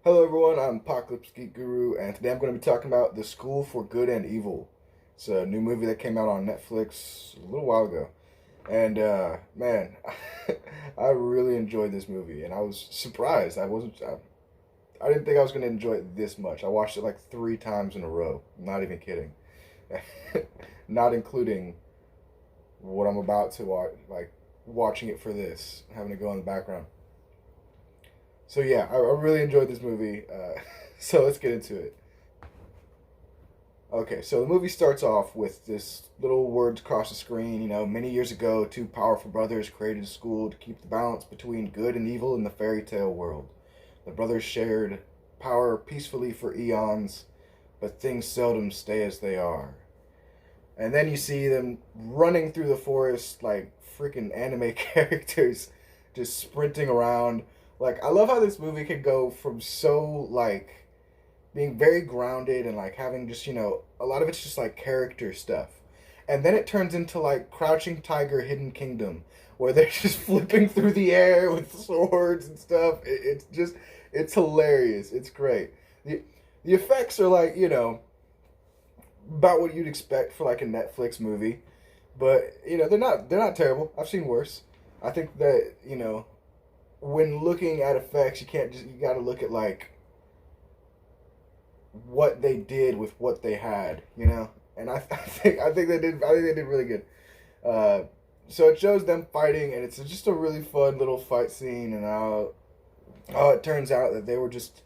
Hello everyone, I'm Apocalypse Geek Guru, and today I'm going to be talking about The School for Good and Evil. It's a new movie that came out on Netflix a little while ago. And man, I really enjoyed this movie, and I was surprised. I didn't think I was going to enjoy it this much. I watched it like 3 times in a row. I'm not even kidding. Not including what I'm about to watch, like watching it for this, having to go in the background. So yeah, I really enjoyed this movie. So let's get into it. Okay, so the movie starts off with this little words across the screen. Many years ago, two powerful brothers created a school to keep the balance between good and evil in the fairy tale world. The brothers shared power peacefully for eons, but things seldom stay as they are. And then you see them running through the forest like freaking anime characters, just sprinting around. Like, I love how this movie can go from so, like, being very grounded and, like, having just, a lot of it's just, like, character stuff. And then it turns into, like, Crouching Tiger, Hidden Kingdom, where they're just flipping through the air with swords and stuff. It's hilarious. It's great. The effects are, like, about what you'd expect for like a Netflix movie, but they're not terrible. I've seen worse. I think that when looking at effects, you got to look at like what they did with what they had, and I think they did really good. Uh, so it shows them fighting, and it's just a really fun little fight scene, and it turns out that they were just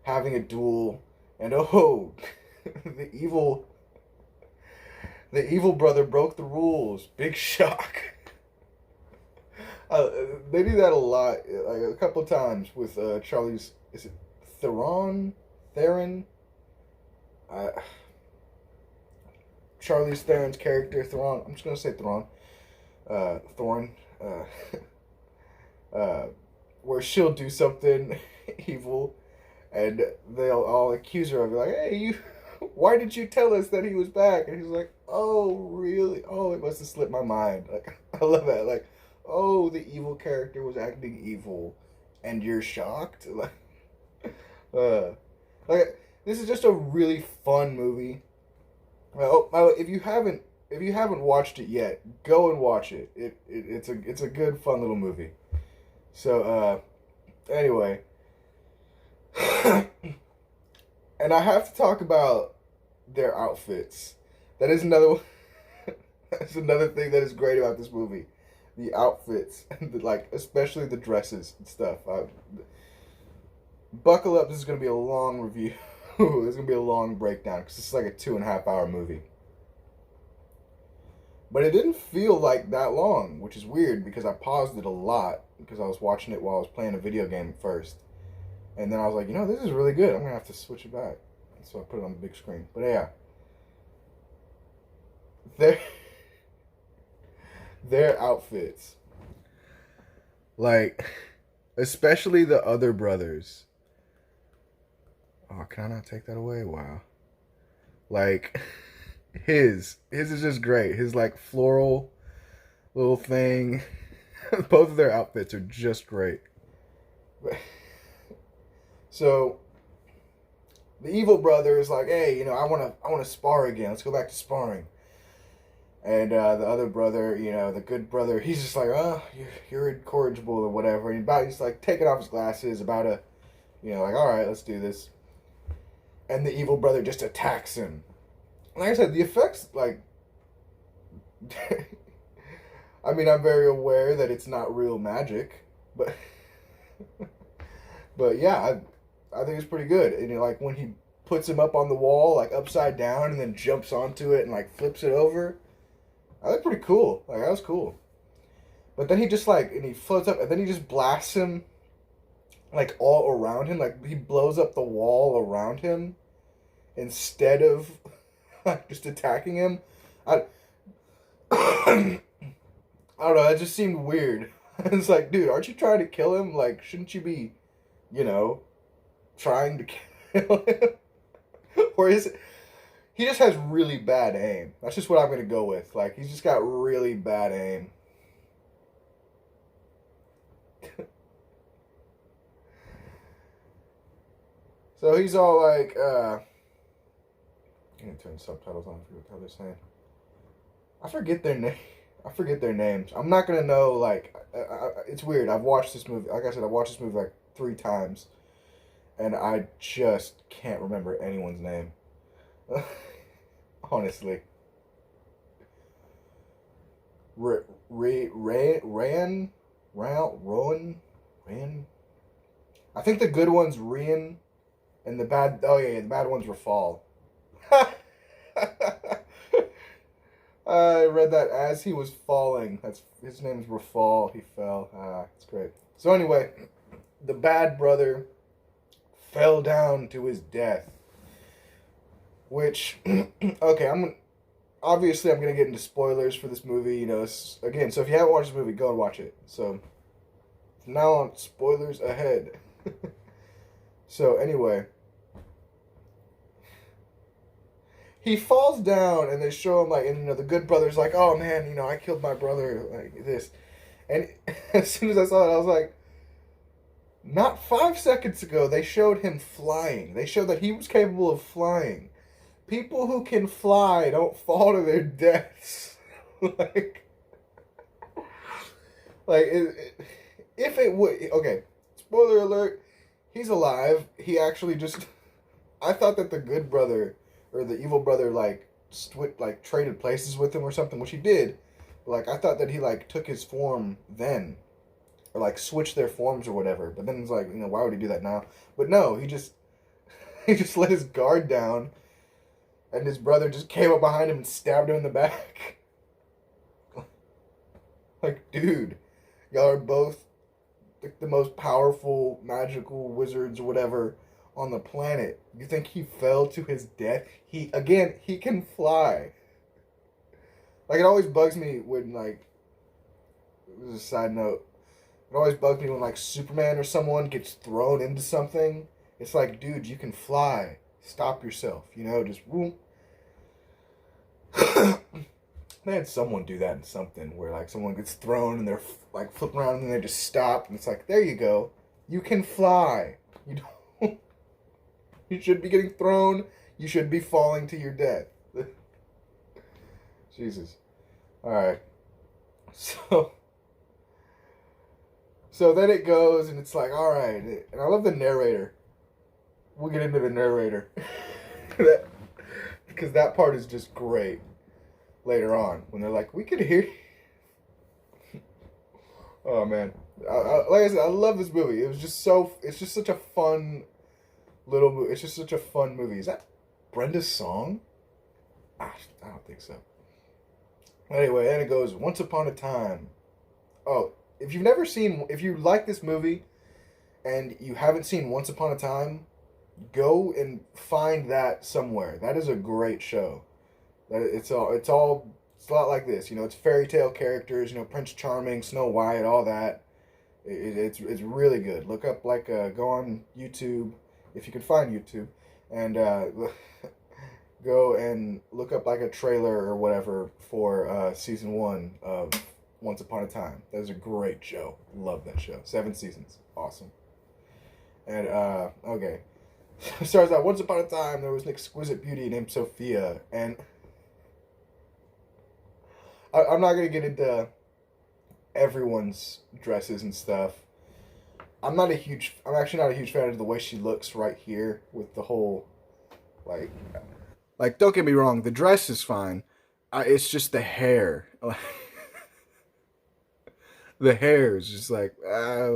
having a duel, and the evil brother broke the rules. Big shock. Uh, they do that a lot, like a couple of times with Charlie's. Is it Theron? Theron? Uh, Charlie's Theron's character, Theron. I'm just gonna say Theron. Thorn. Uh, where she'll do something evil, and they'll all accuse her of it, like, "Hey, you, why did you tell us that he was back?" And he's like, "Oh, really? Oh, it must have slipped my mind." Like, I love that. Like, oh, the evil character was acting evil, and you're shocked. Uh, like this is just a really fun movie. If you haven't watched it yet, go and watch it. It's a good fun little movie. So anyway, and I have to talk about their outfits. That is another that's another thing that is great about this movie. The outfits, and like especially the dresses and stuff. Buckle up. This is gonna be a long review. This is gonna be a long breakdown because it's like a 2.5 hour movie. But it didn't feel like that long, which is weird because I paused it a lot because I was watching it while I was playing a video game at first. And then I was like, this is really good. I'm going to have to switch it back. So I put it on the big screen. But yeah, their, their outfits. Like, especially the other brothers. Oh, can I not take that away? Wow. Like, his is just great. His, like, floral little thing. Both of their outfits are just great. So the evil brother is like, "Hey, I want to spar again. Let's go back to sparring." And the other brother, the good brother, he's just like, "Oh, you're incorrigible or whatever." And he's like taking off his glasses, about to, like, "All right, let's do this." And the evil brother just attacks him. Like I said, the effects, like, I mean, I'm very aware that it's not real magic, but but yeah, I think it's pretty good. And like when he puts him up on the wall, like upside down, and then jumps onto it and like flips it over, I think pretty cool. Like that was cool. But then he just like and he floats up, and then he just blasts him like all around him. Like he blows up the wall around him instead of like just attacking him. I I don't know. It just seemed weird. It's like, dude, aren't you trying to kill him? Like, shouldn't you be, you know, trying to kill him? Or is it? He just has really bad aim. That's just what I'm gonna go with. Like, he's just got really bad aim. So he's all like, I'm gonna turn subtitles on for what they're saying. I forget their name. I forget their names. I'm not gonna know. Like, it's weird. I've watched this movie. Like I said, I watched this movie like 3 times, and I just can't remember anyone's name. Honestly, Rowan, Ran. I think the good one's Rian, and the bad. Oh yeah, the bad one's Rafal. I read that as he was falling. That's his name's Rafal. He fell. It's great. So anyway, the bad brother fell down to his death. Which, okay, obviously I'm gonna get into spoilers for this movie. You know, again. So if you haven't watched the movie, go and watch it. So from now on, spoilers ahead. So anyway, he falls down, and they show him like, and you know, the good brother's like, "Oh man, you know, I killed my brother like this," and as soon as I saw it, I was like, not 5 seconds ago they showed him flying. They showed that he was capable of flying. People who can fly don't fall to their deaths. like, if it would, okay, spoiler alert, he's alive. He actually just, I thought that the good brother or the evil brother like traded places with him or something, which he did. Like I thought that he like took his form then, or like switched their forms or whatever. But then it's like, you know, why would he do that now? But no, he just he just let his guard down, and his brother just came up behind him and stabbed him in the back. Like, dude, y'all are both the most powerful magical wizards or whatever on the planet. You think he fell to his death? He can fly. Like, it always bugs me when, like, this is a side note. It always bugs me when, like, Superman or someone gets thrown into something. It's like, dude, you can fly. Stop yourself. You know, just whoop. They had someone do that in something where, like, someone gets thrown and they're, like, flipping around and they just stop. And it's like, there you go. You can fly. You don't. You should be getting thrown. You should be falling to your death. Jesus. Alright. So then it goes, and it's like, alright. And I love the narrator. We'll get into the narrator. Because that part is just great later on. When they're like, we could hear. Oh, man. Like I said, I love this movie. It's just such a fun little movie. It's just such a fun movie. Is that Brenda's song? I don't think so. Anyway, and it goes, Once Upon a Time. Oh, if you like this movie and you haven't seen Once Upon a Time, go and find that somewhere. That is a great show. It's a lot like this. You know, it's fairy tale characters. You know, Prince Charming, Snow White, all that. It's really good. Look up go on YouTube if you can find YouTube, and go and look up like a trailer or whatever for season 1 of Once Upon a Time. That is a great show. Love that show. 7 seasons. Awesome. And okay. It starts out, Once Upon a Time there was an exquisite beauty named Sophia, and I'm not gonna get into everyone's dresses and stuff. I'm actually not a huge fan of the way she looks right here with the whole like don't get me wrong, the dress is fine. It's just the hair. The hair is just like, I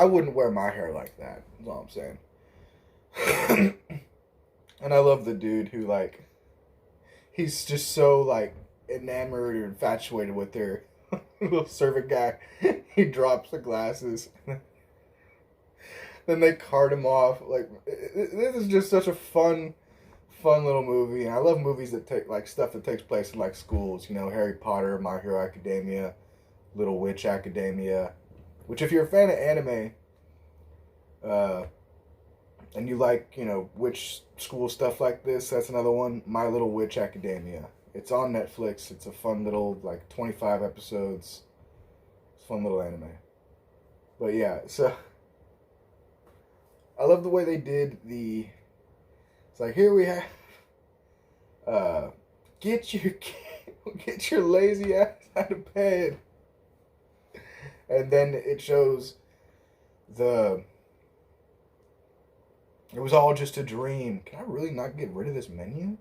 wouldn't wear my hair like that. That's all I'm saying. And I love the dude who like, he's just so like enamored or infatuated with their little servant guy. He drops the glasses. Then they cart him off. Like, this is just such a fun little movie. And I love movies that take like stuff that takes place in like schools. You know, Harry Potter, My Hero Academia, Little Witch Academia. Which, if you're a fan of anime, and you like, you know, witch school stuff like this, that's another one. My Little Witch Academia. It's on Netflix. It's a fun little, like, 25 episodes. It's a fun little anime. But yeah, so I love the way they did the. It's like, here we have. Get your get your lazy ass out of bed. And then it shows the. It was all just a dream. Can I really not get rid of this menu?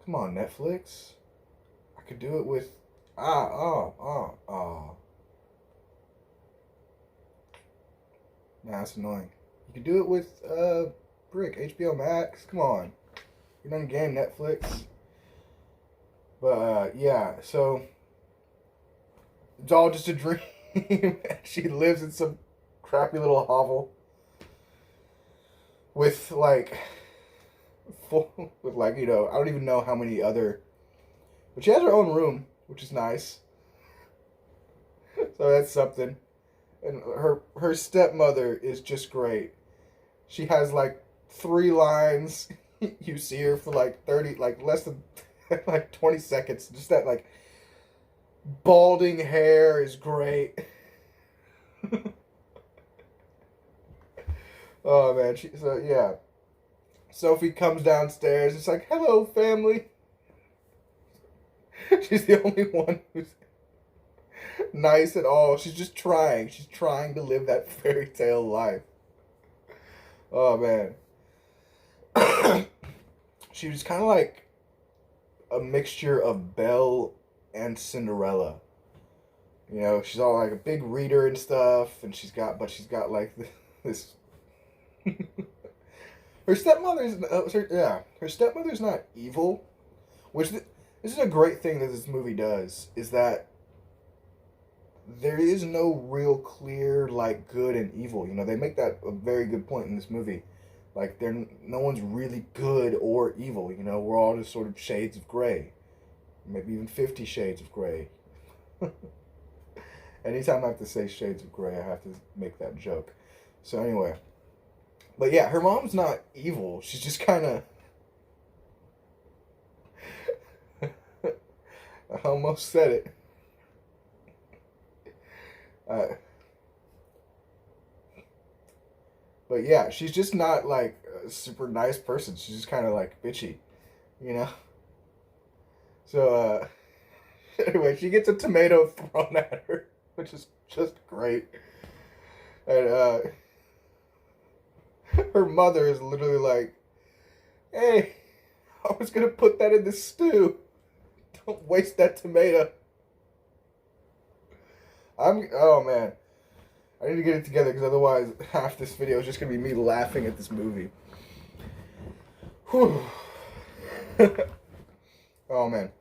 Come on, Netflix. I could do it with. Nah, that's annoying. You could do it with Brick, HBO Max. Come on. You're done game, Netflix. But yeah, so it's all just a dream. She lives in some crappy little hovel with like with like, you know, I don't even know how many other, but she has her own room, which is nice. So that's something. And her stepmother is just great. She has like 3 lines. You see her for like 30, like less than like 20 seconds. Just that like balding hair is great. Oh man, so yeah. Sophie comes downstairs. It's like, hello, family. She's the only one who's nice at all. She's just trying. She's trying to live that fairy tale life. Oh man. She was kind of like a mixture of Belle and Cinderella. You know, she's all like a big reader and stuff, and she's got like this. Her stepmother's her stepmother's not evil, which this is a great thing that this movie does, is that there is no real clear like good and evil. You know, they make that a very good point in this movie. Like no one's really good or evil. You know, we're all just sort of shades of gray, maybe even 50 Shades of Grey. Anytime I have to say Shades of Grey, I have to make that joke. So anyway. But yeah, her mom's not evil. She's just kind of. I almost said it. But yeah, she's just not like a super nice person. She's just kind of like bitchy, you know? So, anyway, she gets a tomato thrown at her, which is just great. And, her mother is literally like, hey, I was going to put that in the stew. Don't waste that tomato. Oh man. I need to get it together because otherwise half this video is just going to be me laughing at this movie. Whew. Oh man.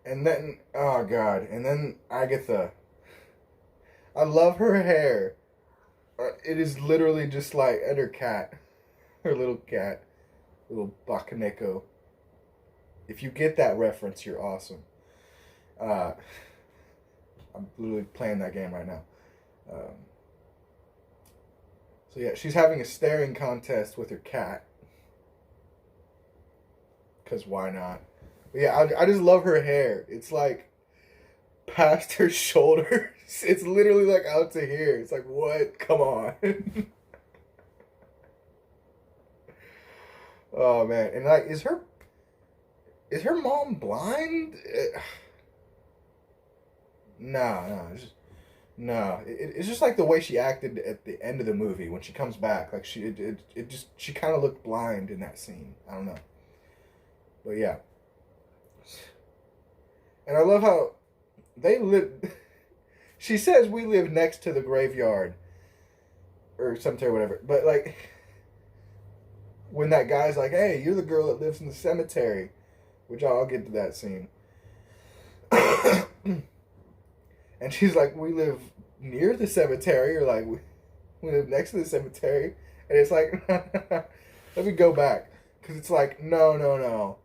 And then, oh god. And then Agatha. I love her hair. It is literally just like, and her cat. Her little cat. Little Bakaneko. If you get that reference, you're awesome. I'm literally playing that game right now. So yeah, she's having a staring contest with her cat. Because why not? But yeah, I just love her hair. It's like past her shoulders. It's literally like out to here. It's like, what? Come on. Oh man. And like, is her mom blind? No. It's just like the way she acted at the end of the movie when she comes back. Like she kind of looked blind in that scene. I don't know. But yeah. And I love how they live. She says we live next to the graveyard or cemetery, whatever. But like, when that guy's like, "Hey, you're the girl that lives in the cemetery," which I'll get to that scene. And she's like, "We live near the cemetery," or like, "We live next to the cemetery," and it's like, let me go back, because it's like, no.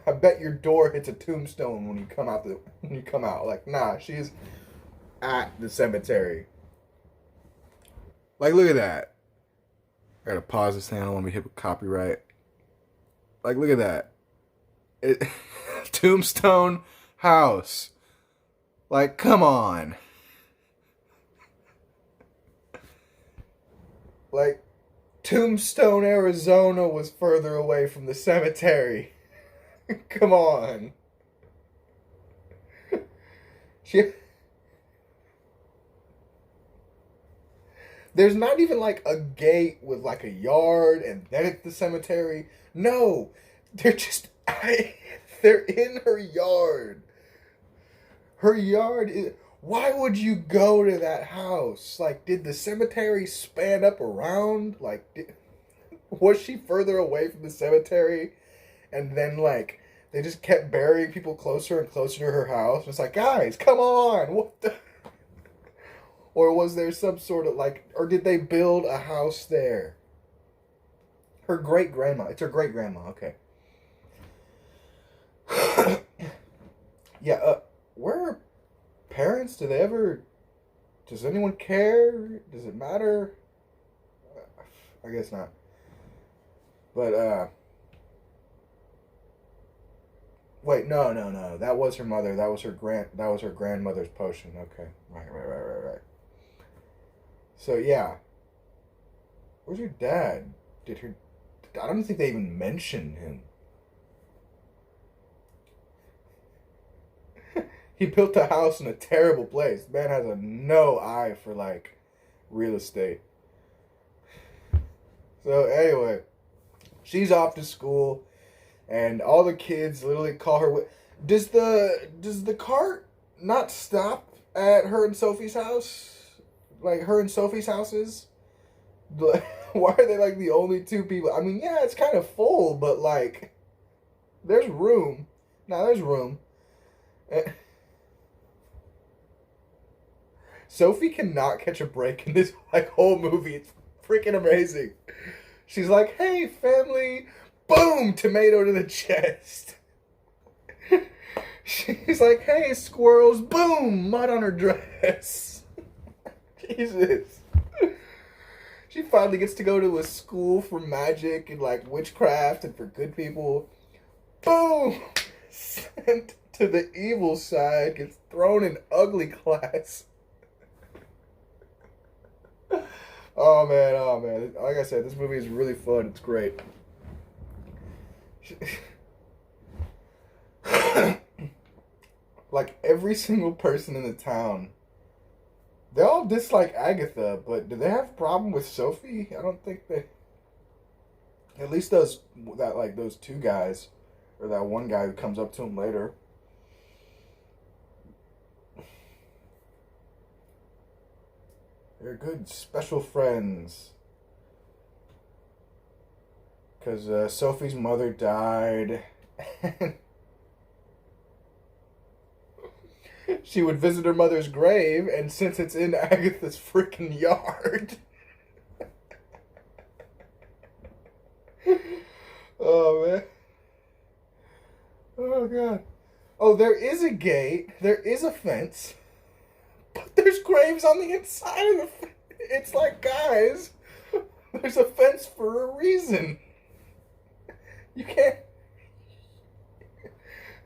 I bet your door hits a tombstone when you come out. Like, nah, she's at the cemetery. Like, look at that. I gotta pause this thing. I don't want to be hit with copyright. Like, look at that. Tombstone house. Like, come on. Like, Tombstone, Arizona was further away from the cemetery. Come on. She, there's not even like a gate with like a yard and then it's the cemetery. No, they're just they're in her yard. Her yard is. Why would you go to that house? Like, did the cemetery span up around? Like, was she further away from the cemetery? And then, like, they just kept burying people closer and closer to her house. It's like, guys, come on! What the? Or was there some sort of, like, or did they build a house there? Her great grandma. It's her great grandma, okay. Yeah, where are parents? Do they ever. Does anyone care? Does it matter? I guess not. But, wait, no, no, no. That was her mother. That was her grandmother's potion. Okay. Right. So, yeah. Where's your dad? Did her. I don't think they even mentioned him. He built a house in a terrible place. Man has a no eye for like real estate. So anyway, she's off to school, and all the kids literally call her. Does the cart not stop at her and Sophie's house? Like her and Sophie's houses? Why are they like the only two people? I mean, yeah, it's kind of full, but like, there's room. Now there's room. Sophie cannot catch a break in this like whole movie. It's freaking amazing. She's like, "Hey, family!" Boom, tomato to the chest. She's like, "Hey, squirrels!" Boom, mud on her dress. Jesus. She finally gets to go to a school for magic and like witchcraft and for good people. Boom, sent to the evil side. Gets thrown in ugly class. Oh man. Like I said, this movie is really fun. It's great. Like every single person in the town, they all dislike Agatha, but do they have a problem with Sophie? I don't think they. At least those two guys, or that one guy who comes up to him later. They're good special friends. Because Sophie's mother died. She would visit her mother's grave, and since it's in Agatha's freaking yard. Oh, man. Oh, God. Oh, there is a gate. There is a fence. But there's graves on the inside of the fence. It's like, guys, there's a fence for a reason. You can't.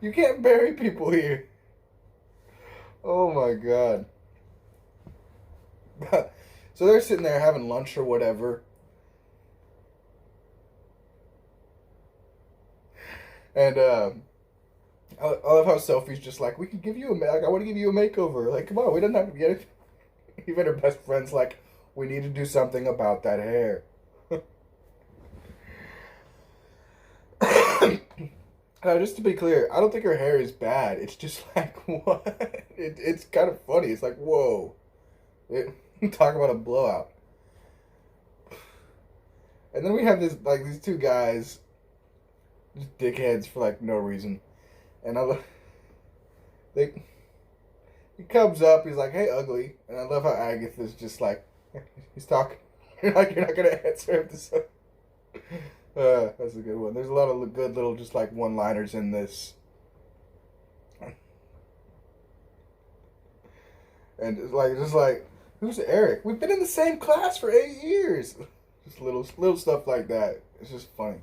You can't bury people here. Oh my god. So they're sitting there having lunch or whatever. And I love how Sophie's just like, we can give you I want to give you a makeover. Like, come on, we don't have to get it. Even her best friend's like, we need to do something about that hair. Just to be clear, I don't think her hair is bad. It's just like, what? It's kind of funny. It's like, whoa. Talk about a blowout. And then we have these two guys, just dickheads for like no reason. And he comes up, he's like, "Hey, ugly." And I love how Agatha's just like, he's talking. You're not gonna answer him to say. That's a good one. There's a lot of good little just like one-liners in this. And it's like, who's Eric? We've been in the same class for 8 years. Just little stuff like that. It's just funny.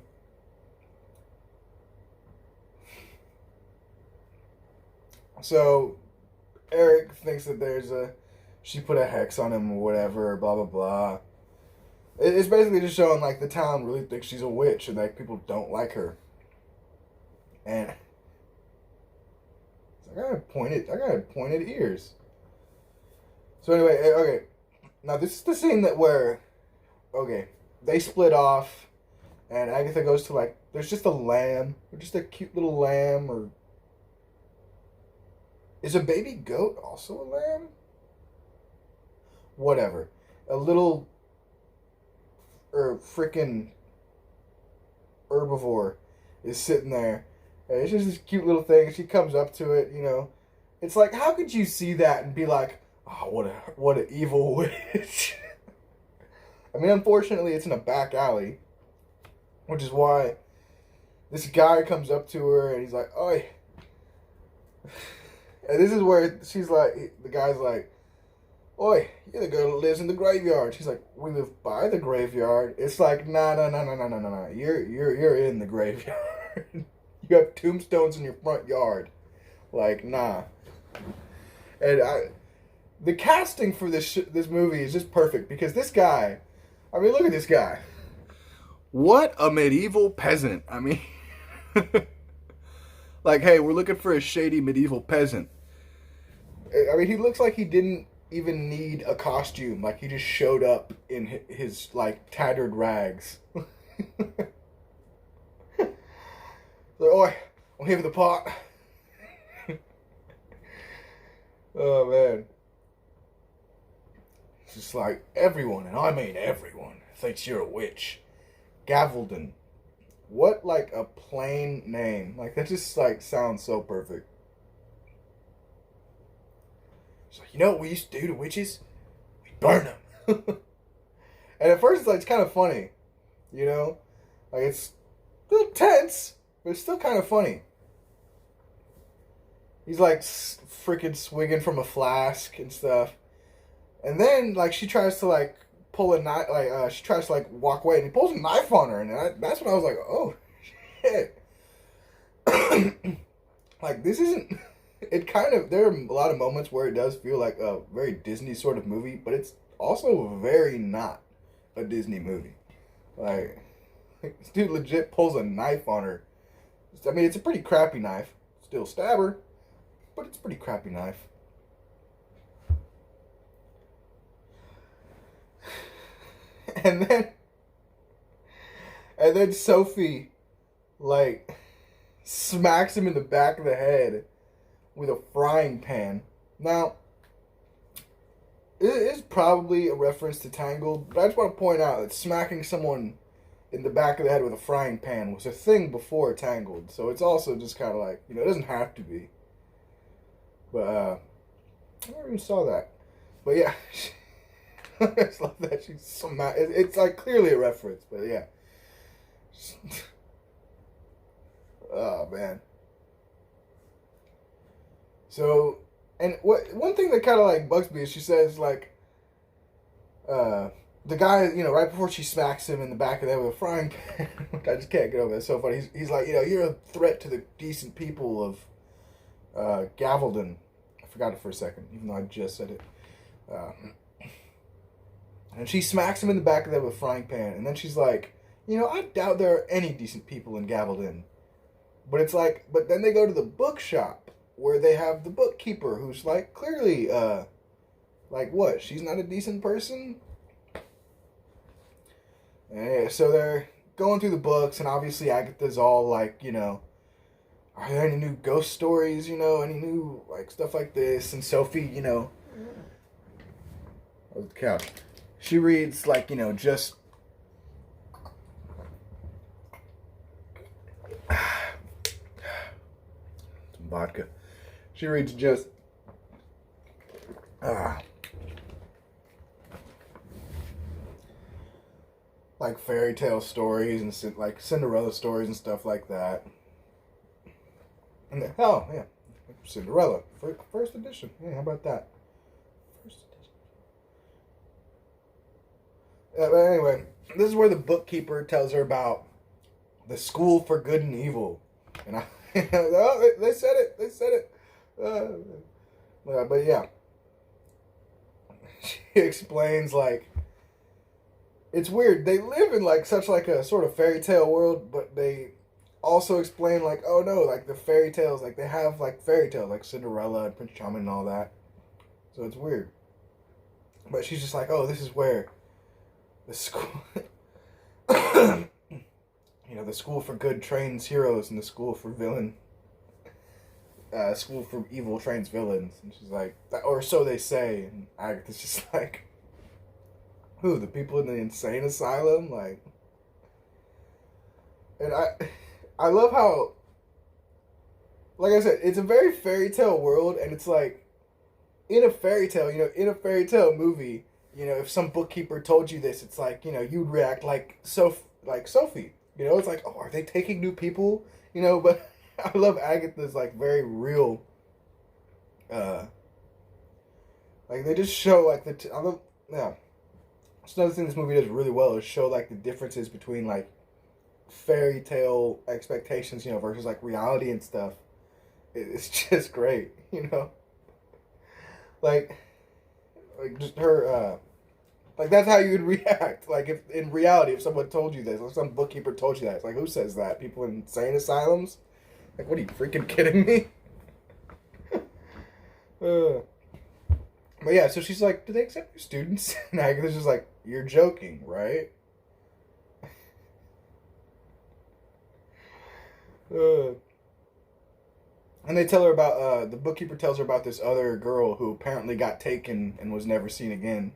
So Eric thinks that she put a hex on him or whatever, blah blah blah. It's basically just showing like the town really thinks she's a witch and like people don't like her. And I got pointed ears. So anyway, okay. Now this is the scene that where, okay, they split off, and Agatha goes to like, there's just a lamb, or just a cute little lamb, or is a baby goat also a lamb? Whatever, a little, or freaking herbivore is sitting there. And it's just this cute little thing. And she comes up to it, you know. It's like, how could you see that and be like, oh, what an evil witch? I mean, unfortunately, it's in a back alley, which is why this guy comes up to her and he's like, "Oi!" And this is where she's like, the guy's like, "Oi, you're the girl that lives in the graveyard." She's like, "We live by the graveyard." It's like, nah, no, no, no, no, no, no, no. You're in the graveyard. You have tombstones in your front yard. Like, nah. And the casting for this movie is just perfect because this guy, I mean, look at this guy. What a medieval peasant. I mean, like, hey, we're looking for a shady medieval peasant. I mean, he looks like he didn't even need a costume. Like, he just showed up in his like, tattered rags. Like, oi, I'm here for the pot. Oh, man. It's just like, everyone, and I mean everyone, thinks you're a witch. Gavaldon. What, like, a plain name. Like, that just, like, sounds so perfect. It's like, you know what we used to do to witches? We burn them. And at first, it's, like, it's kind of funny. You know? Like, it's a little tense, but it's still kind of funny. He's, like, freaking swigging from a flask and stuff. And then, like, she tries to, like, pull a knife, like, she tries to, like, walk away, and he pulls a knife on her, and that's when I was like, oh, shit. Like, this isn't, it kind of, there are a lot of moments where it does feel like a very Disney sort of movie, but it's also very not a Disney movie. Like, this dude legit pulls a knife on her. I mean, it's a pretty crappy knife. Still stab her, but it's a pretty crappy knife. And then Sophie, like, smacks him in the back of the head with a frying pan. Now, it is probably a reference to Tangled, but I just want to point out that smacking someone in the back of the head with a frying pan was a thing before Tangled. So it's also just kind of like, you know, it doesn't have to be. But, I never even saw that. But yeah, I just love that she's so mad. It's like clearly a reference, but yeah. Oh, man. So, and one thing that kind of like bugs me is she says like, the guy, you know, right before she smacks him in the back of the head with a frying pan, I just can't get over it. It's so funny. He's like, you know, you're a threat to the decent people of Gavaldon. I forgot it for a second, even though I just said it. And she smacks him in the back of the head with a frying pan, and then she's like, you know, I doubt there are any decent people in Gavaldon. But it's like, but then they go to the bookshop where they have the bookkeeper who's like clearly, like what? She's not a decent person? And yeah, so they're going through the books, and obviously Agatha's all like, you know, are there any new ghost stories, you know, any new, like, stuff like this? And Sophie, you know, oh, the couch. She reads, like, you know, just some vodka. She reads just like fairy tale stories and like Cinderella stories and stuff like that. And then, oh yeah, Cinderella first edition. Yeah, how about that? First edition. But anyway, this is where the bookkeeper tells her about the school for good and evil, and oh, they said it. They said it. But yeah, she explains like it's weird. They live in like such like a sort of fairy tale world, but they also explain like, oh no, like the fairy tales, like they have like fairy tales like Cinderella and Prince Charming and all that. So it's weird. But she's just like, oh, this is where the school, the school for good trains heroes, and the school for evil trains villains. And she's like, or so they say. And Agatha's just like, who, the people in the insane asylum? Like, and I love how, like I said, it's a very fairy tale world, and it's like, in a fairy tale, in a fairy tale movie, if some bookkeeper told you this, it's like, you'd react like Sophie. It's like, oh, are they taking new people? But I love Agatha's like very real. Like they just show like yeah. It's another thing this movie does really well is show like the differences between like fairy tale expectations, versus like reality and stuff. It's just great, like just her. Like that's how you would react. Like if in reality, if someone told you this, or some bookkeeper told you that, it's like, who says that? People in insane asylums? Like, what are you freaking kidding me? But yeah, so she's like, do they accept your students? And Agatha's just like, you're joking, right? And they tell her about, the bookkeeper tells her about this other girl who apparently got taken and was never seen again.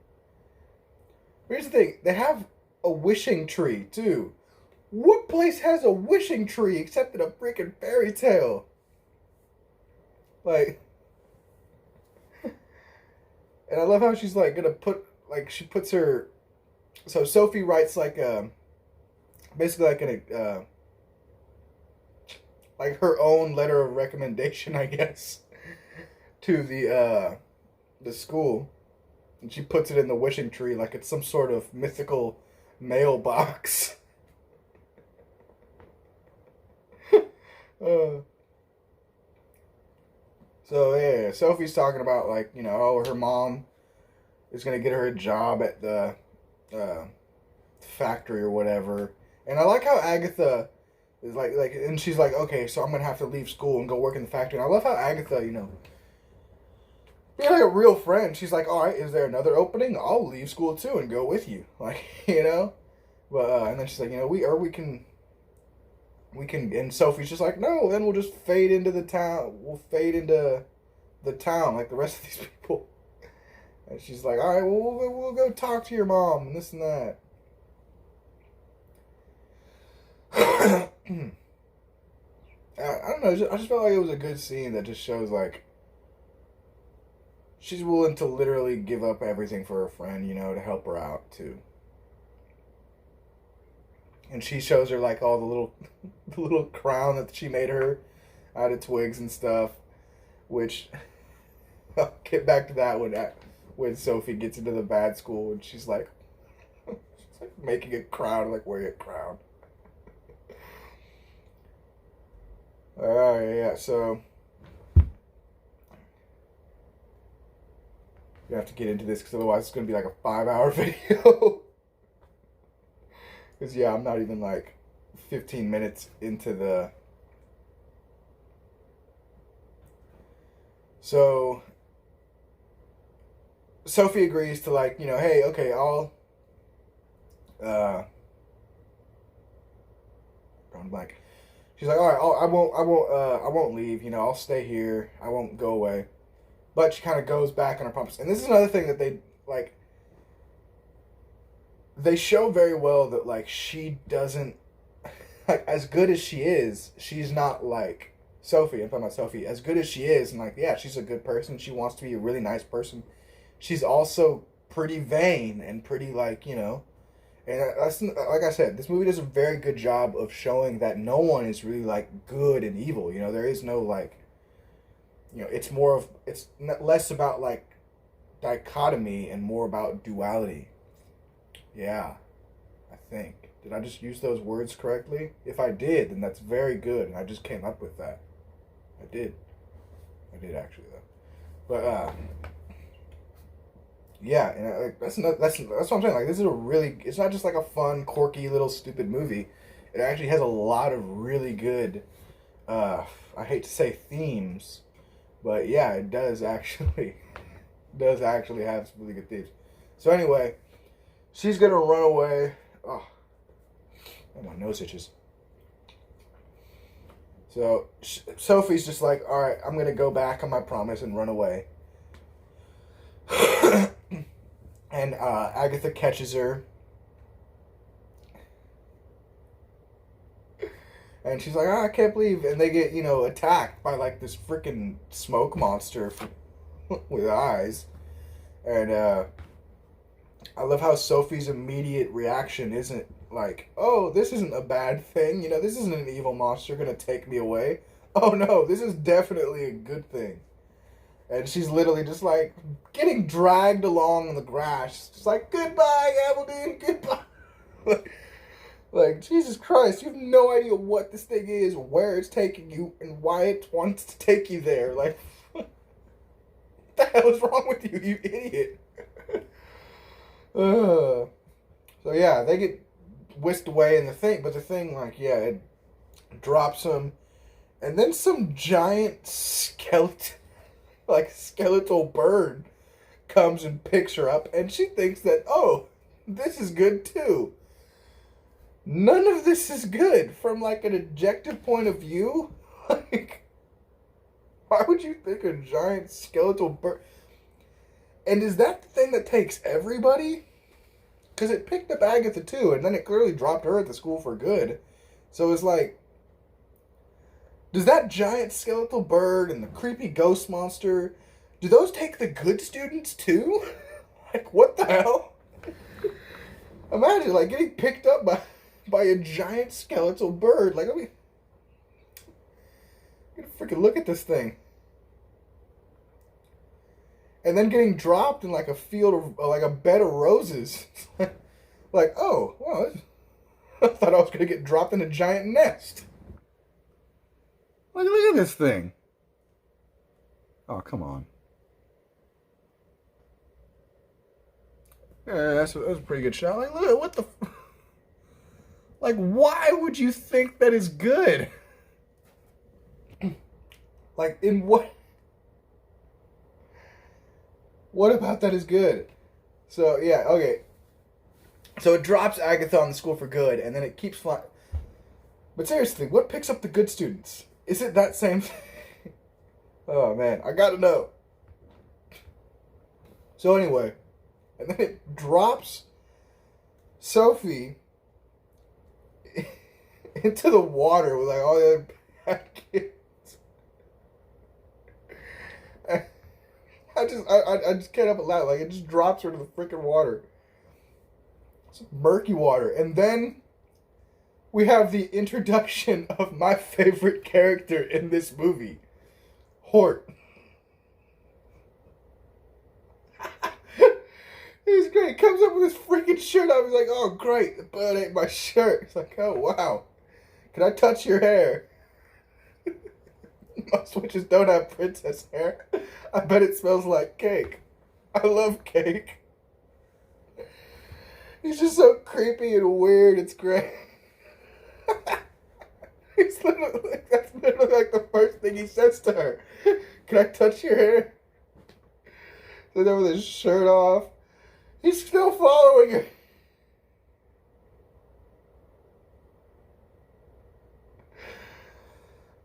Here's the thing, they have a wishing tree, too. What place has a wishing tree except in a freaking fairy tale? Like, and I love how she's like gonna put, like, she puts her, so Sophie writes like basically like like her own letter of recommendation, I guess, to the school. And she puts it in the wishing tree like it's some sort of mythical mailbox. So yeah, Sophie's talking about like, oh, her mom is gonna get her a job at the factory or whatever. And I like how Agatha is like, and she's like, okay, so I'm gonna have to leave school and go work in the factory. And I love how Agatha, being like a real friend, she's like, all right, is there another opening? I'll leave school too and go with you, like, But and then she's like, we can, and Sophie's just like, no, then we'll just fade into the town. We'll fade into the town like the rest of these people. And she's like, all right, well, we'll go talk to your mom and this and that. I don't know. I just felt like it was a good scene that just shows like she's willing to literally give up everything for her friend, to help her out too. And she shows her like all the little crown that she made her out of twigs and stuff, which I'll get back to that when Sophie gets into the bad school and she's like making a crown, like wearing a crown. Alright, yeah, so you have to get into this because otherwise it's going to be like a 5-hour video. Because, yeah, I'm not even like 15 minutes into the... So, Sophie agrees to like, hey, okay, I'll... I'm like... She's like, all right, I won't leave. I'll stay here. I won't go away. But she kind of goes back on her promise. And this is another thing that they like. They show very well that like she doesn't, like as good as she is, she's not like Sophie. I'm talking about Sophie. As good as she is, and like yeah, she's a good person. She wants to be a really nice person. She's also pretty vain and pretty like And that's, like I said, this movie does a very good job of showing that no one is really like good and evil. There is no like, it's less about like dichotomy and more about duality. Yeah, I think. Did I just use those words correctly? If I did, then that's very good, and I just came up with that. I did actually though. But yeah, and like that's what I'm saying. Like this is a really, it's not just like a fun, quirky little stupid movie. It actually has a lot of really good. Uh, I hate to say themes, but yeah, it does actually does actually have some really good themes. So anyway, she's gonna run away. Oh, my nose itches. So Sophie's just like, all right, I'm gonna go back on my promise and run away. And Agatha catches her, and she's like, oh, I can't believe, and they get attacked by like this freaking smoke monster with eyes, and I love how Sophie's immediate reaction isn't like, oh, this isn't a bad thing, this isn't an evil monster gonna take me away. Oh no, this is definitely a good thing. And she's literally just like getting dragged along in the grass. Just like, goodbye, Aberdeen, goodbye. like, Jesus Christ, you have no idea what this thing is, where it's taking you, and why it wants to take you there. Like, what the hell is wrong with you, you idiot? So yeah, they get whisked away in the thing, but the thing, like, yeah, it drops them, and then some giant skeletal bird comes and picks her up, and she thinks that, oh, this is good too. None of this is good from like an objective point of view. Like, why would you think a giant skeletal bird? And is that the thing that takes everybody? Because it picked up Agatha too, and then it clearly dropped her at the school for good. So it's like, does that giant skeletal bird and the creepy ghost monster, do those take the good students too? Like, what the hell? Imagine, like, getting picked up by a giant skeletal bird. Like, I mean, get a freaking look at this thing. And then getting dropped in, like, a field of, like, a bed of roses. Like, oh, well, I thought I was going to get dropped in a giant nest. Like, look at this thing. Oh, come on. Yeah, that was a pretty good shot. Like, look, what the... Like, why would you think that is good? Like, in what... What about that is good? So, yeah, okay. So it drops Agatha on the school for good, and then it keeps flying. But seriously, what picks up the good students? Is it that same thing? Oh, man, I gotta know. So anyway, and then it drops Sophie into the water with like all the other bad kids. I just can't help but laugh. Like, it just drops her into the freaking water. It's murky water. And then we have the introduction of my favorite character in this movie, Hort. He's great. He comes up with his freaking shirt off. He's like, oh, great. The blood ain't my shirt. It's like, oh, wow. Can I touch your hair? Most witches don't have princess hair. I bet it smells like cake. I love cake. He's just so creepy and weird. It's great. That's literally like the first thing he says to her. Can I touch your hair? So then with his shirt off. He's still following her.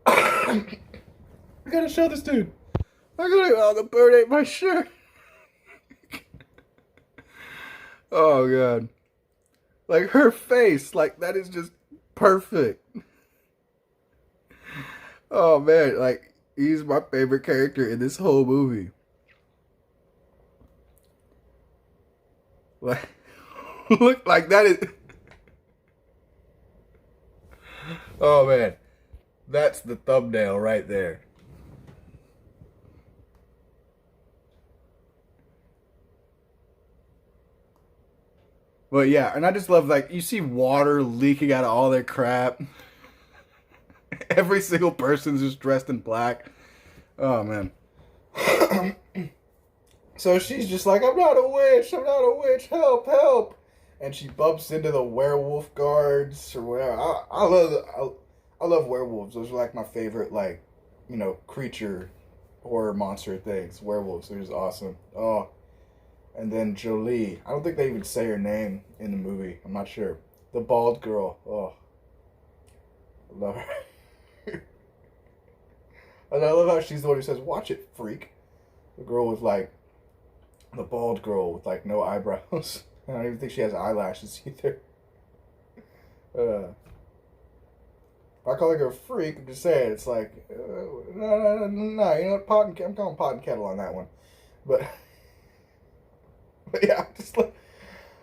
I gotta show this dude. Oh, the bird ate my shirt. Oh, God. Like, her face, like, that is just perfect. Oh, man, like, he's my favorite character in this whole movie. Like, look, like, that is... Oh, man. That's the thumbnail right there. But yeah, and I just love, like, you see water leaking out of all their crap. Every single person's just dressed in black. Oh, man. So she's just like, I'm not a witch, I'm not a witch, help, help. And she bumps into the werewolf guards or whatever. I love werewolves. Those are like my favorite, like, creature horror monster things. Werewolves, they're just awesome. Oh, and then Jolie. I don't think they even say her name in the movie. I'm not sure. The bald girl. Oh, I love her. And I love how she's the one who says, "Watch it, freak." The girl with like the bald girl with like no eyebrows. I don't even think she has eyelashes either. I call her a freak. I'm just saying, it's like, no. You know what? I'm calling pot and kettle on that one. But, but yeah,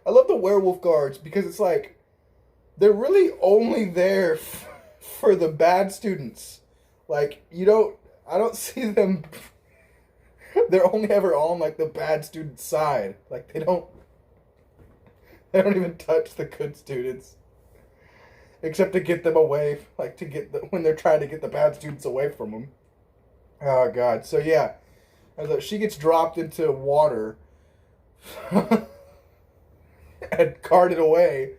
I love the werewolf guards because it's like they're really only there for the bad students. Like I don't see them. They're only ever on like the bad student side. Like they don't even touch the good students, except to get them away, like when they're trying to get the bad students away from them. Oh God! So yeah, she gets dropped into water and carted away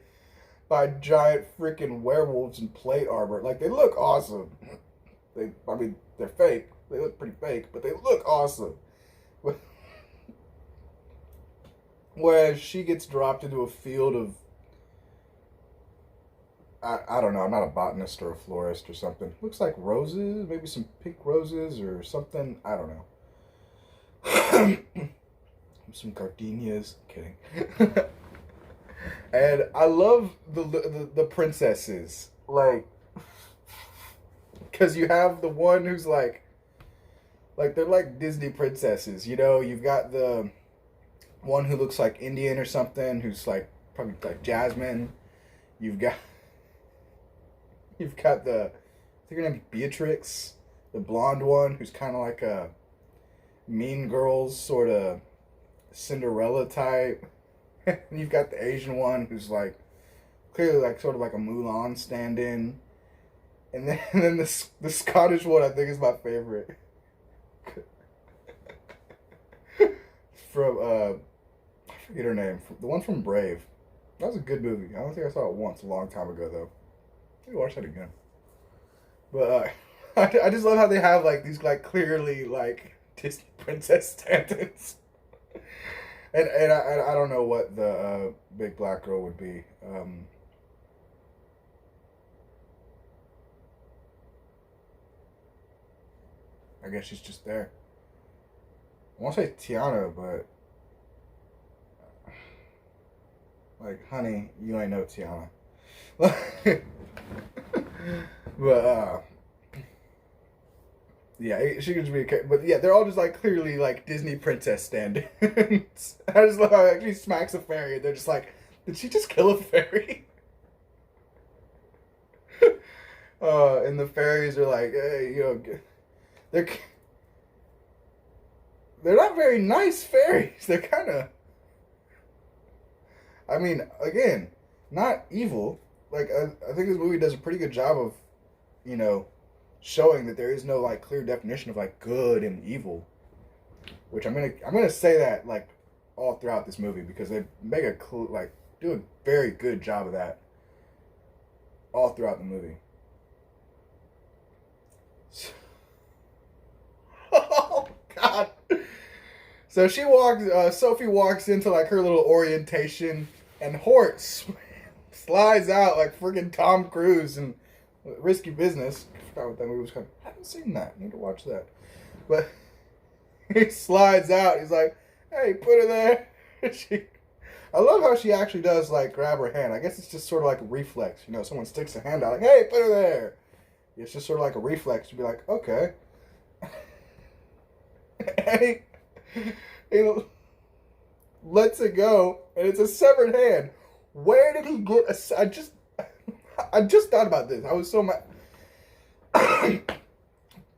by giant freaking werewolves in plate armor. Like they look awesome. I mean, they're fake. They look pretty fake, but they look awesome. Whereas she gets dropped into a field of I don't know. I'm not a botanist or a florist or something. Looks like roses, maybe some pink roses or something. I don't know. Some gardenias. Kidding. And I love the princesses, like, because you have the one who's like they're like Disney princesses. You've got the one who looks like Indian or something, who's like probably like Jasmine. You've got I think her name's Beatrix, the blonde one, who's kind of like a Mean Girls sort of Cinderella type. And you've got the Asian one who's like clearly like sort of like a Mulan stand-in. And then the Scottish one I think is my favorite. From I forget her name. The one from Brave. That was a good movie. I don't think I saw it once, a long time ago though. Maybe watch that again. But I just love how they have like these like clearly like Disney princess stand-ins. And I don't know what the big black girl would be. I guess she's just there. I want to say Tiana, but like, honey, you ain't no Tiana. But yeah, she could just be. But yeah, they're all just like clearly like Disney princess stand-ins. I just love how she smacks a fairy. And they're just like, did she just kill a fairy? And the fairies are like, hey, they're they're not very nice fairies. They're kind of. I mean, again, not evil. Like I think this movie does a pretty good job of, showing that there is no like clear definition of like good and evil. Which I'm gonna say that like all throughout this movie because they make do a very good job of that all throughout the movie. Oh God! So Sophie walks into like her little orientation, and Hort slides out like freaking Tom Cruise in Risky Business. I forgot what that movie was called. I haven't seen that. I need to watch that. But he slides out. He's like, "Hey, put her there." I love how she actually does like grab her hand. I guess it's just sort of like a reflex. Someone sticks a hand out, like, "Hey, put her there." It's just sort of like a reflex to be like, "Okay." And he lets it go, and it's a severed hand. Where did he get I just thought about this. I was so mad. It's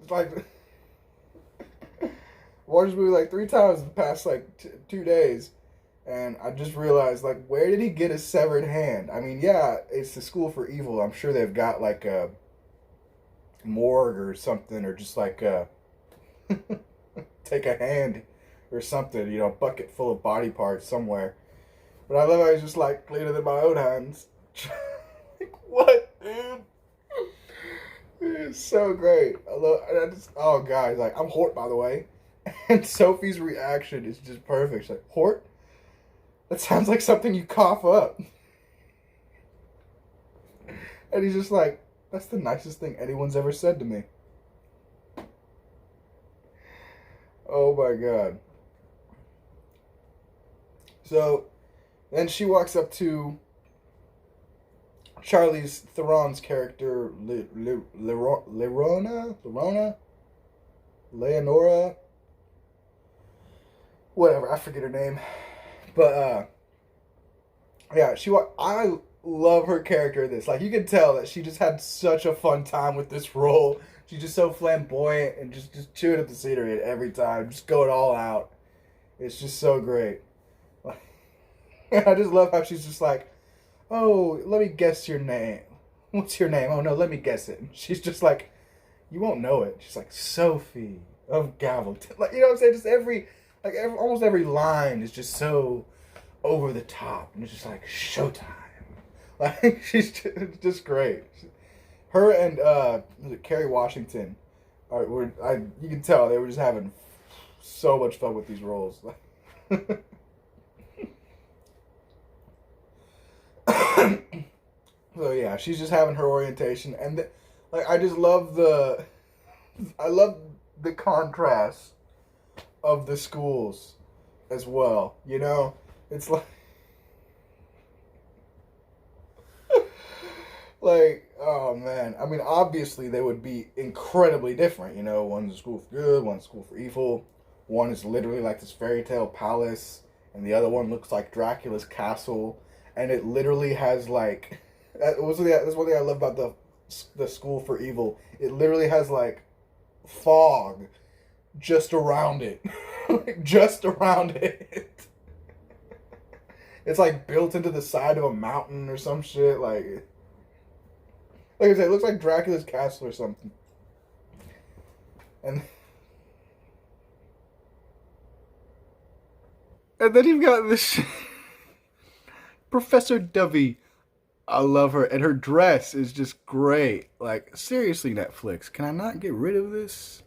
like watched this movie like 3 times in the past like 2 days, and I just realized like where did he get a severed hand? I mean, yeah, it's the School for Evil. I'm sure they've got like a morgue or something, or just like take a hand or something, a bucket full of body parts somewhere. But I love how he's just like, cleaner than my own hands. Like, what, dude? It's so great. Oh, guys, like, I'm Hort, by the way. And Sophie's reaction is just perfect. She's like, Hort? That sounds like something you cough up. And he's just like, that's the nicest thing anyone's ever said to me. Oh my god. So, then she walks up to Charlize Theron's character, Leonora? Whatever, I forget her name. But, yeah, I love her character in this. Like, you can tell that she just had such a fun time with this role. She's just so flamboyant and just chewing up the scenery every time, just going all out. It's just so great. I just love how she's just like, oh, let me guess your name. What's your name? Oh, no, let me guess it. And she's just like, you won't know it. She's like, Sophie of Gavelton. Like, you know what I'm saying? Just almost every line is just so over the top. And it's just like, showtime. Like, she's just great. Her and Kerry Washington, you can tell they were just having so much fun with these roles. So yeah, she's just having her orientation, and I just love the contrast of the schools as well. It's like. Like, oh man. I mean, obviously they would be incredibly different. One's a school for good, one's a school for evil. One is literally like this fairy tale palace, and the other one looks like Dracula's castle. And it literally has like, that's one thing I love about the school for evil. It literally has like fog just around it, like, just around it. It's like built into the side of a mountain or some shit. Like I said, it looks like Dracula's castle or something. And then you've got this Professor Dovey. I love her. And her dress is just great. Like, seriously, Netflix, can I not get rid of this?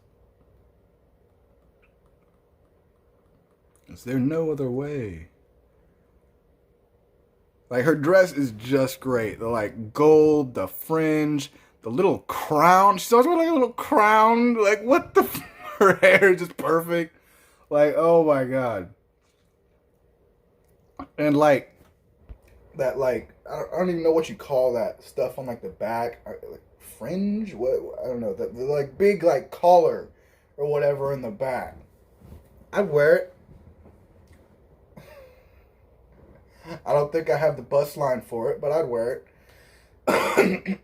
Is there no other way? Like, her dress is just great. The, like, gold, the fringe, the little crown. She's always wearing, like, a little crown. Like, what the... Her hair is just perfect. Like, oh, my God. And, like, that, like... I don't even know what you call that stuff on, like, the back. Like, fringe? What? I don't know. The like, big, like, collar or whatever in the back. I'd wear it. I don't think I have the bust line for it, but I'd wear it.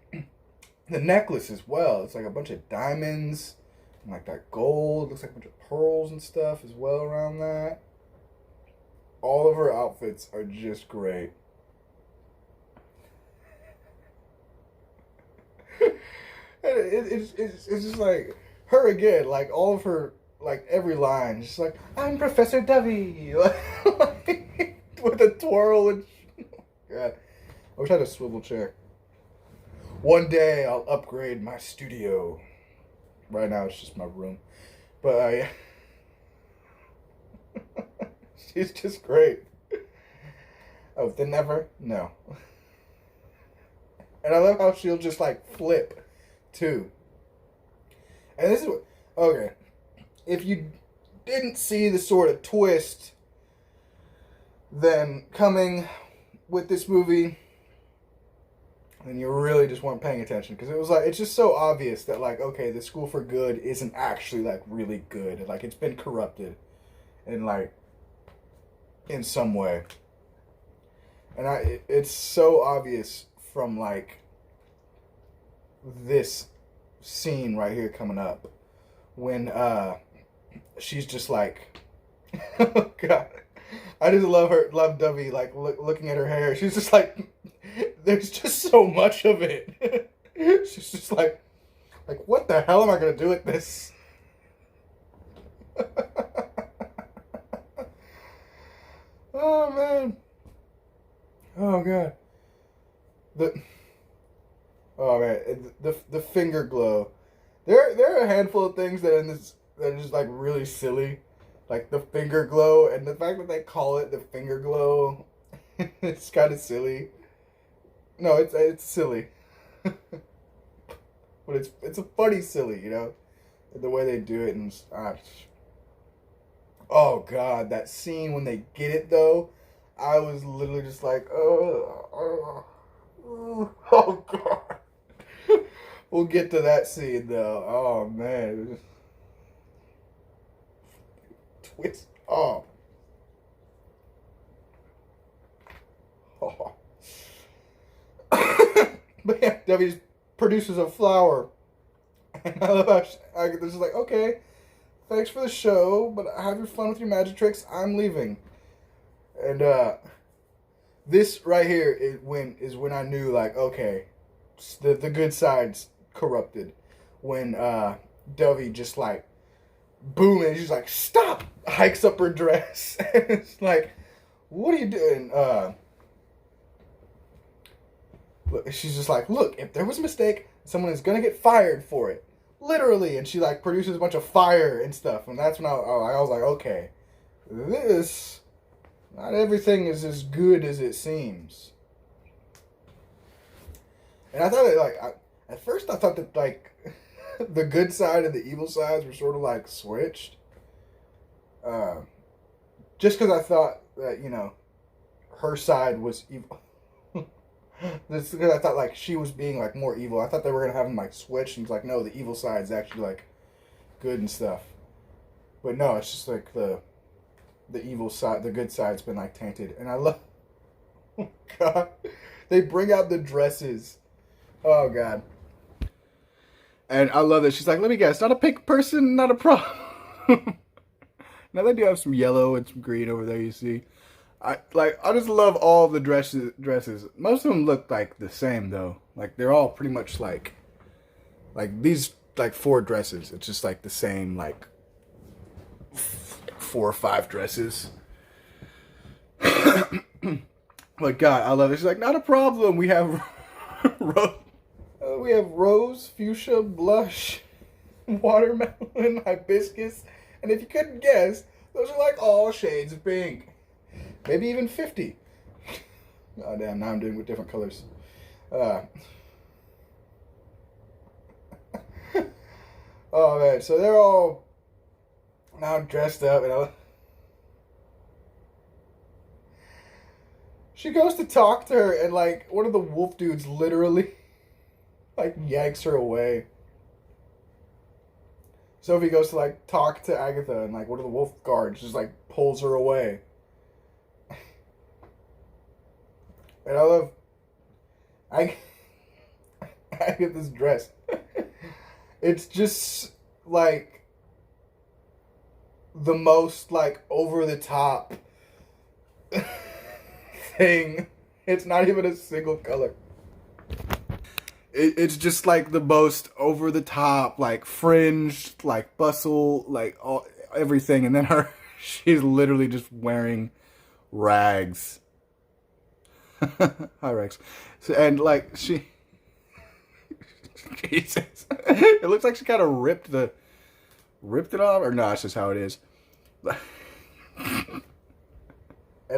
The necklace as well. It's like a bunch of diamonds and like that gold. Looks like a bunch of pearls and stuff as well around that. All of her outfits are just great. It's just like her again. Like all of her, like every line. She's like, I'm Professor Dovey. Like, with a twirl and God, I wish I had a swivel chair. One day I'll upgrade my studio. Right now it's just my room, but she's just great. Oh, the never no. And I love how she'll just like flip too. And this is what, okay, if you didn't see the sort of twist then coming with this movie, then you really just weren't paying attention, because it was like, it's just so obvious that like, okay, the school for good isn't actually like really good, and like it's been corrupted and like in some way. And it's so obvious from like this scene right here coming up when she's just like oh God, I just love Dovey, like looking at her hair. She's just like, there's just so much of it. She's just like what the hell am I gonna do with this? Oh man. Oh god. The oh man, the finger glow. There are a handful of things that in this that are just like really silly, like the finger glow, and the fact that they call it the finger glow, it's kind of silly. No, it's silly, but it's a funny silly, you know, the way they do it, and oh god, that scene when they get it though, I was literally just like, oh god. We'll get to that scene though. Oh man, twist. Oh. Oh. But yeah, Debbie just produces a flower, and I love how Agatha's just like, okay, thanks for the show, but have your fun with your magic tricks. I'm leaving. And this right here is when I knew, like, okay, the good side's corrupted. When Dovey just like boom, and she's like, stop, hikes up her dress. And it's like, what are you doing? She's just like, look, if there was a mistake, someone is gonna get fired for it, literally. And she like produces a bunch of fire and stuff, and that's when I was like, okay, this, not everything is as good as it seems. And I thought that at first I thought that like the good side and the evil sides were sort of like switched. Just because I thought that, you know, her side was evil. This because I thought like she was being like more evil. I thought they were gonna have them like switch, and it's like, no, the evil side's actually like good and stuff. But no, it's just like the evil side, the good side's been like tainted. And I love, oh god, they bring out the dresses. Oh god. And I love that she's like, let me guess, not a pink person, not a problem. Now they do have some yellow and some green over there, you see. I just love all of the dresses. Most of them look like the same though. Like they're all pretty much like these like 4 dresses. It's just like the same like 4 or 5 dresses. But God, I love it. She's like, not a problem. We have rose, fuchsia, blush, watermelon, hibiscus, and if you couldn't guess, those are like all shades of pink. Maybe even 50. Oh damn, now I'm doing with different colors. Oh man, so they're all now dressed up, and she goes to talk to her, and like one of the wolf dudes literally like yanks her away. Sophie goes to like talk to Agatha, and like one of the wolf guards just like pulls her away. And I love Agatha's dress. It's just like the most like over the top thing. It's not even a single color. It's just like the most over the top, like fringed, like bustle, like everything. And then she's literally just wearing rags. Hi, Rex. So, and like Jesus, it looks like she kind of ripped it off, or no, that's just how it is. And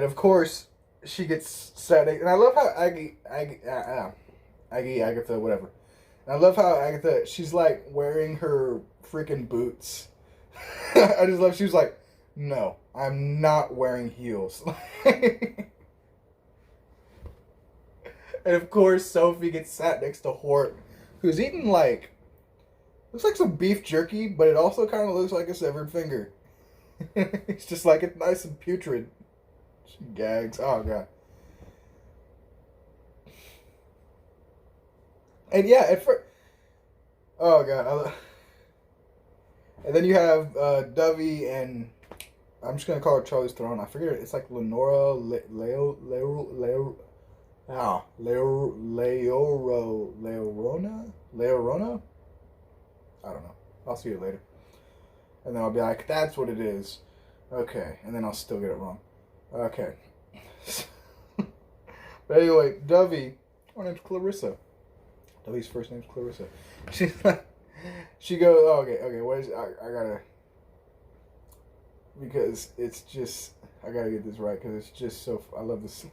of course, she gets sad, and I love how Agatha, whatever. And I love how Agatha, she's like wearing her freaking boots. I just love. She was like, no, I'm not wearing heels. And of course, Sophie gets sat next to Hort, who's eating like, looks like some beef jerky, but it also kind of looks like a severed finger. It's just like, it's nice and putrid. She gags. Oh god. And yeah, oh god. And then you have Dovey and, I'm just gonna call her Charlize Theron. I forget it. It's like Lenora Leorona? I don't know. I'll see you later. And then I'll be like, that's what it is. Okay. And then I'll still get it wrong. Okay. But anyway, Dovey, her name's Clarissa. Dovey's first name's Clarissa. She's like, she goes, oh, okay, what is, I gotta, because it's just, I gotta get this right, because it's just so, I love this.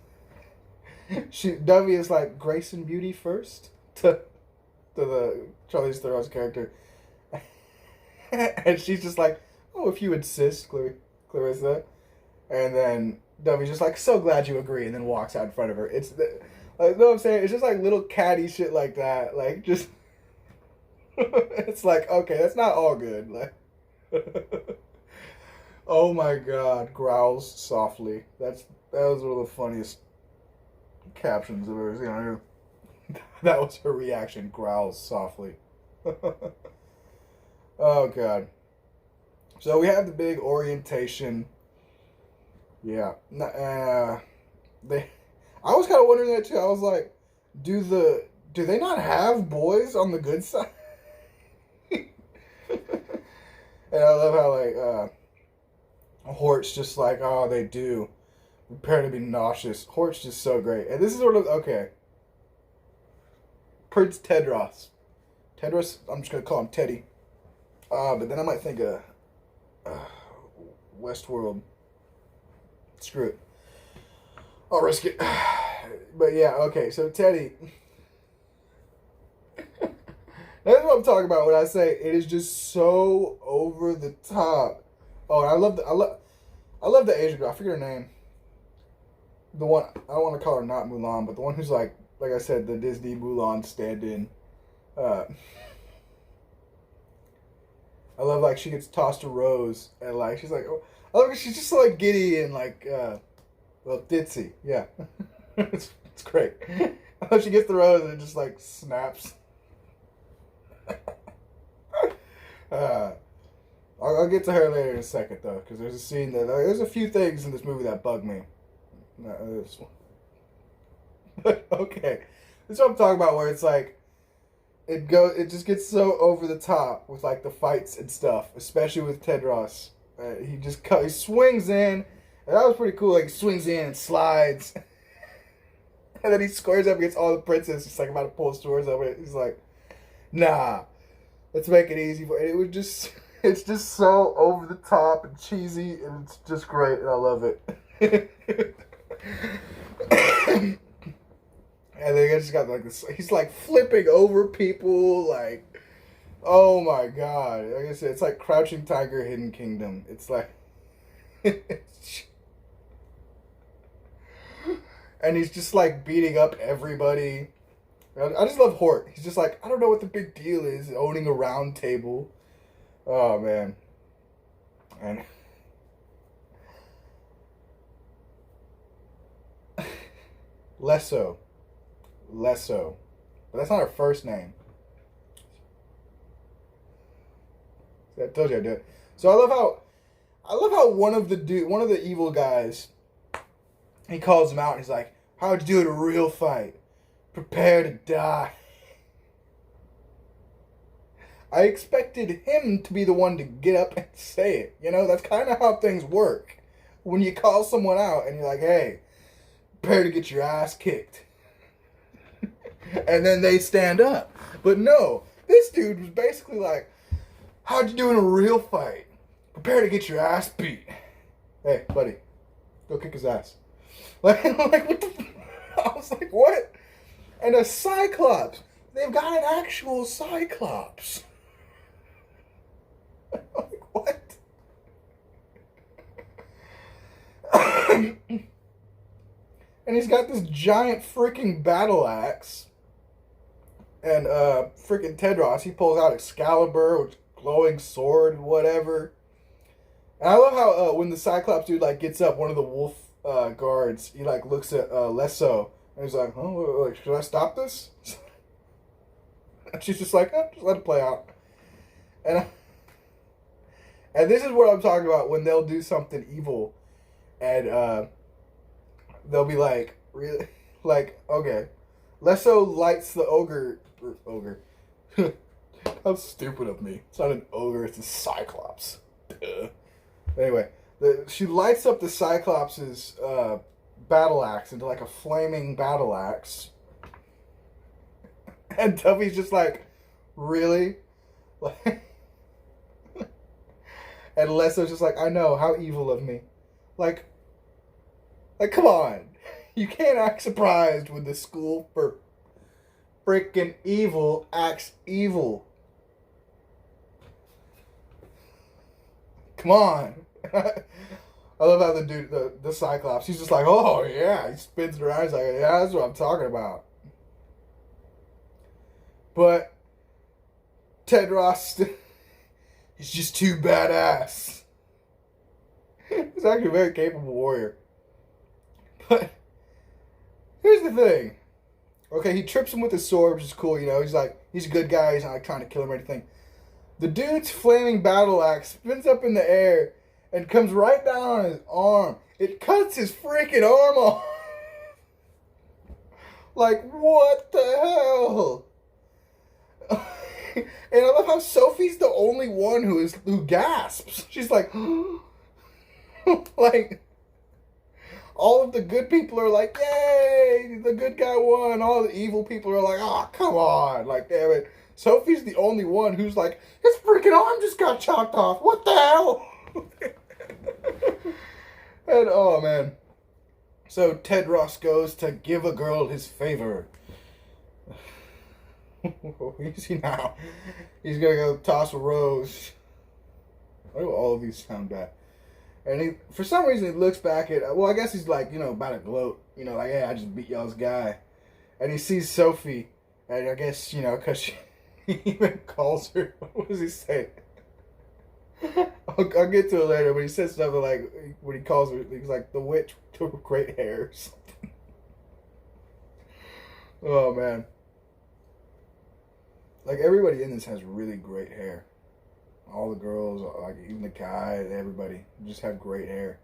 Dovey is like Grace and Beauty first, to the Charlize Theron's character. And she's just like, oh, if you insist, Clarissa. And then Dovey's just like, so glad you agree, and then walks out in front of her. It's, like, you know what I'm saying? It's just like little catty shit like that. Like, just, it's like, okay, that's not all good. Like, oh my God, growls softly. That was one of the funniest captions I've ever seen on here. That was her reaction, growls softly. Oh God. So we have the big orientation. Yeah. I was kind of wondering that too. I was like, do they not have boys on the good side? And I love how like Hort's just like, oh, they do. Prepare to be nauseous. Hort's just so great. And this is sort of, okay. Prince Tedros. Tedros, I'm just going to call him Teddy. But then I might think of Westworld. Screw it. I'll risk it. But yeah, okay, so Teddy. That's what I'm talking about when I say it is just so over the top. Oh, and I love the Asian girl. I forget her name. The one, I don't want to call her not Mulan, but the one who's like I said, the Disney Mulan stand-in. I love like she gets tossed a rose and like she's like, oh, I love her, she's just so like giddy and like well, ditzy, yeah. it's great. I love she gets the rose and it just like snaps. I'll get to her later in a second though, because there's a scene that there's a few things in this movie that bug me. But okay, this is what I'm talking about, where it's like it just gets so over the top with like the fights and stuff, especially with Tedros. He swings in, and that was pretty cool. Like he swings in and slides, and then he squares up against all the princes. He's like about to pull his swords over it. He's like, nah, let's make it easy for it. It was just. It's just so over the top and cheesy, and it's just great, and I love it. And then he just got like this. He's like flipping over people, like, oh my God! Like I said, it's like Crouching Tiger, Hidden Kingdom. It's like, and he's just like beating up everybody. I just love Hort. He's just like, I don't know what the big deal is, owning a round table. Oh man. And Lesso. But that's not her first name. See, I told you I did. So I love how one of the evil guys, he calls him out and he's like, how'd you do in a real fight? Prepare to die. I expected him to be the one to get up and say it. You know, that's kind of how things work. When you call someone out and you're like, hey, prepare to get your ass kicked. And then they stand up. But no, this dude was basically like, how'd you do in a real fight? Prepare to get your ass beat. Hey, buddy, go kick his ass. Like what the I was like, what? And a Cyclops. They've got an actual Cyclops. Like, what? And he's got this giant freaking battle axe. And freaking Tedros, he pulls out Excalibur, which glowing sword and whatever. And I love how when the Cyclops dude like gets up, one of the wolf guards, he like looks at Lesso and he's like, oh, like, should I stop this? And she's just like, oh, just let it play out. And this is what I'm talking about when they'll do something evil, and they'll be like, really, like, okay, Lesso lights the ogre. How stupid of me! It's not an ogre; it's a Cyclops. Duh. Anyway, she lights up the Cyclops's battle axe into like a flaming battle axe. And Tuffy's just like, really? Like, and Lesso's just like, I know, how evil of me. Like, come on. You can't act surprised when the school for freaking evil acts evil. Come on. I love how the dude, the Cyclops, he's just like, oh yeah. He spins it around. He's like, yeah, that's what I'm talking about. But Tedros, he's just too badass. He's actually a very capable warrior. But here's the thing. Okay, he trips him with his sword, which is cool, you know. He's like, he's a good guy. He's not like trying to kill him or anything. The dude's flaming battle axe spins up in the air and comes right down on his arm. It cuts his freaking arm off. Like, what the hell? And I love how Sophie's the only one who gasps. She's like, like, all of the good people are like, yay, the good guy won. All the evil people are like, oh, come on. Like, damn it. Sophie's the only one who's like, his freaking arm just got chopped off. What the hell? And, oh, man. So Tedros goes to give a girl his favor. You see now, he's gonna go toss a rose. Why do all of these sound bad? And he, for some reason, he looks back at, well, I guess he's like, you know, about to gloat. You know, like, hey, I just beat y'all's guy. And he sees Sophie, and I guess, you know, because he even calls her, what does he say? I'll get to it later, but he says something like, when he calls her, he's like, the witch with great hair or something. Oh, man. Like, everybody in this has really great hair. All the girls, like, even the guy, everybody just have great hair.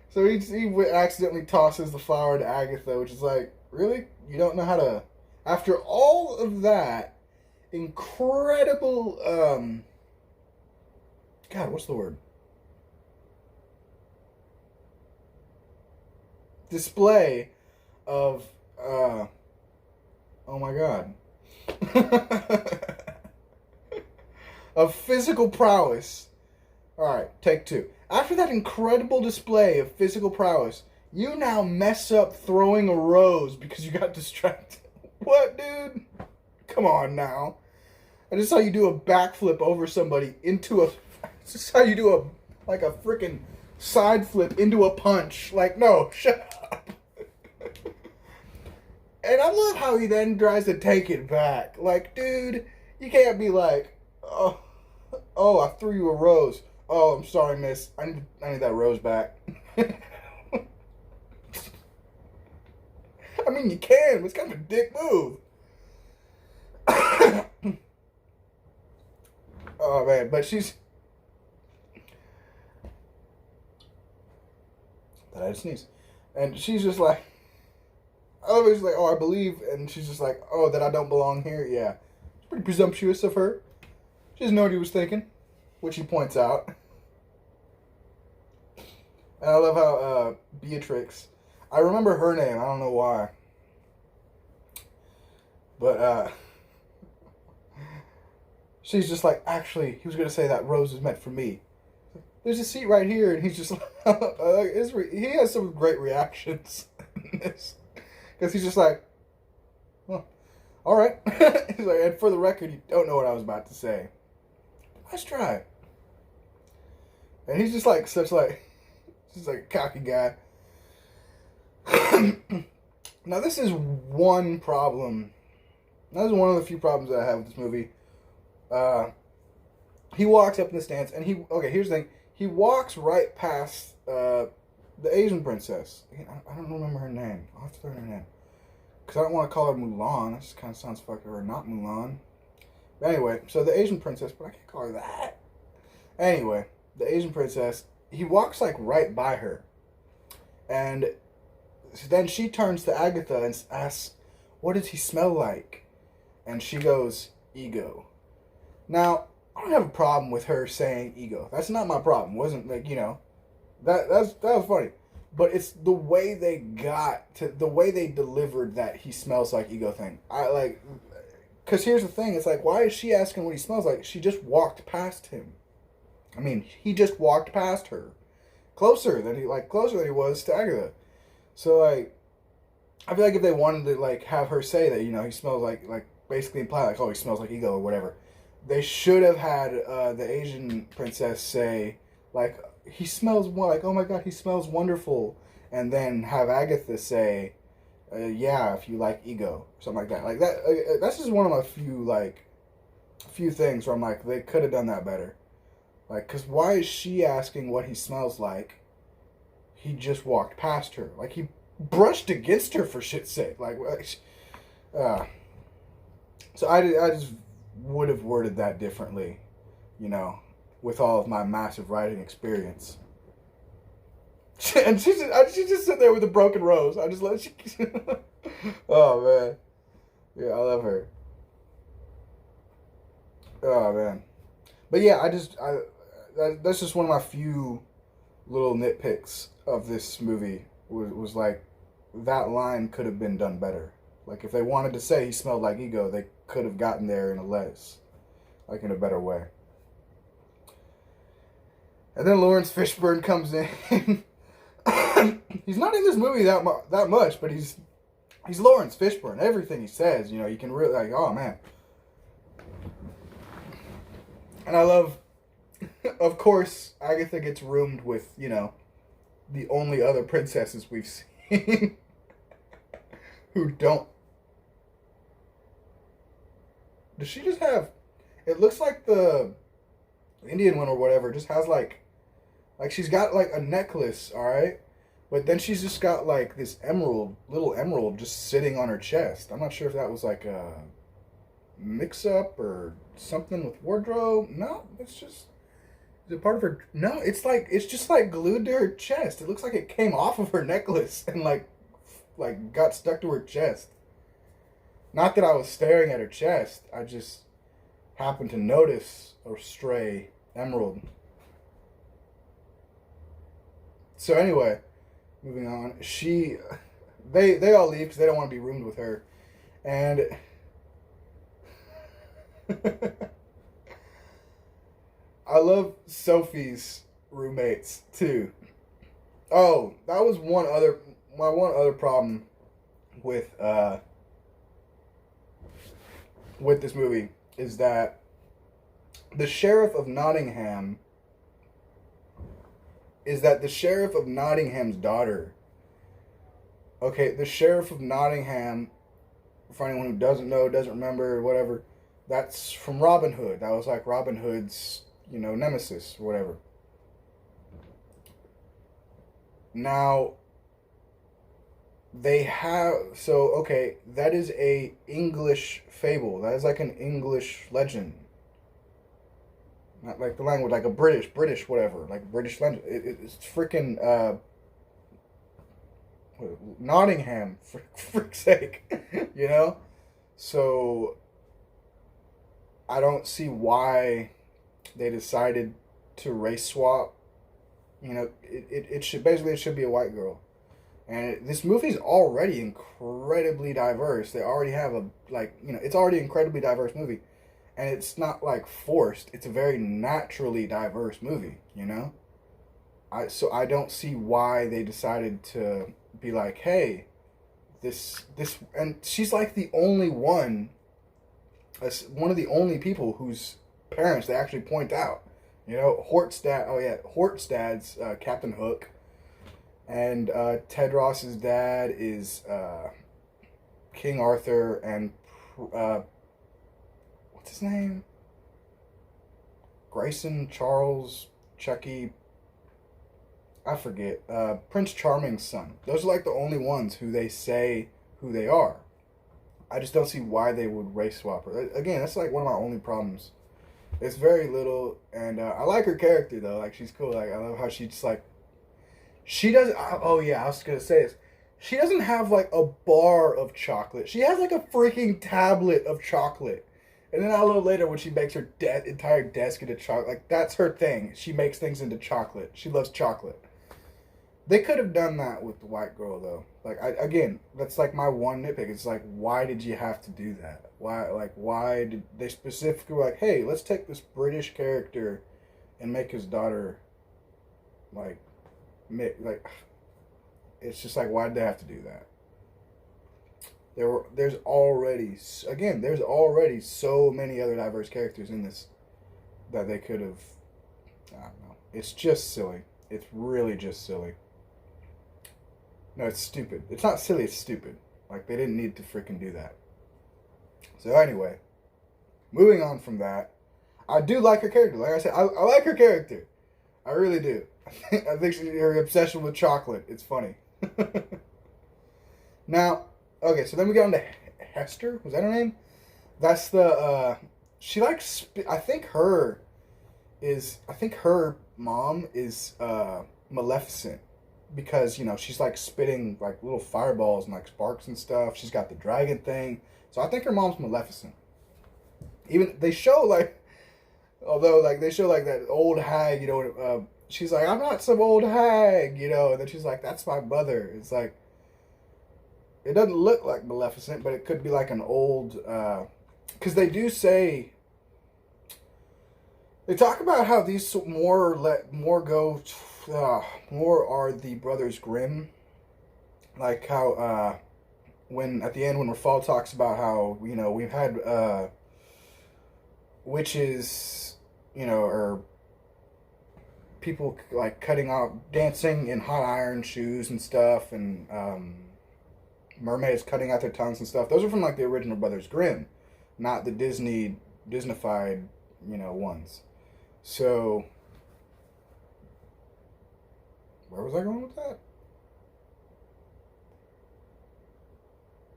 So he accidentally tosses the flower to Agatha, which is like, really? You don't know how to... After all of that incredible, God, what's the word? Display of, oh my God. Of physical prowess. Alright, take two. After that incredible display of physical prowess, you now mess up throwing a rose because you got distracted. What, dude? Come on now. I just saw you do a backflip over somebody into a... This is how you do a freaking side flip into a punch. Like, no, shut up. And I love how he then tries to take it back. Like, dude, you can't be like, oh, I threw you a rose. Oh, I'm sorry, miss. I need that rose back. I mean, you can, but it's kind of a dick move. Oh, man, but she's... Did I just sneeze? And she's just like... She's like, oh, I believe, and she's just like, oh, that I don't belong here? Yeah. It's pretty presumptuous of her. She doesn't know what he was thinking, which he points out. And I love how Beatrix, I remember her name, I don't know why. But, she's just like, actually, he was going to say that rose is meant for me. There's a seat right here, and he's just like, he has some great reactions in this. Because he's just like, oh, all right. He's like, and for the record, you don't know what I was about to say. Let's try. And he's just like, just like a cocky guy. Now, this is one problem. That is one of the few problems that I have with this movie. He walks up in the stands, and here's the thing. He walks right past the Asian princess. I don't remember her name. I'll have to learn her name. Because I don't want to call her Mulan. That just kind of sounds fucked. Or not Mulan. But anyway, so the Asian princess, but I can't call her that. Anyway, the Asian princess, he walks like right by her. And so then she turns to Agatha and asks, what does he smell like? And she goes, ego. Now, I don't have a problem with her saying ego. That's not my problem. It wasn't like, you know, that was funny. But it's the way they got to the way they delivered that he smells like ego thing. I like because here's the thing. It's like, why is she asking what he smells like? She just walked past him. I mean, he just walked past her, closer than he was to Agatha. So like, I feel like if they wanted to like have her say that, you know, he smells like basically imply like, oh, he smells like ego or whatever, they should have had the Asian princess say like, he smells like, oh my god, he smells wonderful, and then have Agatha say, yeah, if you like ego, something like that. Like that. That's just one of my few things where I'm like, they could have done that better. Like, cause why is she asking what he smells like? He just walked past her. Like he brushed against her for shit's sake. Uh, so I just would have worded that differently, you know, with all of my massive writing experience. And she just sit there with a broken rose. I just let she. Oh man, yeah, I love her. Oh man, but yeah, that's just one of my few little nitpicks of this movie. Was like that line could have been done better. Like if they wanted to say he smelled like ego, they could have gotten there in in a better way. And then Lawrence Fishburne comes in. He's not in this movie that much, but he's Lawrence Fishburne. Everything he says, you know, you can really like, oh man. And I love, of course, Agatha gets roomed with, you know, the only other princesses we've seen who don't. Does she just have? It looks like the Indian one or whatever just has like she's got like a necklace, all right, but then she's just got like this little emerald, just sitting on her chest. I'm not sure if that was like a mix-up or something with wardrobe. No, it's just is it part of her? No, it's just like glued to her chest. It looks like it came off of her necklace and like got stuck to her chest. Not that I was staring at her chest. I just happened to notice a stray emerald. So anyway, moving on. They all leave because they don't want to be roomed with her, and I love Sophie's roommates too. Oh, that was my one other problem with this movie is that the sheriff of Nottingham the sheriff of Nottingham's daughter. Okay, the sheriff of Nottingham, for anyone who doesn't know, doesn't remember, whatever, that's from Robin Hood. That was like Robin Hood's, you know, nemesis, or whatever. Now, that is a English fable. That is like an English legend. Not like the language, like a British whatever, like British legend. It's freaking Nottingham, for frick's sake, you know. So I don't see why they decided to race swap. You know, it should be a white girl. And this movie's already incredibly diverse. They already have it's already an incredibly diverse movie. And it's not like forced. It's a very naturally diverse movie, you know? So I don't see why they decided to be like, hey, this and she's like the only one of the only people whose parents they actually point out. You know, Hortstad's Captain Hook. And Tedros's dad is King Arthur, and what's his name? Grayson, Charles, Chucky. I forget. Prince Charming's son. Those are like the only ones who they say who they are. I just don't see why they would race swap her. Again, that's like one of my only problems. It's very little, and I like her character though. Like she's cool. Like I love how she just like. She doesn't. Oh yeah, I was gonna say this. She doesn't have like a bar of chocolate. She has like a freaking tablet of chocolate, And then a little later when she makes her entire desk into chocolate, like that's her thing. She makes things into chocolate. She loves chocolate. They could have done that with the white girl though. Like again, that's like my one nitpick. It's like, why did you have to do that? Why did they specifically like, hey, let's take this British character and make his daughter like it's just like, why did they have to do that? There's already so many other diverse characters in this that they could have. I don't know. It's just silly. It's really just silly. No, it's stupid. It's not silly. It's stupid. Like they didn't need to freaking do that. So anyway, moving on from that, I do like her character. Like I said, I like her character. I really do. I think her obsession with chocolate. It's funny. Now, okay, so then we get on to Hester. Was that her name? That's the she likes. I think her mom is Maleficent because she's like spitting like little fireballs and like sparks and stuff. She's got the dragon thing, so I think her mom's Maleficent. Even they show like, although like they show like that old hag, she's like, I'm not some old hag, and then she's like, that's my mother. It's like, it doesn't look like Maleficent, but it could be like an old, because they do say, they talk about how these more are the Brothers Grimm, like how when at the end when Rafal talks about how we've had witches, or people like cutting off, dancing in hot iron shoes and stuff, and mermaids cutting out their tongues and stuff. Those are from like the original Brothers Grimm, not the Disneyfied, ones. So, where was I going with that?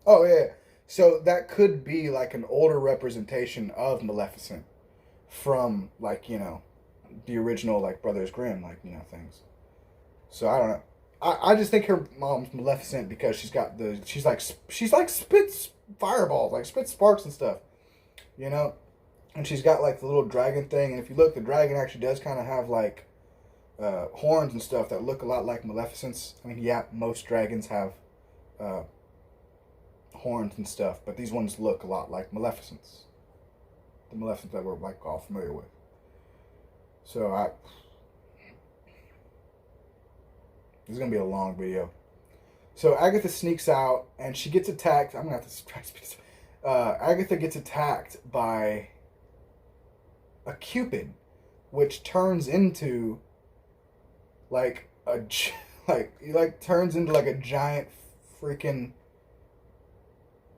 Oh yeah. So that could be like an older representation of Maleficent from like, the original like Brothers Grimm, like, things. So I don't know. I just think her mom's Maleficent because she's like spits fireballs, like spits sparks and stuff, and she's got like the little dragon thing. And if you look, the dragon actually does kind of have like horns and stuff that look a lot like Maleficent's. I mean, yeah, most dragons have horns and stuff, but these ones look a lot like Maleficent's. The Maleficent that we're like all familiar with. So this is gonna be a long video. So Agatha sneaks out and she gets attacked. I'm gonna have to try to speak. Agatha gets attacked by a cupid, which turns into like turns into like a giant freaking.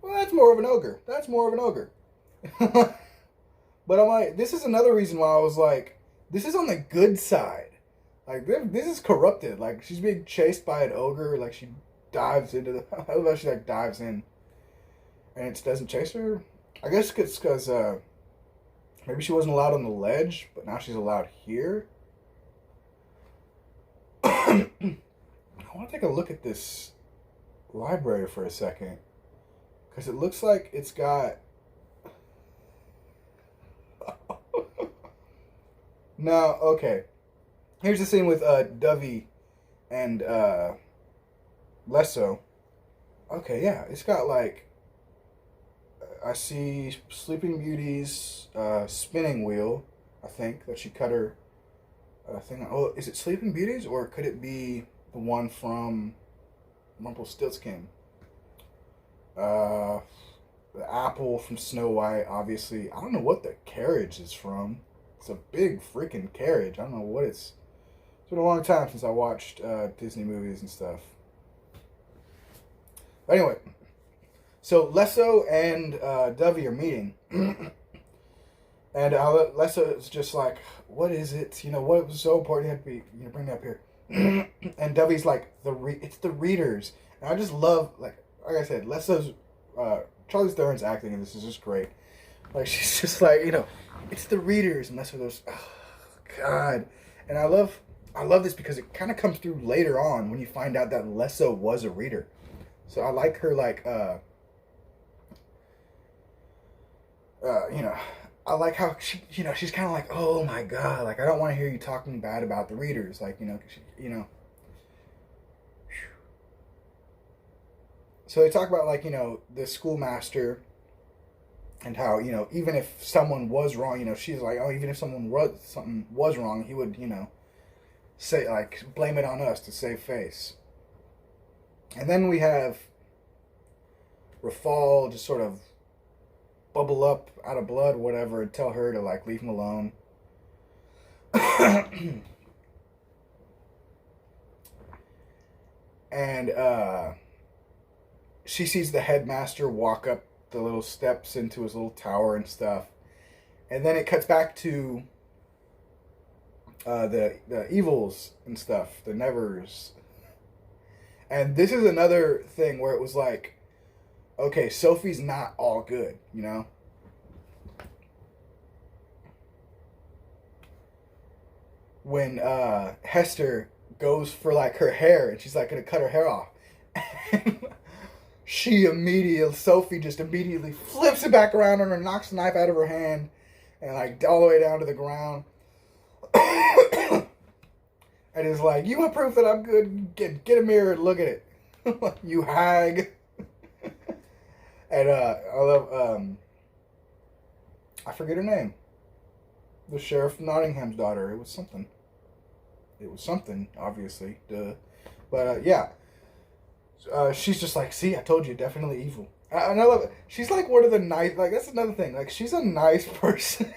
Well, that's more of an ogre. But I'm like, this is another reason why I was like, this is on the good side. Like, this is corrupted. Like, she's being chased by an ogre. Like, she dives into the... I love how she, like, dives in. And it doesn't chase her. I guess it's because, maybe she wasn't allowed on the ledge, but now she's allowed here. I want to take a look at this library for a second. Because it looks like it's got... Now, okay. Here's the scene with Dovey and Lesso. Okay, yeah, it's got like I see Sleeping Beauty's spinning wheel. I think that she cut her thing. Oh, is it Sleeping Beauty's or could it be the one from Rumpelstiltskin? The apple from Snow White, obviously. I don't know what the carriage is from. It's a big freaking carriage. I don't know what it's. It's been a long time since I watched Disney movies and stuff. But anyway, so Lesso and Dovey are meeting, and Lesso is just like, "What is it? What was so important? You had to be, bring me up here." And Dovey's like, "It's the readers." And I just love, like I said, Lesso's Charlize Theron's acting in this is just great. Like she's just like, it's the readers, and Lesso goes, "Oh, God," and I love this because it kind of comes through later on when you find out that Lesso was a reader. So I like her, like, you know, I like how she, you know, she's kind of like, oh my god, like I don't want to hear you talking bad about the readers, like, you know. So they talk about like, the schoolmaster and how, even if someone was wrong, she's like, oh, even if something was wrong, he would, say like blame it on us to save face. And then we have Rafal just sort of bubble up out of blood, whatever, and tell her to like leave him alone. And she sees the headmaster walk up the little steps into his little tower and stuff. And then it cuts back to the evils and stuff, the Nevers. And this is another thing where it was like, okay, Sophie's not all good, When Hester goes for like her hair and she's like gonna cut her hair off. Sophie just immediately flips it back around on her, knocks the knife out of her hand, and like all the way down to the ground. And is like, you want proof that I'm good? Get a mirror and look at it. You hag. And I love, I forget her name. The Sheriff of Nottingham's daughter. It was something, obviously. Duh. But yeah. She's just like, see, I told you, definitely evil. And I love it. She's like one of the nice, like, that's another thing. Like, she's a nice person.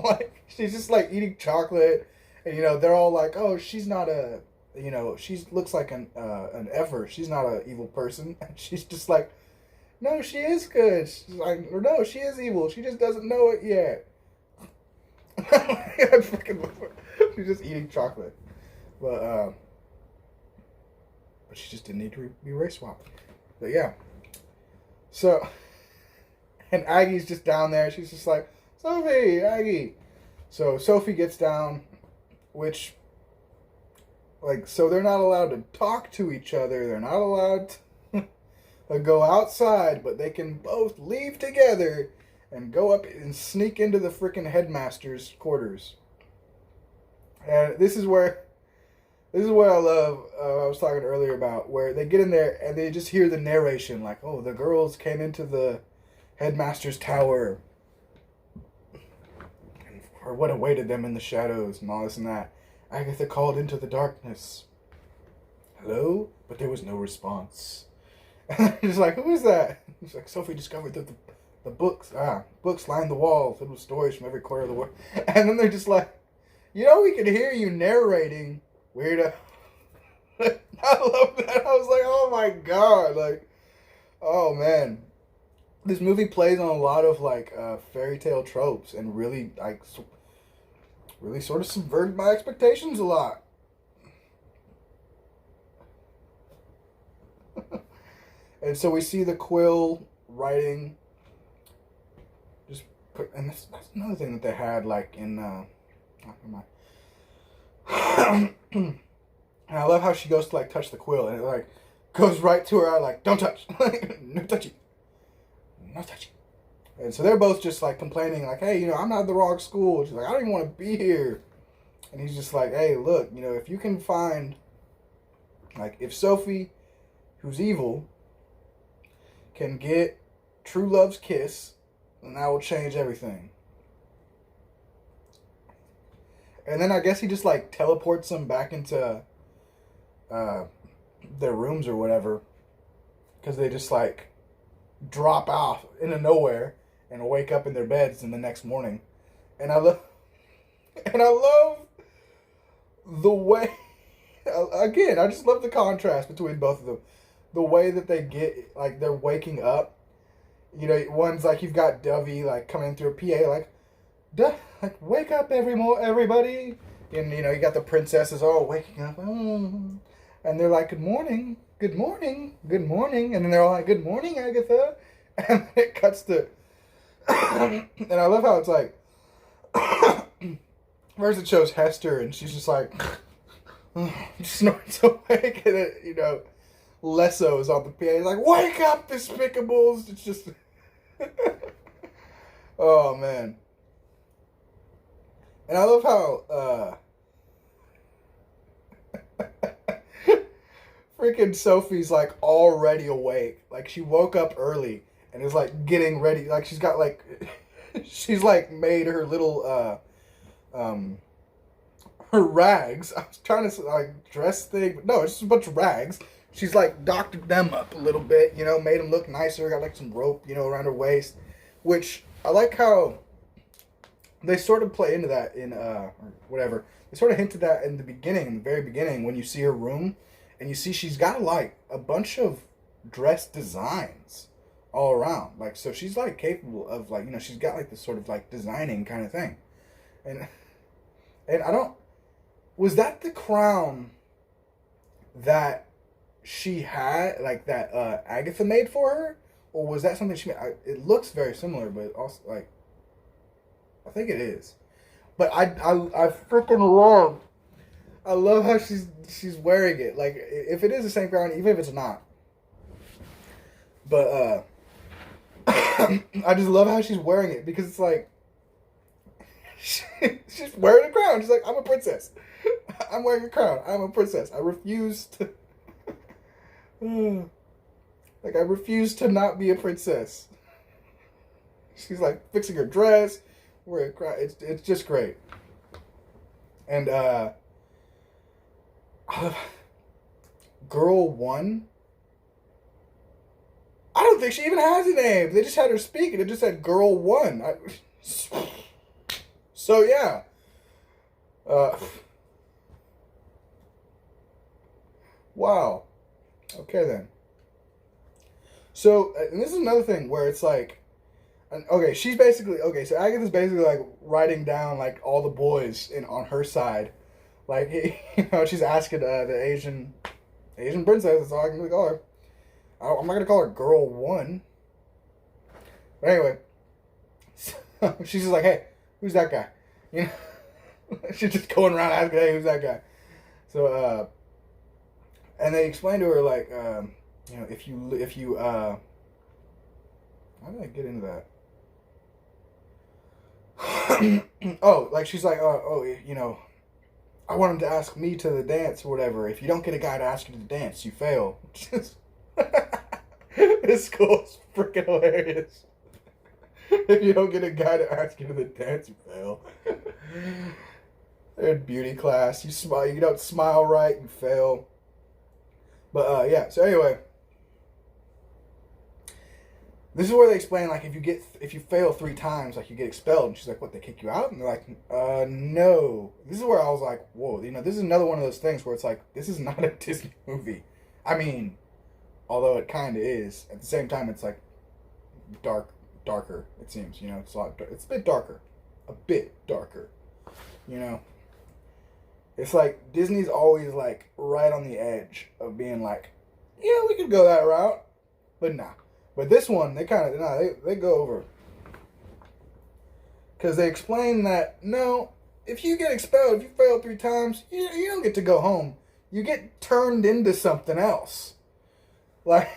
Like, she's just like eating chocolate. And, they're all like, oh, she's not she looks like an ever. She's not an evil person. And she's just like, no, she is good. She's like, or no, she is evil. She just doesn't know it yet. I fucking love her. She's just eating chocolate. But she just didn't need to be race swapped. But yeah. So, and Aggie's just down there. She's just like, Sophie, Aggie. So Sophie gets down, which, like, so they're not allowed to talk to each other. They're not allowed to go outside, but they can both leave together and go up and sneak into the freaking headmaster's quarters. And this is where I love, I was talking earlier about, where they get in there and they just hear the narration, like, oh, the girls came into the headmaster's tower, or what awaited them in the shadows, and all this and that. Agatha called into the darkness. Hello? But there was no response. He's like, who is that? He's like, Sophie discovered that the books lined the walls, filled with stories from every corner of the world. And then they're just like, we can hear you narrating, weirdo. I love that. I was like, oh my god, like, oh man. This movie plays on a lot of like fairy tale tropes and really like really sort of subverted my expectations a lot. And so we see the Quill writing. And that's another thing that they had like in and I love how she goes to like touch the quill and it like goes right to her eye, like, don't touch. No touchy. No touchy. And so they're both just like complaining, like, hey, I'm not at the wrong school. She's like, I don't even want to be here. And he's just like, hey, look, if you can find, like, if Sophie, who's evil, can get true love's kiss, then that will change everything. And then I guess he just like teleports them back into their rooms or whatever, because they just like drop off into nowhere and wake up in their beds in the next morning. And I love the way, again, I just love the contrast between both of them. The way that they get, like, they're waking up. One's like, you've got Dovey like coming through a PA like, like, wake up everybody. And you got the princesses all waking up, and they're like, good morning, good morning, good morning. And then they're all like, good morning, Agatha. And then it cuts to and I love how it's like first it shows Hester and she's just like snorts awake, and then Lesso is on the PA. He's like, wake up, despicables. It's just Oh man. And I love how freaking Sophie's like already awake. Like she woke up early and is like getting ready. Like she's got like she's like made her little her rags. I was trying to like dress thing, but no, it's just a bunch of rags. She's like doctored them up a little bit, you know, made them look nicer. Got like some rope, you know, around her waist, which I like how they sort of play into that in or whatever. They sort of hinted that in the beginning, in the very beginning, when you see her room, and you see she's got like a bunch of dress designs all around. Like so, she's like capable of like she's got like this sort of like designing kind of thing, and I don't. Was that the crown that she had, like that Agatha made for her, or was that something she made? It looks very similar, but also like I think it is. But I freaking love. I love how she's wearing it. Like if it is the same crown, even if it's not. But I just love how she's wearing it because it's like she's wearing a crown. She's like, I'm a princess. I'm wearing a crown. I'm a princess. I refuse to. Like I refuse to not be a princess. She's like fixing her dress, wearing a crown. It's just great. And Girl One. I don't think she even has a name. They just had her speak, and it just said Girl One. So yeah. Wow. Okay then. So and this is another thing where it's like, okay, she's basically okay. So Agatha's basically like writing down like all the boys on her side, like she's asking the Asian princess. That's all I can really call her. I'm not gonna call her Girl One. But anyway, so she's just like, hey, who's that guy? You know, she's just going around asking, hey, who's that guy? So and they explain to her like, if you how did I get into that? Oh, like she's like, I want him to ask me to the dance or whatever. If you don't get a guy to ask you to the dance, you fail. This school's freaking hilarious. If you don't get a guy to ask you to the dance, you fail. They're in beauty class. You smile. You don't smile right, you fail. But yeah. So anyway, this is where they explain like if you fail 3 times, like you get expelled. And she's like, "What? They kick you out?" And they're like, "No." This is where I was like, "Whoa!" This is another one of those things where it's like, this is not a Disney movie. I mean, although it kind of is. At the same time, it's like darker. It seems, it's a lot. It's a bit darker, It's like Disney's always like right on the edge of being like, yeah, we could go that route, but nah. But this one, they kind of they go over because they explain that no, if you get expelled, if you fail 3 times, you don't get to go home. You get turned into something else, like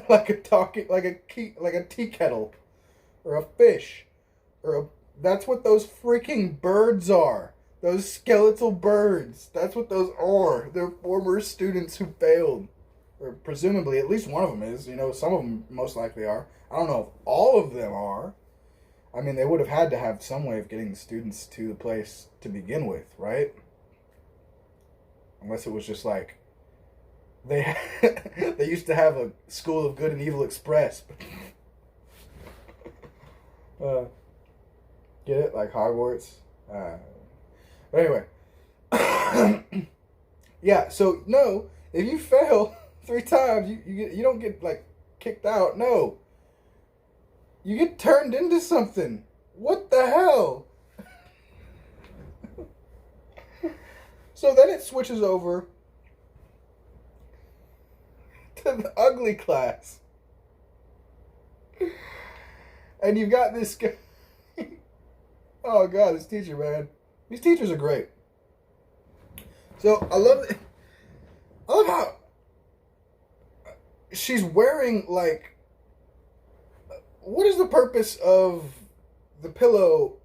like a tea kettle, or a fish, that's what those freaking birds are. Those skeletal birds. That's what those are. They're former students who failed. Or presumably, at least one of them is. Some of them most likely are. I don't know if all of them are. I mean, they would have had to have some way of getting the students to the place to begin with, right? Unless it was just like, they used to have a School of Good and Evil Express. Get it? Like Hogwarts? But anyway, yeah. So no, if you fail 3 times, you don't get like kicked out. No, you get turned into something. What the hell? So then it switches over to the ugly class, and you've got this guy. Oh God, this teacher, man. These teachers are great. So I love how she's wearing like. What is the purpose of the pillow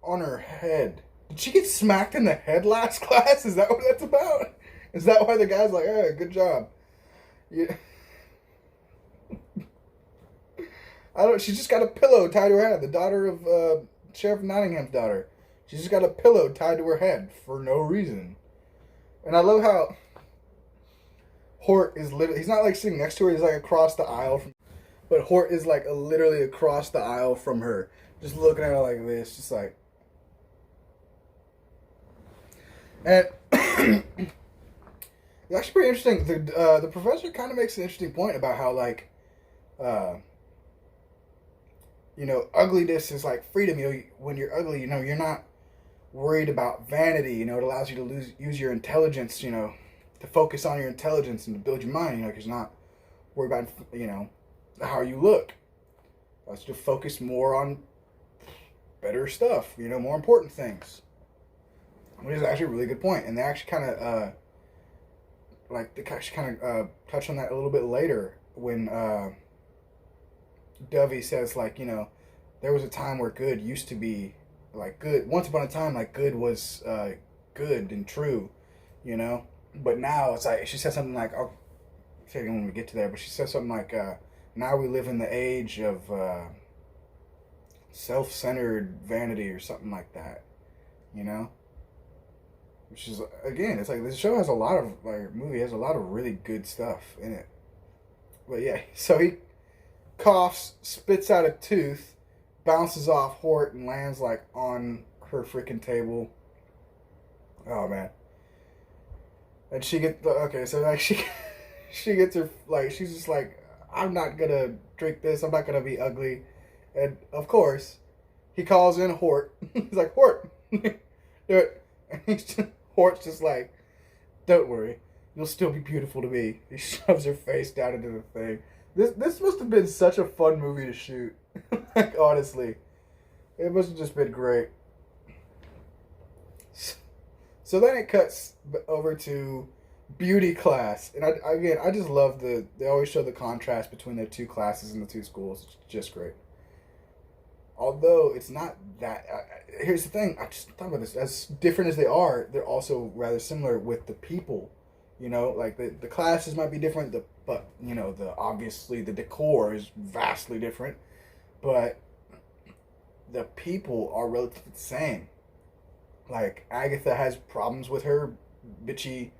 on her head. Did she get smacked in the head last class? Is that what that's about? Is that why the guy's like, hey, good job? Yeah. I don't. She just got a pillow tied to her head. The daughter of Sheriff Nottingham's daughter. She just got a pillow tied to her head for no reason. And I love how Hort is literally. He's not like sitting next to her. He's like across the aisle from. But Hort is like literally across the aisle from her, just looking at her like this, just like. And it's actually pretty interesting. The professor kind of makes an interesting point about how like. Ugliness is like freedom. When you're ugly, you're not worried about vanity. It allows you to use your intelligence, to focus on your intelligence and to build your mind, because you're not worried about, how you look. Allows you to focus more on better stuff, more important things. Which is actually a really good point. And they actually kind of, touch on that a little bit later when, Dovey says, there was a time where good used to be, good. Once upon a time, good was good and true, But now it's like, she says something like, I'll say it when we get to there, but she says something like, now we live in the age of self-centered vanity or something like that, Which is, again, it's like, this show has a lot of, movie has a lot of really good stuff in it. But yeah, so he coughs, spits out a tooth, bounces off Hort, and lands on her freaking table. Oh man! And she gets she gets her she's just like, I'm not gonna drink this. I'm not gonna be ugly. And of course, he calls in Hort. He's like, Hort, do it. And Hort's just like, don't worry, you'll still be beautiful to me. He shoves her face down into the thing. This must have been such a fun movie to shoot. Honestly. It must have just been great. So then it cuts over to beauty class. And I just love they always show the contrast between the two classes and the two schools. It's just great. Although it's not that... here's the thing. I just thought about this. As different as they are, they're also rather similar with the people. The classes might be different, but obviously the decor is vastly different, but the people are relatively the same. Agatha has problems with her bitchy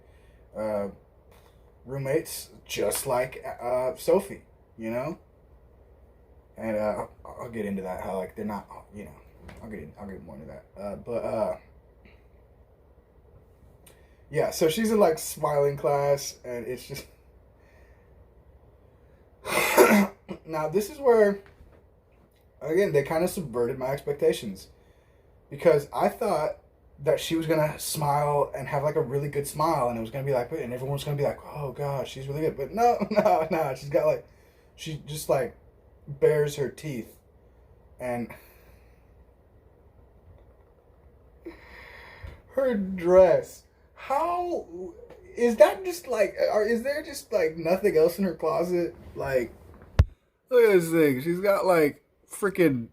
roommates, just like Sophie, And I'll get into that. How they're not, I'll get more into that. Yeah, so she's in smiling class, and it's just. Now, this is where, again, they kind of subverted my expectations. Because I thought that she was going to smile and have a really good smile, and it was going to be and everyone was going to be like, oh gosh, she's really good. But no, she's got she just bares her teeth. And her dress. How is that? Just is there just nothing else in her closet? Look at this thing. She's got freaking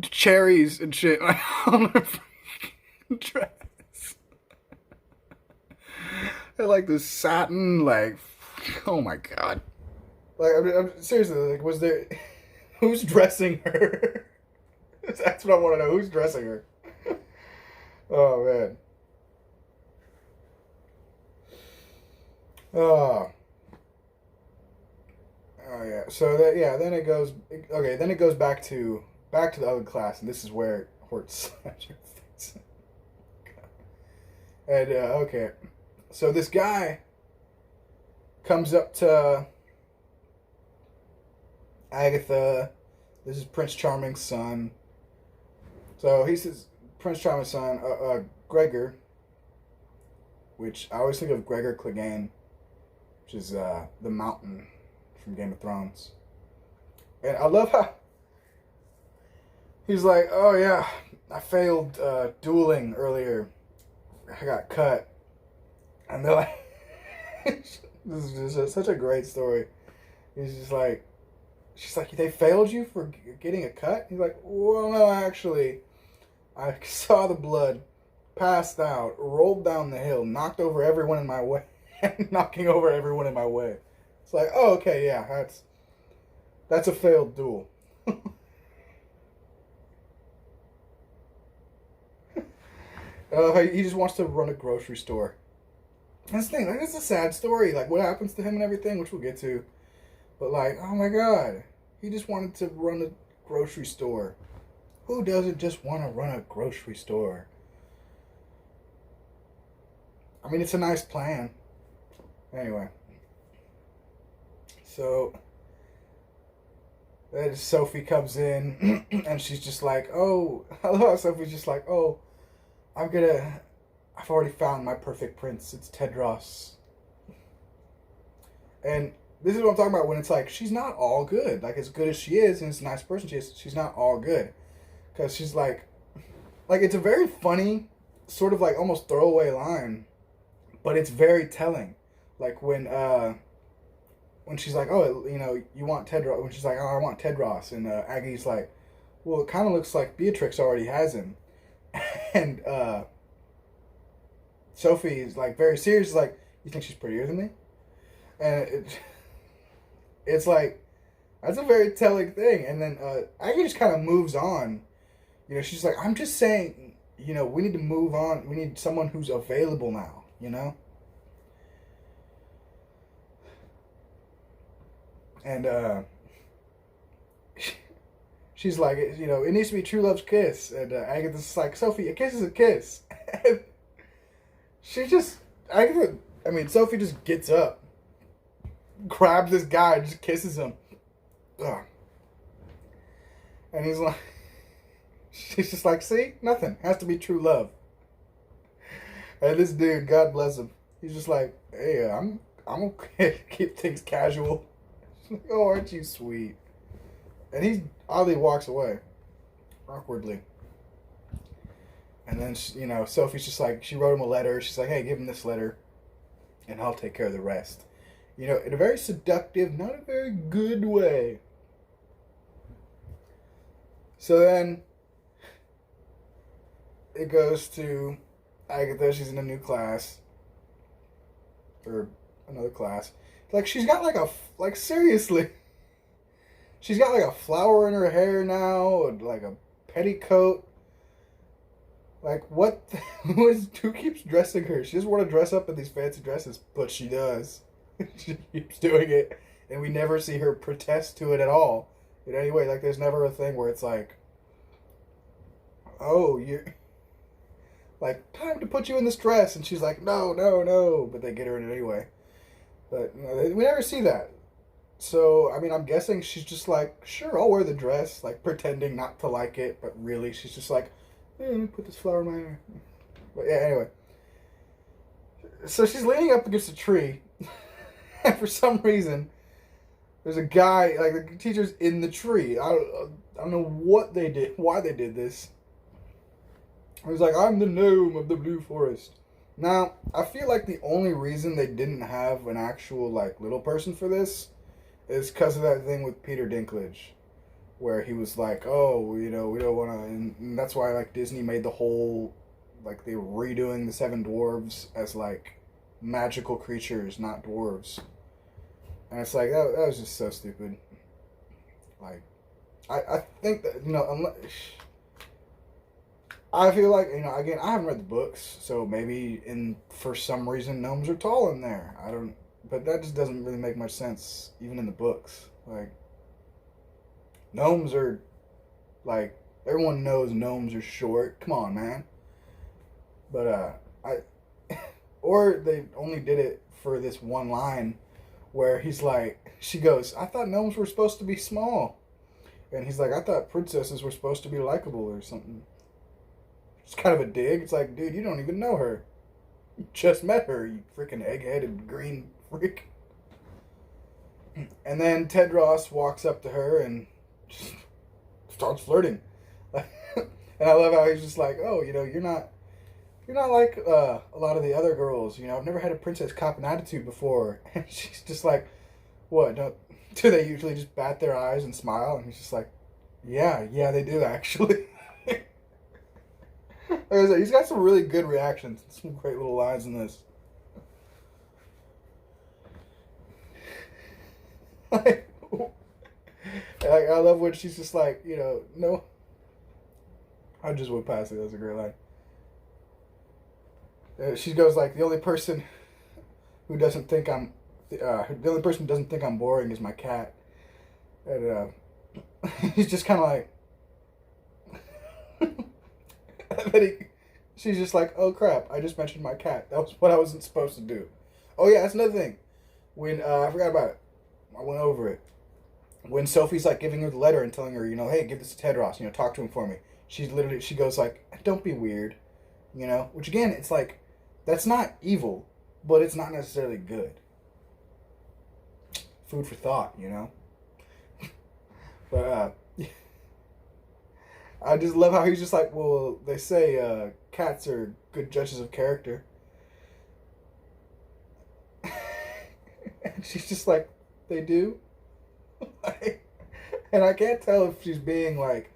cherries and shit on her freaking dress. And this satin, oh my god. I'm seriously, was there, who's dressing her? That's what I want to know. Who's dressing her? Oh man. Oh yeah. So then it goes. Okay. Then it goes back to the other class, and this is where Hort slaps her face. And okay, so this guy comes up to Agatha. This is Prince Charming's son. So he says, Prince Charming's son, Gregor, which I always think of Gregor Clegane, which is the mountain from Game of Thrones. And I love how he's like, oh yeah, I failed dueling earlier. I got cut. And they're like, this is just such a great story. He's just like, she's like, they failed you for getting a cut? He's like, well, no, actually, I saw the blood, passed out, rolled down the hill, knocked over everyone in my way, knocking over everyone in my way. It's like, oh, okay, yeah, that's a failed duel. He just wants to run a grocery store. That's the thing. Like, it's a sad story. Like, what happens to him and everything, which we'll get to. But, like, oh my god. He just wanted to run a grocery store. Who doesn't just want to run a grocery store? I mean, it's a nice plan. Anyway. So, then Sophie comes in, and she's just like, oh, hello. Sophie's just like, oh, I've already found my perfect prince. It's Tedros. And this is what I'm talking about when it's like, she's not all good. Like, as good as she is, and as a nice person she is, she's not all good. Because she's like, it's a very funny, sort of like almost throwaway line, but it's very telling. Like, when she's like, oh, you want Tedros, when she's like, oh, I want Tedros, and Aggie's like, well, it kind of looks like Beatrix already has him. And Sophie is like very serious, like, you think she's prettier than me? And it's like, that's a very telling thing. And then Aggie just kind of moves on. She's like, I'm just saying, we need to move on. We need someone who's available now, And she's like, it needs to be true love's kiss. And Agatha's like, Sophie, a kiss is a kiss. And Sophie just gets up, grabs this guy, and just kisses him. Ugh. And he's like, she's just like, see, nothing. Has to be true love. And this dude, God bless him, he's just like, hey, I'm okay. Keep things casual. Like, oh, aren't you sweet? And he oddly walks away, awkwardly. And then, Sophie's just like, she wrote him a letter. She's like, hey, give him this letter, and I'll take care of the rest. In a very seductive, not a very good way. So then, it goes to Agatha. She's in a new class. Or another class. Like, she's got seriously. She's got like a flower in her hair now, and like a petticoat. Like, what? Who keeps dressing her? She doesn't want to dress up in these fancy dresses, but she does. She keeps doing it, and we never see her protest to it at all. In any way, like, there's never a thing where it's like, oh, you're like, time to put you in this dress, and she's like, no, no, no, but they get her in it anyway. But we never see that. So, I'm guessing she's just like, sure, I'll wear the dress, like, pretending not to like it, but really, she's just like, let me put this flower in my hair. But yeah, anyway. So she's leaning up against a tree, and for some reason, there's a guy, like, the teacher's in the tree. I don't know what they did, why they did this. He was like, I'm the gnome of the Blue Forest. Now, I feel like the only reason they didn't have an actual, like, little person for this is because of that thing with Peter Dinklage, where he was like, oh, we don't want to, and that's why, like, Disney made the whole, like, they were redoing the Seven Dwarves as, like, magical creatures, not dwarves. And it's like, that was just so stupid. Like, I think that, unless, I feel like, again, I haven't read the books, so maybe for some reason gnomes are tall in there. But that just doesn't really make much sense, even in the books. Like, gnomes are, like, everyone knows gnomes are short. Come on, man. But, or they only did it for this one line where he's like, she goes, I thought gnomes were supposed to be small. And he's like, I thought princesses were supposed to be likable or something. It's kind of a dig. It's like, dude, you don't even know her. You just met her, you freaking egg-headed green freak. And then Tedros walks up to her and just starts flirting. And I love how he's just like, oh, you're not like a lot of the other girls. I've never had a princess cop an attitude before. And she's just like, what? Do they usually just bat their eyes and smile? And he's just like, yeah, they do actually. Like I said, he's got some really good reactions, some great little lines in this. Like, I love when she's just like, no. I just went past it. That was a great line. She goes like, the only person who doesn't think I'm boring is my cat, and he's just kind of like, and then she's just like, oh crap, I just mentioned my cat. That was what I wasn't supposed to do. Oh yeah, that's another thing. When I forgot about it, I went over it. When Sophie's like giving her the letter and telling her, hey, give this to Tedros, talk to him for me. She goes like, don't be weird, which again, it's like, that's not evil, but it's not necessarily good. Food for thought, But I just love how he's just like, well, they say cats are good judges of character. And she's just like, they do? And I can't tell if she's being like,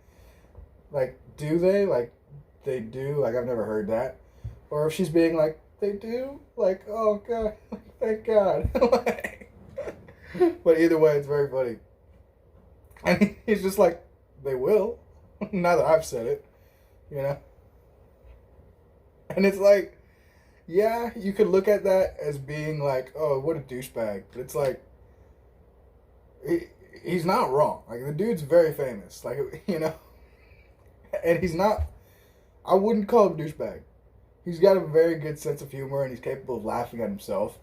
do they? Like, they do? Like, I've never heard that. Or if she's being like, they do? Like, oh, God. Thank God. But either way, it's very funny. And he's just like, they will. Now that I've said it. And it's like, yeah, you could look at that as being like, oh, what a douchebag. But it's like, he's not wrong. Like, the dude's very famous. Like, And he's not, I wouldn't call him a douchebag. He's got a very good sense of humor and he's capable of laughing at himself.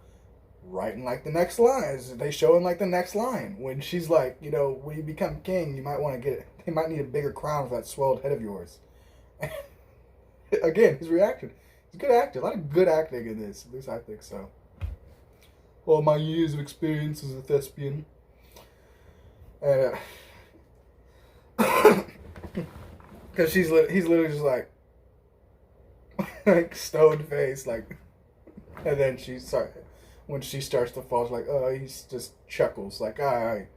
Right in like the next line. They show in like the next line. When she's like, when you become king, you might want to they might need a bigger crown for that swelled head of yours. Again, his reaction. He's a good actor. A lot of good acting in this. At least I think so. All my years of experience as a thespian. And, because he's literally just like stoned face, like, and then when she starts to fall, she's like, oh, he's just chuckles, like, all right,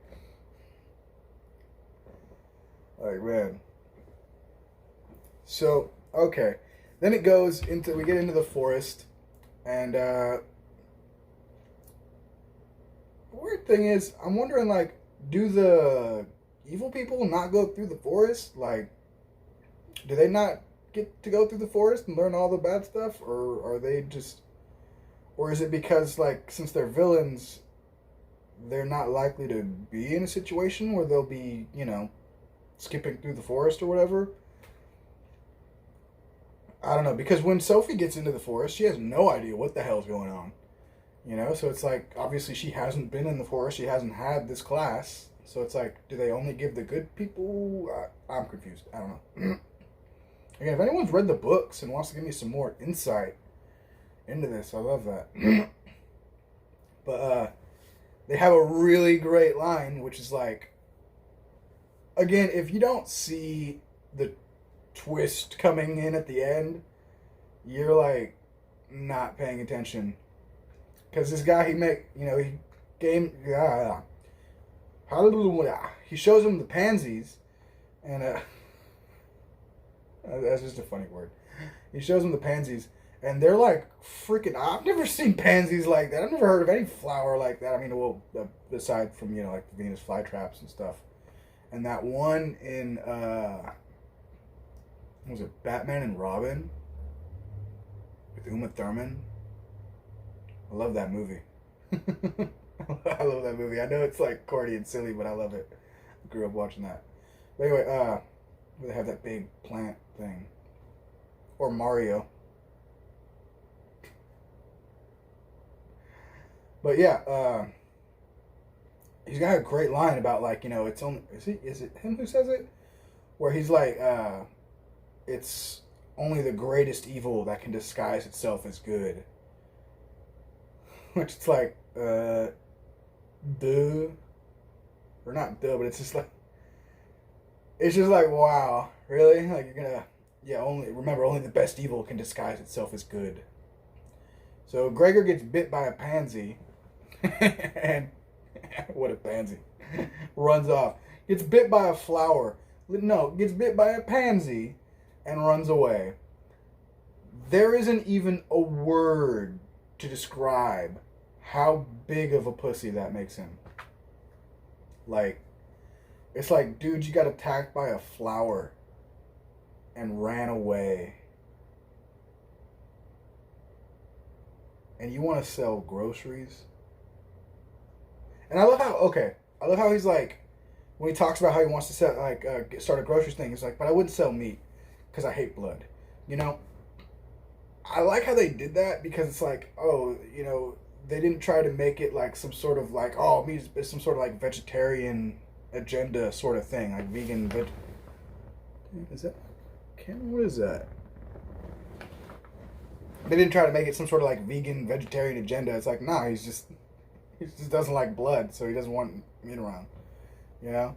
like, man. So okay, then we get into the forest, and the weird thing is, I'm wondering, like, do the evil people not go through the forest? Like, do they not get to go through the forest and learn all the bad stuff? Or are they just... Or is it because, like, since they're villains, they're not likely to be in a situation where they'll be, skipping through the forest or whatever? I don't know. Because when Sophie gets into the forest, she has no idea what the hell's going on. So it's like, obviously she hasn't been in the forest. She hasn't had this class. So it's like, do they only give the good people? I'm confused. I don't know. Again, if anyone's read the books and wants to give me some more insight into this, I love that. But they have a really great line, which is like, again, if you don't see the twist coming in at the end, you're like not paying attention. Because this guy, he shows him the pansies, and that's just a funny word. He shows him the pansies, and they're like freaking. I've never seen pansies like that. I've never heard of any flower like that. I mean, well, aside from like the Venus flytraps and stuff, and that one in was it Batman and Robin with Uma Thurman? I love that movie. I love that movie. I know it's like corny and silly, but I love it. I grew up watching that. But anyway, where they have that big plant thing. Or Mario. But yeah, he's got a great line about, like, it's only, is it him who says it? Where he's like, it's only the greatest evil that can disguise itself as good. Which it's like, duh. Or not duh, but it's just like, wow, really? Like, you're gonna, only the best evil can disguise itself as good. So Gregor gets bit by a pansy, and what a pansy. runs off. Gets bit by a flower. No, gets bit by a pansy and runs away. There isn't even a word to describe how big of a pussy that makes him. Like, it's like, dude, you got attacked by a flower and ran away. And you want to sell groceries? And I love how he's like, when he talks about how he wants to sell, like, start a grocery thing, he's like, but I wouldn't sell meat because I hate blood. You know, I like how they did that because it's like, oh, you know, they didn't try to make it like some sort of like, oh, meat is some sort of like vegetarian agenda sort of thing, like vegan. Is that? What is that? They didn't try to make it some sort of like vegan vegetarian agenda. It's like, nah, he just doesn't like blood, so he doesn't want meat around. You know,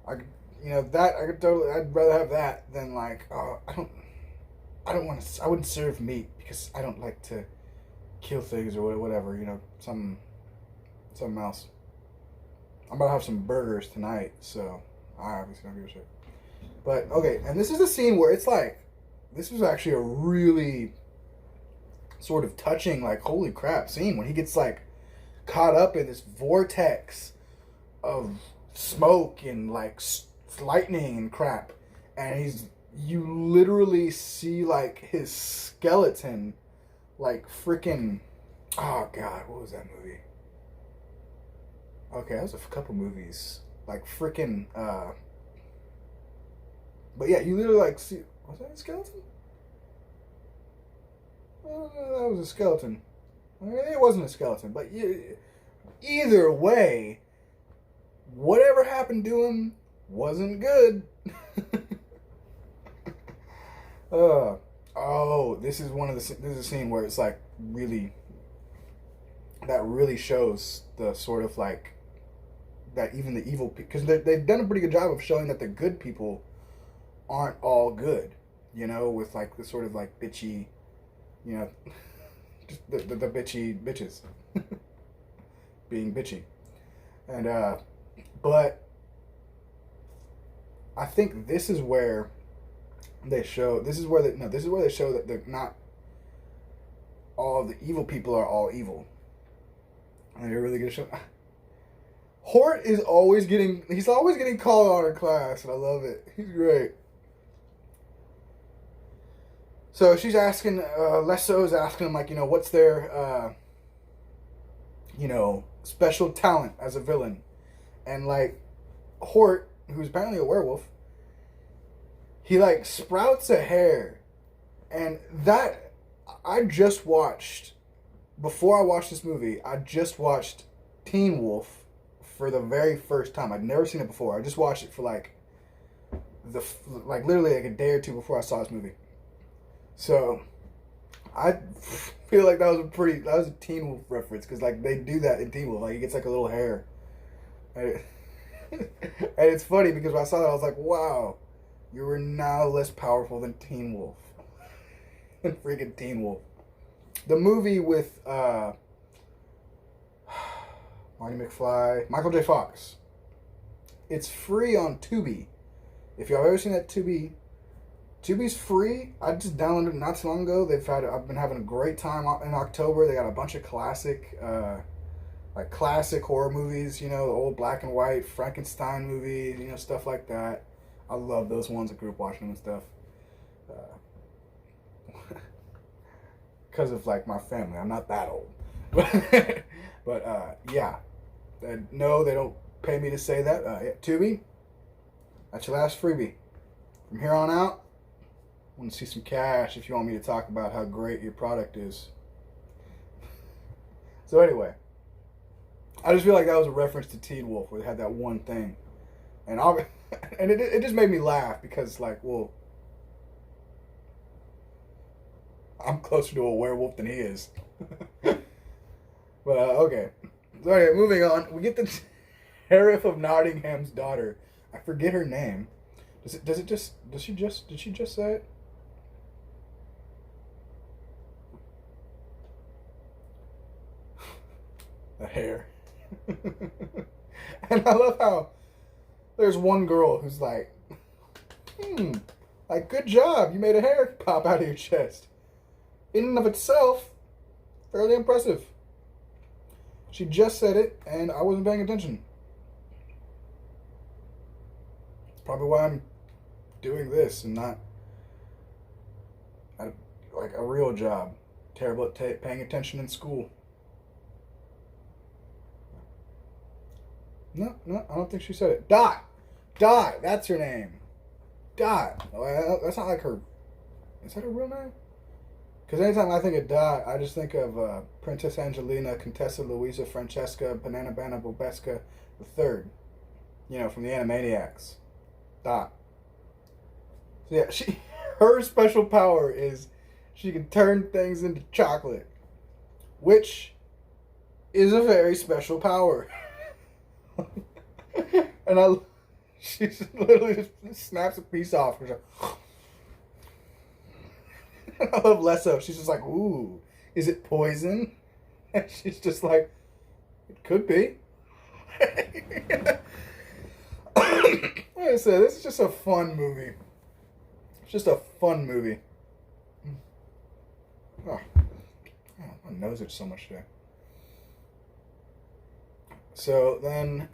I'd rather have that than like, oh, I wouldn't serve meat because I don't like to kill things or whatever. You know, something else. I'm about to have some burgers tonight, so I obviously don't give a shit. But okay, and this is a scene where it's like, this was actually a really sort of touching, like, holy crap scene when he gets like caught up in this vortex of smoke and like lightning and crap, and you literally see like his skeleton, like freaking, oh god, what was that movie? Okay, that was a couple movies, like freaking, but yeah, you literally like see, was that a skeleton? That was a skeleton. I mean, it wasn't a skeleton, but either way, whatever happened to him wasn't good. This is a scene where it's like really, that really shows the sort of like, that even the evil people, because they've done a pretty good job of showing that the good people aren't all good, you know, with like the sort of like bitchy, you know, just the bitchy bitches being bitchy. And but I think this is where they show this is where they show that they're not all of the evil people are all evil. And they're really gonna show Hort is always getting called out in class, and I love it. He's great. So she's asking, Lesso is asking him, like, you know, what's their, you know, special talent as a villain. And, like, Hort, who's apparently a werewolf, he, like, sprouts a hair. And that, before I watched this movie, I just watched Teen Wolf for the very first time. I'd never seen it before. I just watched it for, like, literally, like, a day or two before I saw this movie. So, I feel like that was a Teen Wolf reference, because, like, they do that in Teen Wolf. Like, he gets, like, a little hair. And it's funny, because when I saw that, I was like, wow, you are now less powerful than Teen Wolf. Than freaking Teen Wolf. The movie with, Marty McFly, Michael J. Fox. It's free on Tubi. If y'all have ever seen that Tubi's free. I just downloaded it not too long ago. I've been having a great time in October. They got a bunch of classic horror movies, you know, the old black and white Frankenstein movies, you know, stuff like that. I love those ones. I grew up watching them and stuff. Because of, like, my family. I'm not that old. But yeah. No, they don't pay me to say that. Yeah, Tubi, that's your last freebie. From here on out, I want to see some cash if you want me to talk about how great your product is. So anyway, I just feel like that was a reference to Teen Wolf, where they had that one thing. And it just made me laugh, because, like, well, I'm closer to a werewolf than he is. But, okay. So anyway, moving on. We get the Sheriff of Nottingham's daughter. I forget her name. Did she just say it? The hair. And I love how there's one girl who's like, like, good job, you made a hair pop out of your chest. In and of itself, fairly impressive. She just said it, and I wasn't paying attention. It's probably why I'm doing this and not like a real job. Terrible at paying attention in school. No, I don't think she said it. Dot! Dot! That's her name. Dot. That's not like her. Is that her real name? Because anytime I think of Dot, I just think of Princess Angelina, Contessa Luisa Francesca, Banana Bobeska III. You know, from the Animaniacs. Dot. So yeah, her special power is she can turn things into chocolate, which is a very special power. And she literally just snaps a piece off. I love Lesso. She's just like, ooh, is it poison? And she's just like, it could be. Like I said, this is just a fun movie. It's just a fun movie. Oh, my nose itches so much today. So then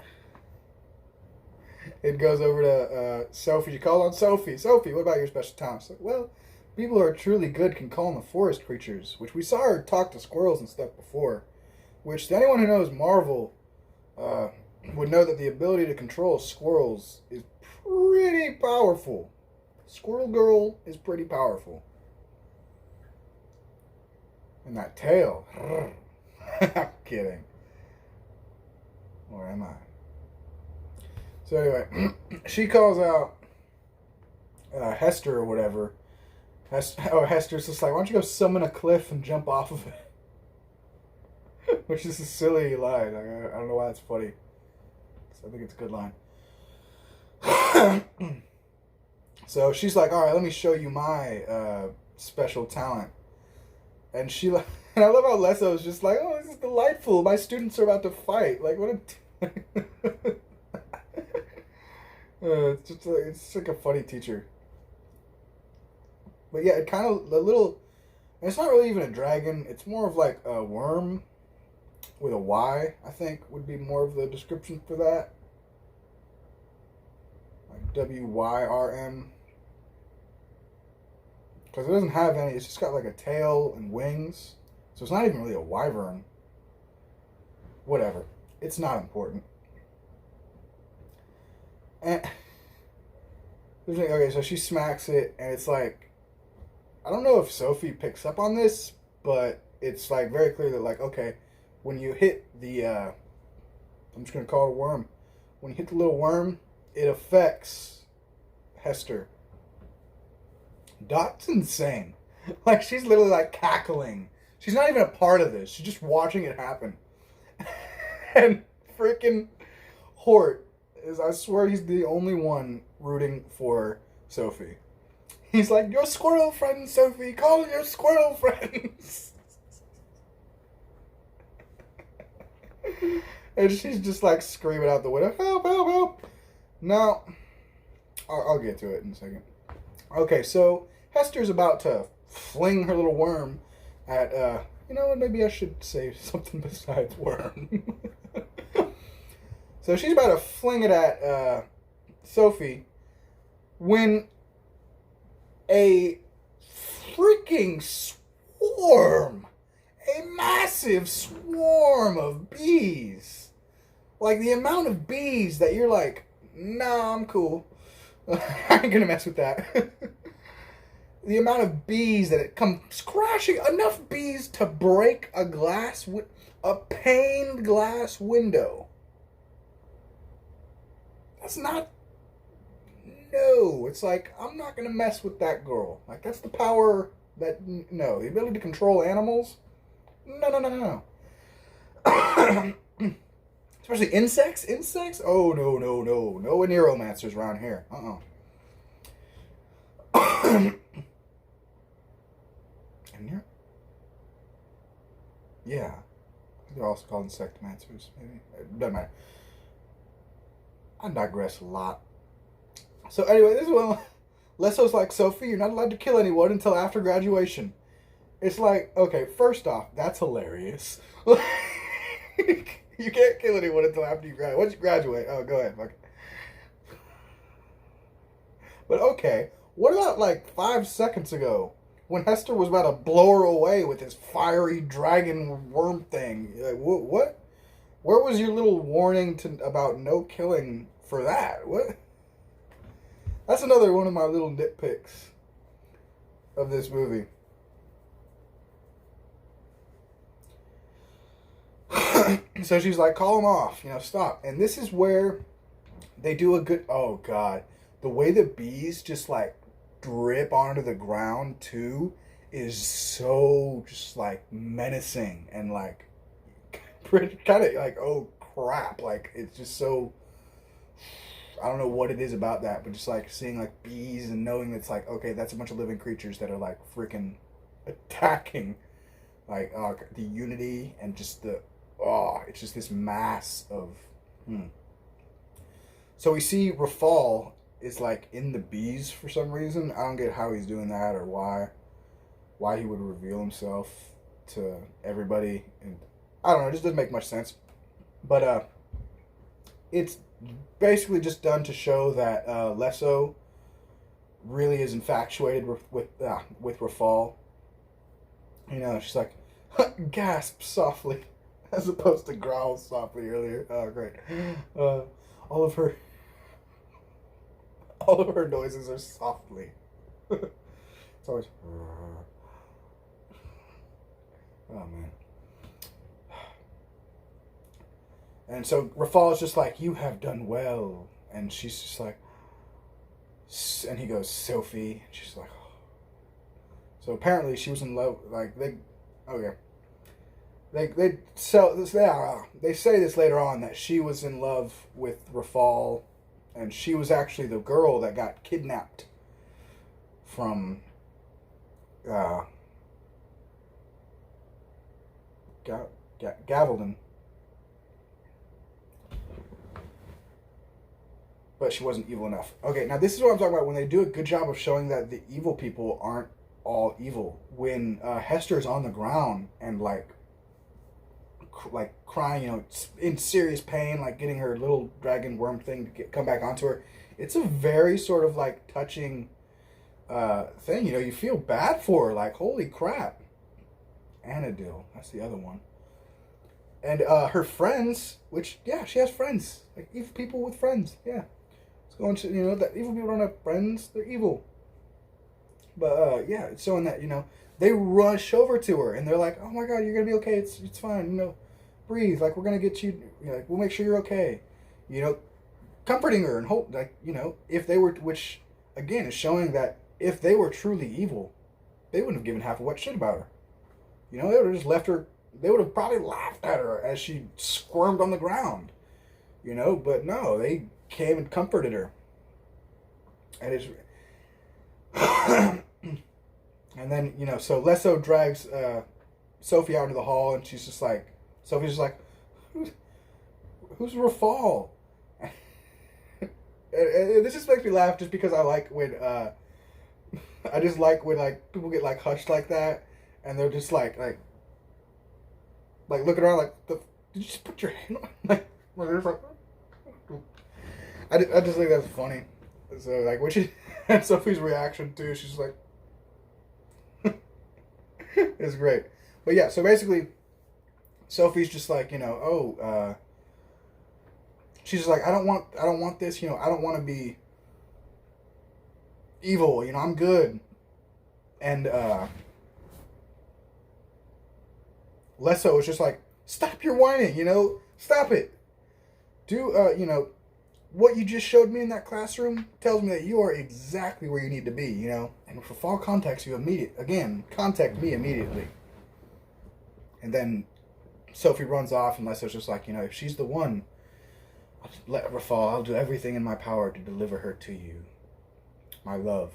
it goes over to Sophie. You call on Sophie. Sophie, what about your special talents? Like, well, people who are truly good can call on the forest creatures, which we saw her talk to squirrels and stuff before. Which, to anyone who knows Marvel, would know that the ability to control squirrels is pretty powerful. Squirrel Girl is pretty powerful. And that tail. I'm kidding. Or am I? So anyway, she calls out Hester or whatever. Hester's just like, why don't you go summon a cliff and jump off of it? Which is a silly line. I don't know why that's funny. I think it's a good line. So she's like, all right, let me show you my special talent. And and I love how Lesso is just like, oh, this is delightful. My students are about to fight. Like, what a... it's like a funny teacher. But yeah, it kind of, it's not really even a dragon. It's more of like a worm with a Y, I think, would be more of the description for that. Like WYRM. Because it doesn't have any, it's just got like a tail and wings. So it's not even really a wyvern. Whatever. It's not important. And okay, so she smacks it, and it's like, I don't know if Sophie picks up on this, but it's like very clear that, like, okay, when you hit the I'm just gonna call it a worm. When you hit the little worm, it affects Hester. Dot's insane. Like, she's literally like cackling. She's not even a part of this. She's just watching it happen. And freaking Hort is, I swear, he's the only one rooting for Sophie. He's like, your squirrel friends, Sophie. Call your squirrel friends. And she's just like screaming out the window, help, help, help. Now, I'll get to it in a second. Okay, so Hester's about to fling her little worm at, you know what, maybe I should say something besides worm. So she's about to fling it at Sophie when a freaking swarm, a massive swarm of bees, like the amount of bees that you're like, nah, I'm cool. I ain't gonna mess with that. The amount of bees that it comes crashing, enough bees to break a paned glass window. That's not, no, it's like, I'm not gonna mess with that girl. Like, that's the power that, no, the ability to control animals, no. Especially insects? Oh, no. No Neuromancers around here. And yeah. They're also called Insectmancers, maybe. It doesn't matter. I digress a lot. So anyway, this one, Lesso's like, Sophie, you're not allowed to kill anyone until after graduation. It's like, okay, first off, that's hilarious. You can't kill anyone until after you graduate. Once you graduate, oh, go ahead, fuck it. But okay, what about like 5 seconds ago when Hester was about to blow her away with his fiery dragon worm thing? Like, what? Where was your little warning about no killing for that? What? That's another one of my little nitpicks of this movie. So she's like, call him off, stop. And this is where they do a good, oh God, the way the bees just like drip onto the ground too is so just like menacing and like kind of like, oh crap, like it's just so, I don't know what it is about that, but just like seeing like bees and knowing it's like, okay, that's a bunch of living creatures that are like freaking attacking like the unity and just it's just this mass of So we see Rafal is like in the bees for some reason. I don't get how he's doing that or why he would reveal himself to everybody, and I don't know, it just doesn't make much sense. But it's basically just done to show that Lesso really is infatuated with Rafal. She's like gasp softly as opposed to growl softly earlier. Oh, great. All of her noises are softly. It's always. Oh man. And so Rafal is just like, you have done well, and she's just like, and he goes, Sophie, and she's like, oh. So apparently she was in love. Like they say this later on that she was in love with Rafal, and she was actually the girl that got kidnapped from Gavaldon. But she wasn't evil enough. Okay, now this is what I'm talking about when they do a good job of showing that the evil people aren't all evil. When Hester's on the ground and like crying, in serious pain, like getting her little dragon worm thing to come back onto her, it's a very sort of like touching thing. You feel bad for her, like holy crap. Anadil, that's the other one. And her friends, which she has friends, like evil people with friends, yeah. It's going to that evil people don't have friends; they're evil. But it's showing that they rush over to her and they're like, "Oh my God, you're gonna be okay. It's fine. Breathe. Like we're gonna get you. Like we'll make sure you're okay." Comforting her and hope, like if they were, which again is showing that if they were truly evil, they wouldn't have given half a wet shit about her. They would have just left her. They would have probably laughed at her as she squirmed on the ground. But no, they came and comforted her. And it's and then so Lesso drags Sophie out into the hall, and Sophie's just like, who's Rafal? and this just makes me laugh just because I like when like people get like hushed like that, and they're just like looking around like, did you just put your hand on? Like I just think that's funny. So like when she and Sophie's reaction too, she's like, it's great. But yeah, so basically, Sophie's just like she's just like, I don't want this. I don't want to be evil. I'm good. And Lesso is just like, stop your whining. Stop it. Do what you just showed me in that classroom tells me that you are exactly where you need to be, And if Rafal contacts you contact me immediately. And then Sophie runs off, and Lesso's just like, if she's the one, let Rafal, I'll do everything in my power to deliver her to you, my love.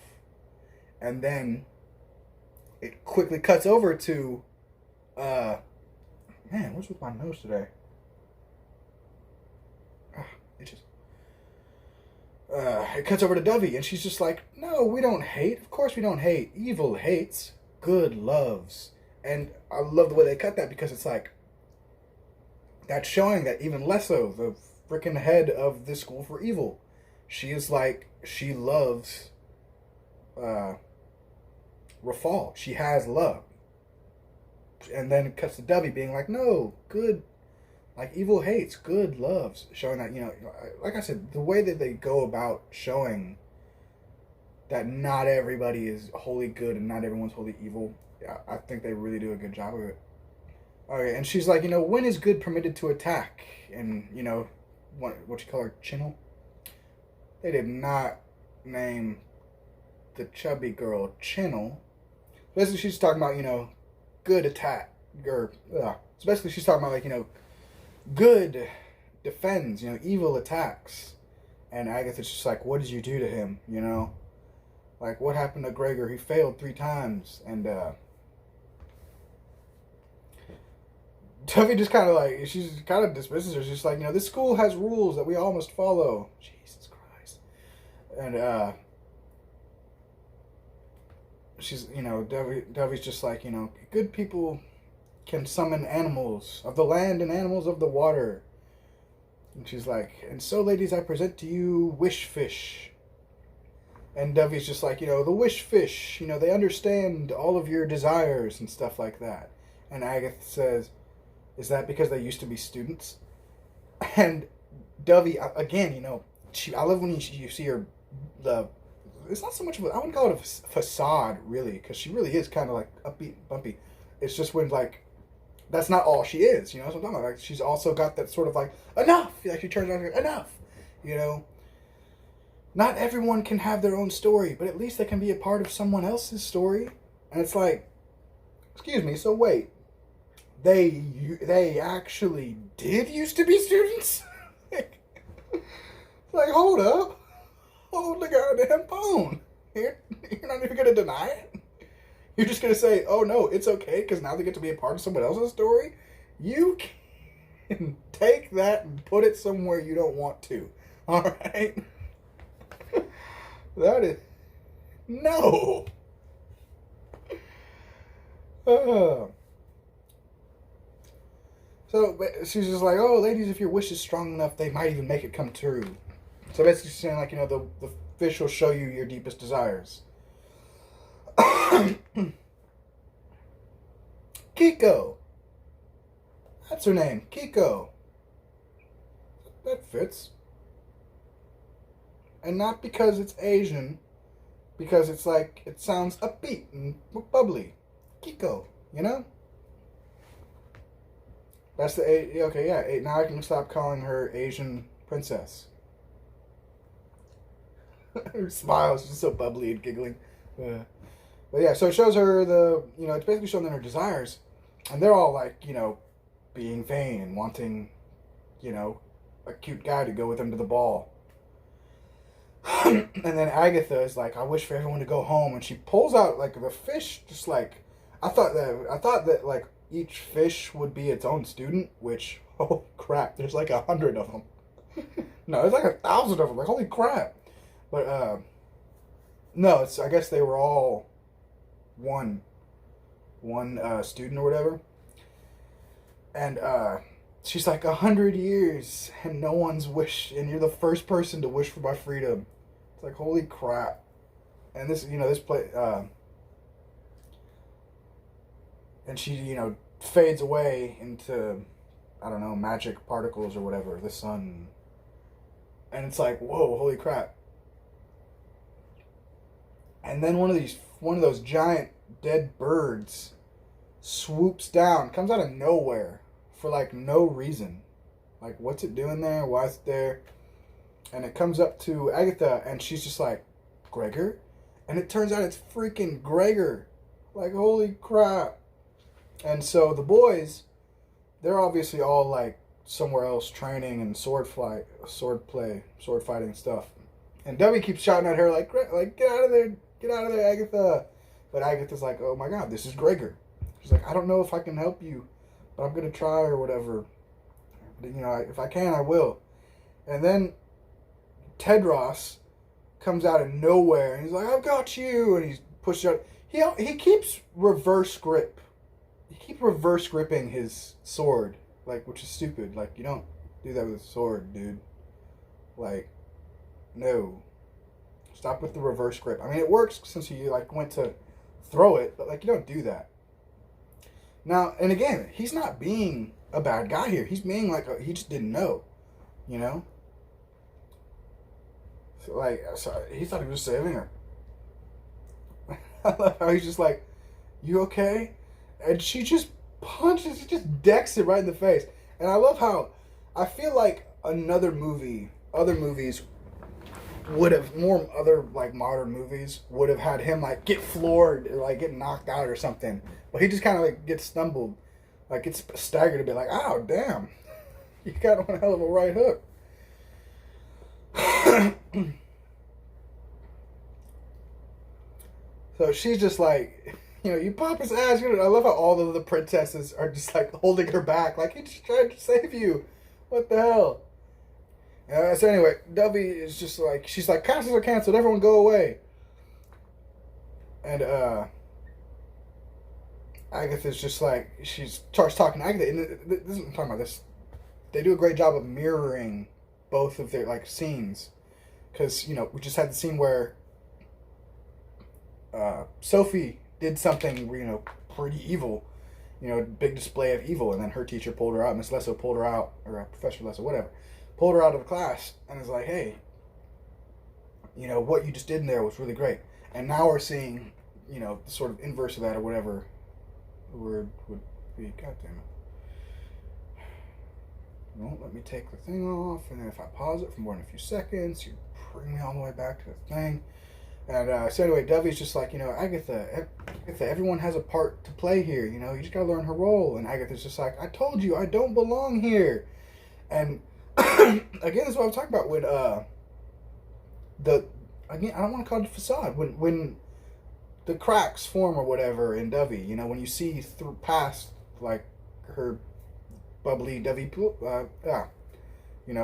And then it quickly cuts over to, man, what's with my nose today? it cuts over to Dovey, and she's just like, no, we don't hate. Of course we don't hate. Evil hates, good loves. And I love the way they cut that, because it's like, that's showing that even Lesso, the freaking head of this school for evil, she is like, she loves Rafal. She has love. And then it cuts to Dovey being like, no, good, like evil hates, good loves. Showing that, like I said, the way that they go about showing that not everybody is wholly good and not everyone's wholly evil, I think they really do a good job of it. Okay, and she's like, when is good permitted to attack? And, what you call her, Chinnel? They did not name the chubby girl Chinnel. Basically, she's talking about, good attack. So basically, she's talking about, like, good defends, evil attacks. And Agatha's just like, what did you do to him, Like, what happened to Gregor? He failed 3 times. And, Tuffy just kind of like, she's kind of dismisses her. She's just like, this school has rules that we all must follow. Jesus Christ. And, she's, Dovey's just like, good people can summon animals of the land and animals of the water. And she's like, and so, ladies, I present to you Wish Fish. And Dovey's just like, the Wish Fish, they understand all of your desires and stuff like that. And Agatha says, is that because they used to be students? And Dovey, again, I love when you see her, it's not so much of I wouldn't call it a facade, really, because she really is kind of like upbeat, bumpy. It's just when, like, that's not all she is, that's what I'm talking about. Like, she's also got that sort of like, enough! Like, she turns around and goes, enough! Not everyone can have their own story, but at least they can be a part of someone else's story. And it's like, excuse me, so wait. They actually did used to be students? Like, hold up. Hold the goddamn phone. You're not even going to deny it? You're just going to say, oh no, it's okay because now they get to be a part of someone else's story? You can take that and put it somewhere you don't want to. Alright? That is... No! So she's just like, oh, ladies, if your wish is strong enough, they might even make it come true. So basically she's saying, like, the fish will show you your deepest desires. Kiko. That's her name, Kiko. That fits. And not because it's Asian, because it's like, it sounds upbeat and bubbly. Kiko, That's the okay, yeah. Now I can stop calling her Asian princess. Her smile is just so bubbly and giggling. But yeah, so it shows her it's basically showing them her desires, and they're all like, being vain and wanting, a cute guy to go with them to the ball. And then Agatha is like, I wish for everyone to go home, and she pulls out like the fish, just like I thought that like each fish would be its own student, which, oh crap, there's like 100 of them. No, there's like 1,000 of them. Like, holy crap. But, no, I guess they were all one student or whatever. And, she's like, 100 years, and no one's wished, and you're the first person to wish for my freedom. It's like, holy crap. And this, this play, and she, fades away into, I don't know, magic particles or whatever, the sun. And it's like, whoa, holy crap. And then one of those giant dead birds swoops down, comes out of nowhere for like no reason. Like, what's it doing there? Why is it there? And it comes up to Agatha, and she's just like, Gregor? And it turns out it's freaking Gregor. Like, holy crap. And so the boys, they're obviously all like somewhere else training and sword fighting and stuff. And Debbie keeps shouting at her like get out of there, Agatha. But Agatha's like, oh my god, this is Gregor. She's like, I don't know if I can help you, but I'm gonna try or whatever. If I can, I will. And then Tedros comes out of nowhere, and he's like, "I've got you," and he's pushed out. He keeps reverse grip. He keeps reverse gripping his sword, like, which is stupid. Like, you don't do that with a sword, dude. Like, no. Stop with the reverse grip. I mean, it works since you like went to throw it, but like you don't do that. Now, and again, he's not being a bad guy here. He's being like he just didn't know, you know. So, like, so he thought he was saving her. I love how he's just like, "You okay?" And she just punches, she just decks it right in the face. And I love how I feel like other movies would have other like modern movies would have had him like get floored or like get knocked out or something, but he just kind of like gets stumbled, like gets staggered a bit, like, "Oh damn, you got one hell of a right hook." So she's just like, you pop his ass. I love how all of the princesses are just like holding her back, like, he just tried to save you. What the hell? So anyway, Dovey is just like, she's like, "Classes are canceled, everyone go away." And Agatha's just like, she starts talking to Agatha, and this is, I'm talking about this. They do a great job of mirroring both of their like scenes, because we just had the scene where Sophie did something pretty evil, big display of evil, and then her teacher pulled her out. Miss Lesso pulled her out, or Professor Lesso, whatever, pulled her out of the class and is like, "Hey, what you just did in there was really great." And now we're seeing, the sort of inverse of that, or whatever the word would be. God damn it. You won't let me take the thing off, and then if I pause it for more than a few seconds, you bring me all the way back to the thing. And so anyway, Dovey's just like, "Agatha, everyone has a part to play here, you just gotta learn her role." And Agatha's just like, "I told you, I don't belong here." And again, this is what I was talking about when I don't want to call it a facade, when the cracks form or whatever in Dovey, when you see through past like her bubbly Dovey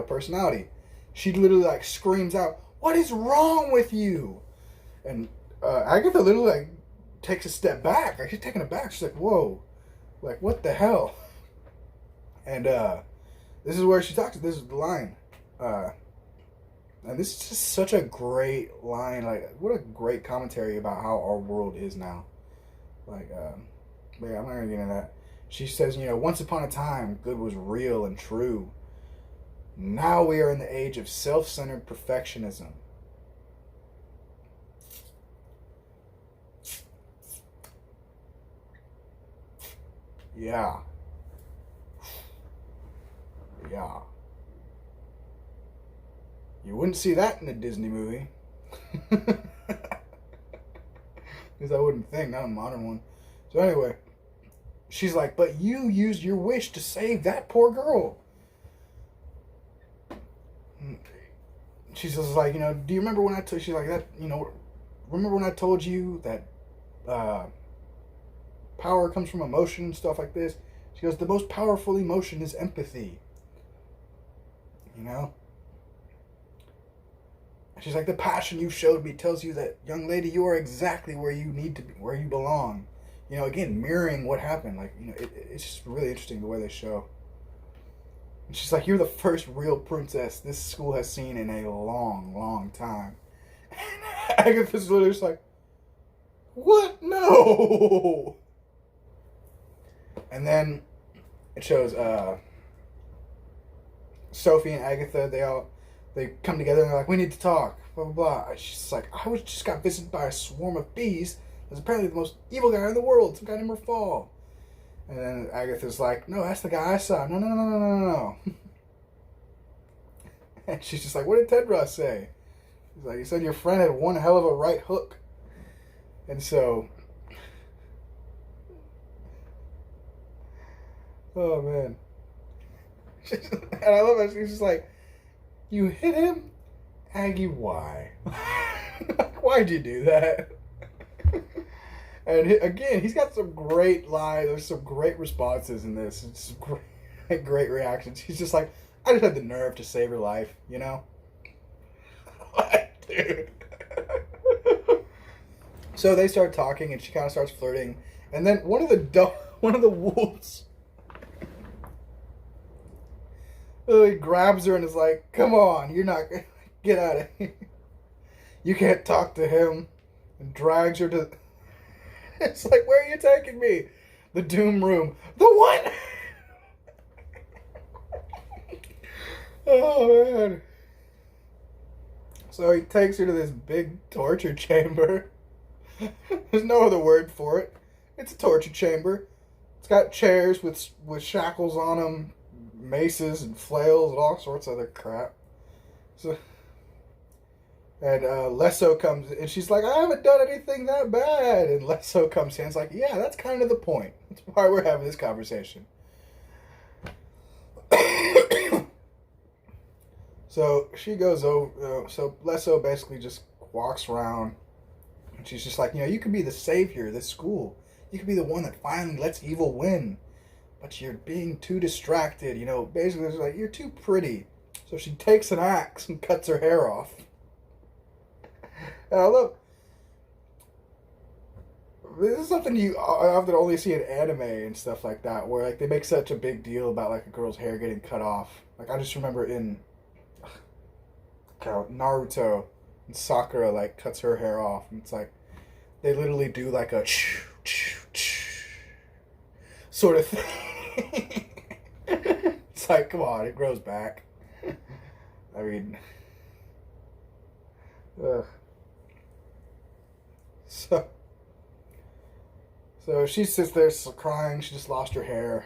personality, she literally like screams out, "What is wrong with you?" And Agatha literally like takes a step back, like she's taken aback. She's like, "Whoa, like what the hell?" And this is where she talks. This is the line, and this is just such a great line. Like, what a great commentary about how our world is now. Like, but yeah, I'm not gonna get into that. She says, "Once upon a time, good was real and true. Now we are in the age of self-centered perfectionism." Yeah. Yeah. You wouldn't see that in a Disney movie. At least I wouldn't think, not a modern one. So anyway, she's like, "But you used your wish to save that poor girl." She's just like, "Do you remember when I told," she's like, "that, remember when I told you that power comes from emotion and stuff like this?" She goes, "The most powerful emotion is empathy." She's like, "The passion you showed me tells you that, young lady, you are exactly where you need to be, where you belong." Again, mirroring what happened. Like, it's just really interesting the way they show. And she's like, "You're the first real princess this school has seen in a long, long time." And Agatha's literally just like, "What? No!" And then it shows Sophie and Agatha. They come together and they're like, "We need to talk." Blah blah blah. She's like, "I just got visited by a swarm of bees. There's apparently the most evil guy in the world, some guy named Merfall." And then Agatha's like, "No, that's the guy I saw. No, no, no, no, no, no." And she's just like, "What did Tedros say?" He's like, "He said your friend had one hell of a right hook." And so, oh man. And I love that she's just like, "You hit him? Aggie, why?" Why'd you do that? And again, he's got some great lines. There's some great responses in this. It's some great, great reactions. He's just like, "I just had the nerve to save her life, Like, dude. So they start talking, and she kind of starts flirting, and then one of the wolves he grabs her and is like, "Come on, you're not get out of here. You can't talk to him," and drags her to. It's like, "Where are you taking me?" The Doom Room. The what? Oh man. So he takes her to this big torture chamber. There's no other word for it. It's a torture chamber. It's got chairs with shackles on them, maces and flails and all sorts of other crap. So, and Lesso comes and she's like, "I haven't done anything that bad." And Lesso comes in and is like, "Yeah, that's kind of the point. That's why we're having this conversation." So she goes over. So Lesso basically just walks around, and she's just like, you could be the savior of this school. You could be the one that finally lets evil win, but you're being too distracted. Basically, it's like, you're too pretty. So she takes an axe and cuts her hair off. And I love. This is something you often only see in anime and stuff like that, where like they make such a big deal about like a girl's hair getting cut off. Like I just remember in Naruto, and Sakura like cuts her hair off, and it's like they literally do like a sort of thing. It's like, come on, it grows back. I mean, ugh. So she sits there crying. She just lost her hair,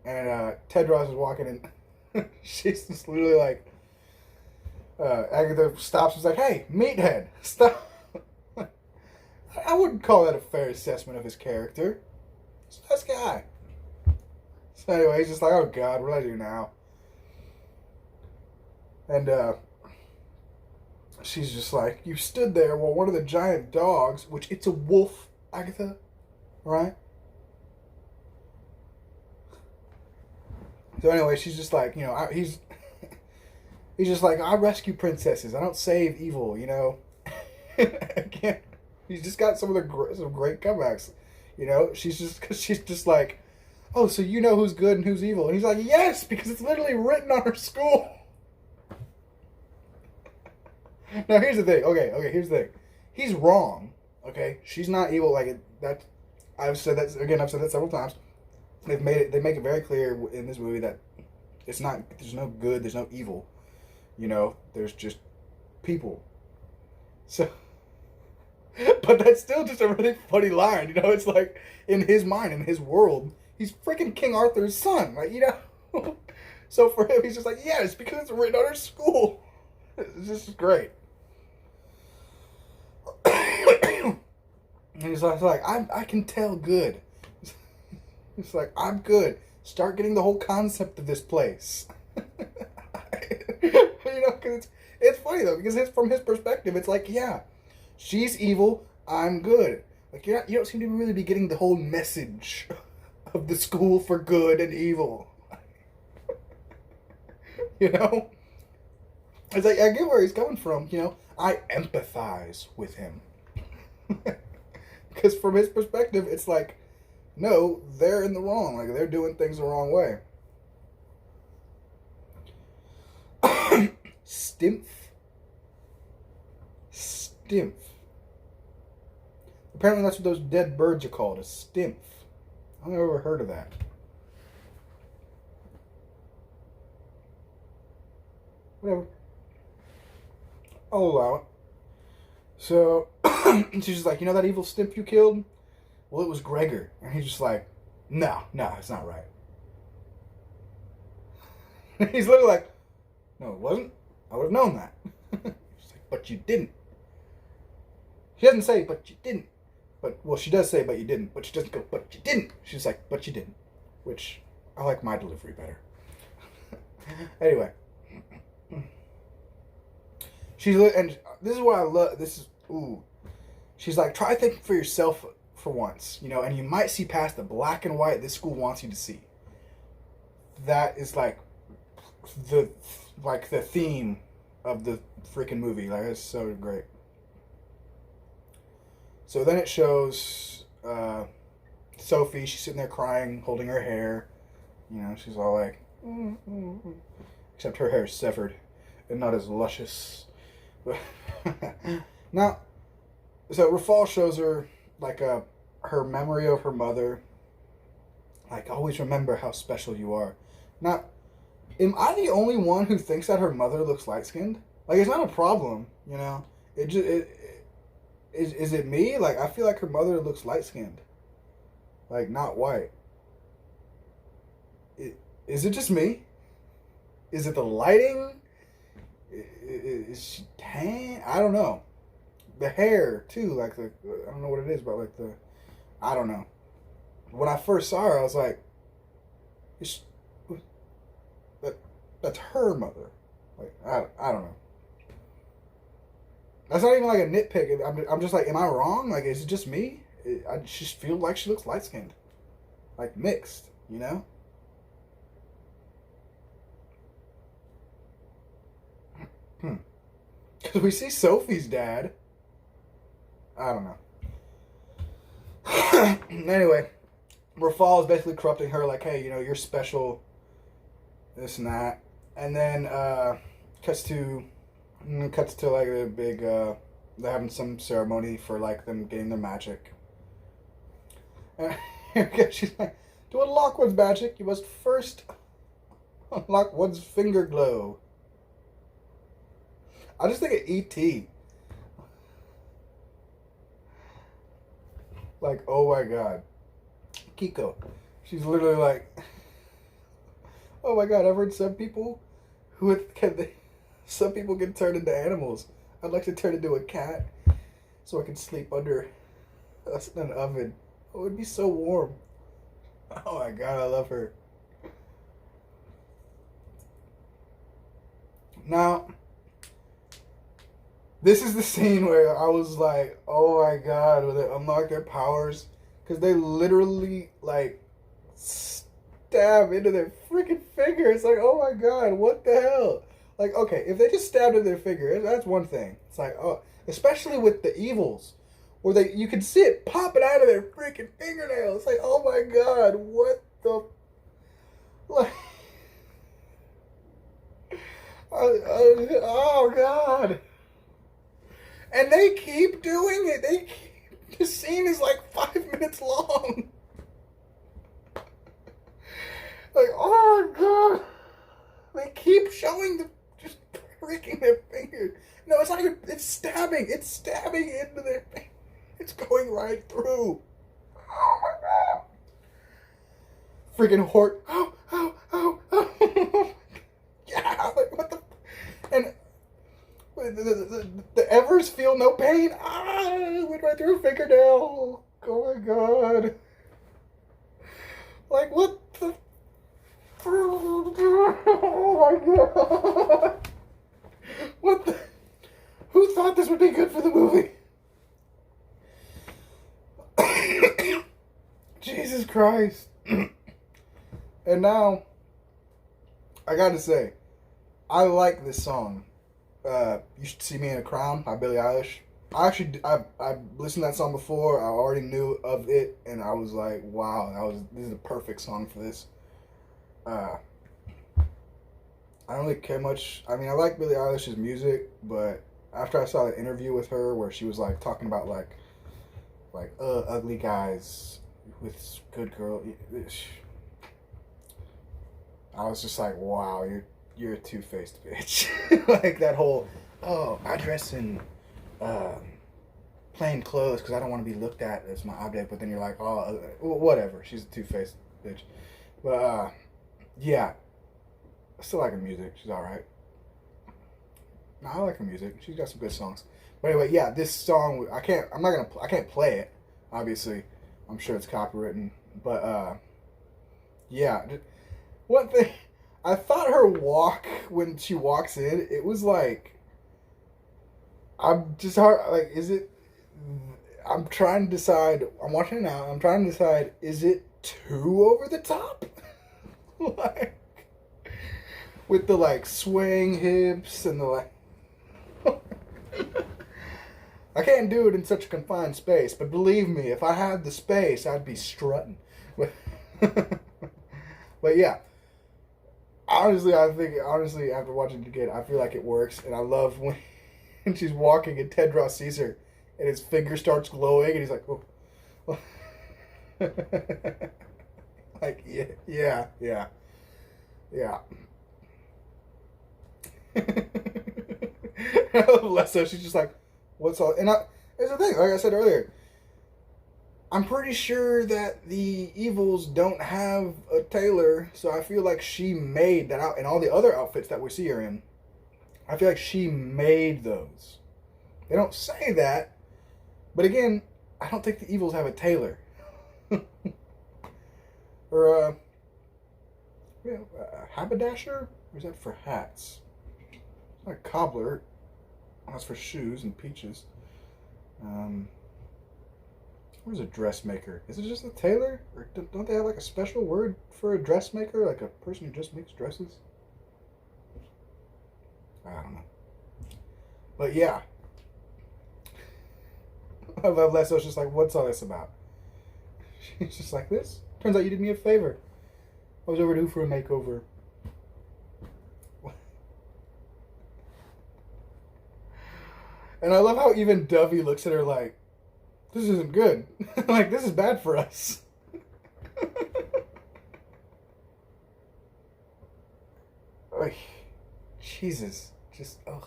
and Tedros is walking in. She's just literally like. Agatha stops and is like, "Hey, meathead, stop." I wouldn't call that a fair assessment of his character. He's a nice guy. So anyway, he's just like, "Oh God, what do I do now?" And she's just like, "You stood there while one of the giant dogs, which it's a wolf, Agatha, right?" So anyway, she's just like, he's just like, "I rescue princesses. I don't save evil, Again, he's just got some great comebacks. She's just like, "Oh, so you know who's good and who's evil?" And he's like, "Yes, because it's literally written on her school." Now here's the thing. Okay, here's the thing. He's wrong. Okay, she's not evil. That. I've said that again. I've said that several times. They make it very clear in this movie that it's not. There's no good. There's no evil. There's just people. So, but that's still just a really funny line. It's like in his mind, in his world, he's freaking King Arthur's son. So for him, he's just like, "Yes, because it's written on our school." It's just great. And he's like, I can tell good. It's like, "I'm good. Start getting the whole concept of this place." Because it's funny though, because from his perspective, it's like, yeah, she's evil, I'm good. Like you don't seem to really be getting the whole message of the school for good and evil. It's like, I get where he's coming from. I empathize with him because from his perspective, it's like, no, they're in the wrong. Like they're doing things the wrong way. Stimph. Apparently that's what those dead birds are called, a stimph. I've never heard of that. Whatever. I'll allow it. So, she's just like, that evil stimph you killed? Well, it was Gregor. And he's just like, no, it's not right. He's literally like, "No, it wasn't. I would have known that." She's like, "But you didn't." She doesn't say, "But you didn't." Well, she does say, "But you didn't." But she doesn't go, "But you didn't." She's like, "But you didn't." Which, I like my delivery better. Anyway. And this is what I love. She's like, "Try thinking for yourself for once, and you might see past the black and white this school wants you to see." That is like the theme of the freaking movie. Like, it's so great. So then it shows Sophie. She's sitting there crying, holding her hair. You know, she's all like, except her hair's severed and not as luscious. Now, so Rafal shows her like her memory of her mother. Like, always remember how special you are. Now, am I the only one who thinks that her mother looks light skinned? Like, it's not a problem, you know. Is it me? Like, I feel like her mother looks light skinned, like not white. Is it just me? Is it the lighting? Is she tan? I don't know. The hair too, like the I don't know what it is, but like the I don't know. When I first saw her, I was like, is that that's her mother. Like I don't know. That's not even like a nitpick. I'm just like, am I wrong? Like, is it just me? I just feel like she looks light skinned, like mixed, you know. Because we see Sophie's dad. I don't know. Anyway, Rafal is basically corrupting her, like, hey, you know, you're special, this and that. And then cuts to like a big, they're having some ceremony for like them getting their magic. She's like, to unlock one's magic, you must first unlock one's finger glow. I just think of E.T. Like, oh my god. Kiko. She's literally like, oh my god, I've heard some people some people can turn into animals. I'd like to turn into a cat so I can sleep under an oven. Oh, it'd be so warm. Oh my god, I love her. Now, this is the scene where I was like, oh my god, when they unlock their powers. Because they literally, like, stab into their freaking finger. It's like, oh my god, what the hell? Like, okay, if they just stabbed into their finger, that's one thing. It's like, oh, especially with the evils. Where you can see it popping out of their freaking fingernail. It's like, oh my god, what the... Like... oh god. And they keep doing it. The scene is like 5 minutes long. Like, oh my god. They keep showing just breaking their fingers. No, it's not even, it's stabbing. It's stabbing into their finger. It's going right through. Oh my god. Freaking Hort. Oh. Yeah, like what the... And... The Evers feel no pain. It went right through her fingernail. Oh my god. Like, what the... Oh my god. What the... Who thought this would be good for the movie? Jesus Christ. And now, I gotta say, I like this song. You Should See Me in a Crown by Billie Eilish. I listened to that song before. I already knew of it, and I was like, wow, this is a perfect song for this. I don't really care much. I mean, I like Billie Eilish's music, but after I saw the interview with her where she was like talking about like ugly guys with good girl, I was just like, wow, you're a two-faced bitch. Like that whole, oh, I dress in plain clothes because I don't want to be looked at as my object, but then you're like, oh, whatever, she's a two-faced bitch. But yeah, I still like her music. She's all right. No, I like her music. She's got some good songs. But anyway, yeah, this song I can't play it. Obviously, I'm sure it's copywritten. But yeah, one thing, I thought her walk when she walks in, it was like, I'm just hard. Like, is it? I'm trying to decide. I'm watching it now. I'm trying to decide. Is it too over the top? Like, with the like swaying hips and the like. I can't do it in such a confined space, but believe me, if I had the space, I'd be strutting. But, but yeah, honestly, I think honestly after watching it again, I feel like it works, and I love when she's walking and Tedros sees her, and his finger starts glowing, and he's like, "Oh." Like yeah. I love Lesso. She's just like, what's all? And here's the thing. Like I said earlier, I'm pretty sure that the evils don't have a tailor, so I feel like she made that out. And all the other outfits that we see her in, I feel like she made those. They don't say that, but again, I don't think the evils have a tailor. Or haberdasher? Or is that for hats? It's not a cobbler. That's for shoes and peaches. Where's a dressmaker? Is it just a tailor? Or don't they have like a special word for a dressmaker? Like a person who just makes dresses? I don't know. But yeah. I love Lesso's just like, what's all this about? She's just like, this? Turns out you did me a favor. I was overdue for a makeover. And I love how even Dovey looks at her like, this isn't good. Like, this is bad for us. Like, Jesus. Just, ugh.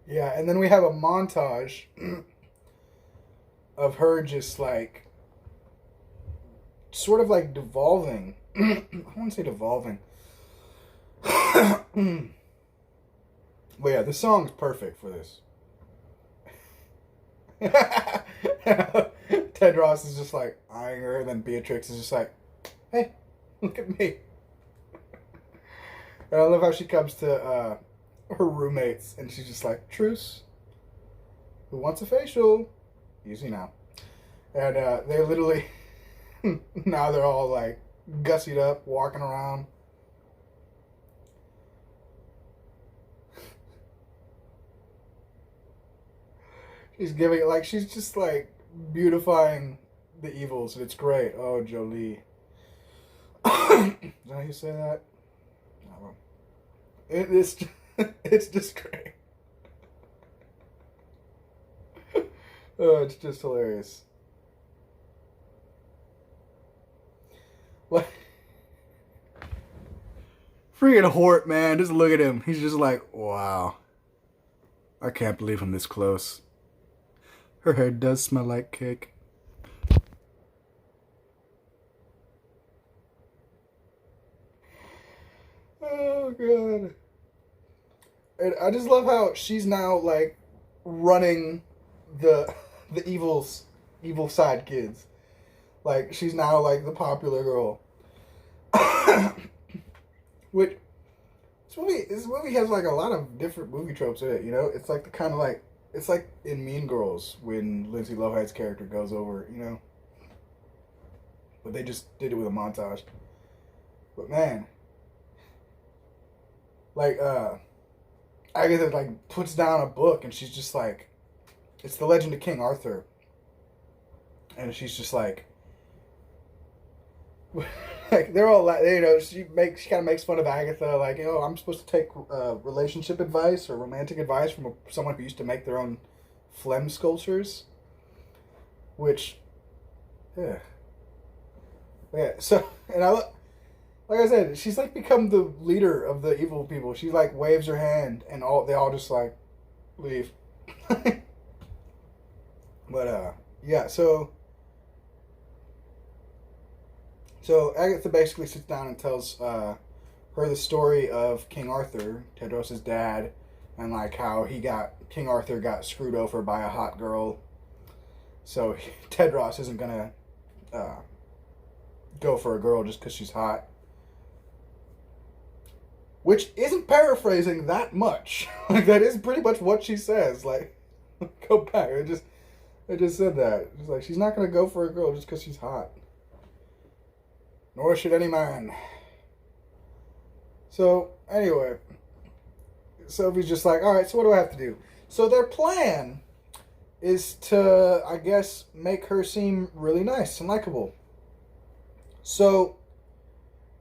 Yeah, and then we have a montage of her just like, sort of like devolving. I wouldn't say devolving. But yeah, the song's perfect for this. Tedros is just like eyeing her, and then Beatrix is just like, hey, look at me. And I love how she comes to her roommates, and she's just like, truce. Who wants a facial? Easy now. And they literally, now they're all like gussied up, walking around. She's giving it like she's just like beautifying the evils, and it's great. Oh, Jolie. Is that how you say that? No. It's it's just great. Oh, it's just hilarious. Like, freaking Hort, man. Just look at him. He's just like, wow. I can't believe I'm this close. Her hair does smell like cake. Oh, God. And I just love how she's now, like, running the evil side kids. Like, she's now, like, the popular girl. Which, this movie has, like, a lot of different movie tropes in it, you know? It's, like, the kind of, like, it's like in Mean Girls when Lindsay Lohan's character goes over, you know? But they just did it with a montage. But, man. Like, Agatha, like, puts down a book, and she's just like, it's The Legend of King Arthur. And she's just like, like, they're all like, you know, she kind of makes fun of Agatha, like, you know, I'm supposed to take relationship advice or romantic advice from someone who used to make their own phlegm sculptures, which, yeah, so, and like I said, she's like become the leader of the evil people. She like waves her hand, and they all just like leave. But yeah, So Agatha basically sits down and tells her the story of King Arthur, Tedros' dad, and like how King Arthur got screwed over by a hot girl. So Tedros isn't gonna go for a girl just because she's hot. Which isn't paraphrasing that much. Like, that is pretty much what she says. Like, go back. I just said that. It's like, she's not gonna go for a girl just because she's hot. Nor should any man. So anyway, Sophie's just like, all right, so what do I have to do? So their plan is to, I guess, make her seem really nice and likable. So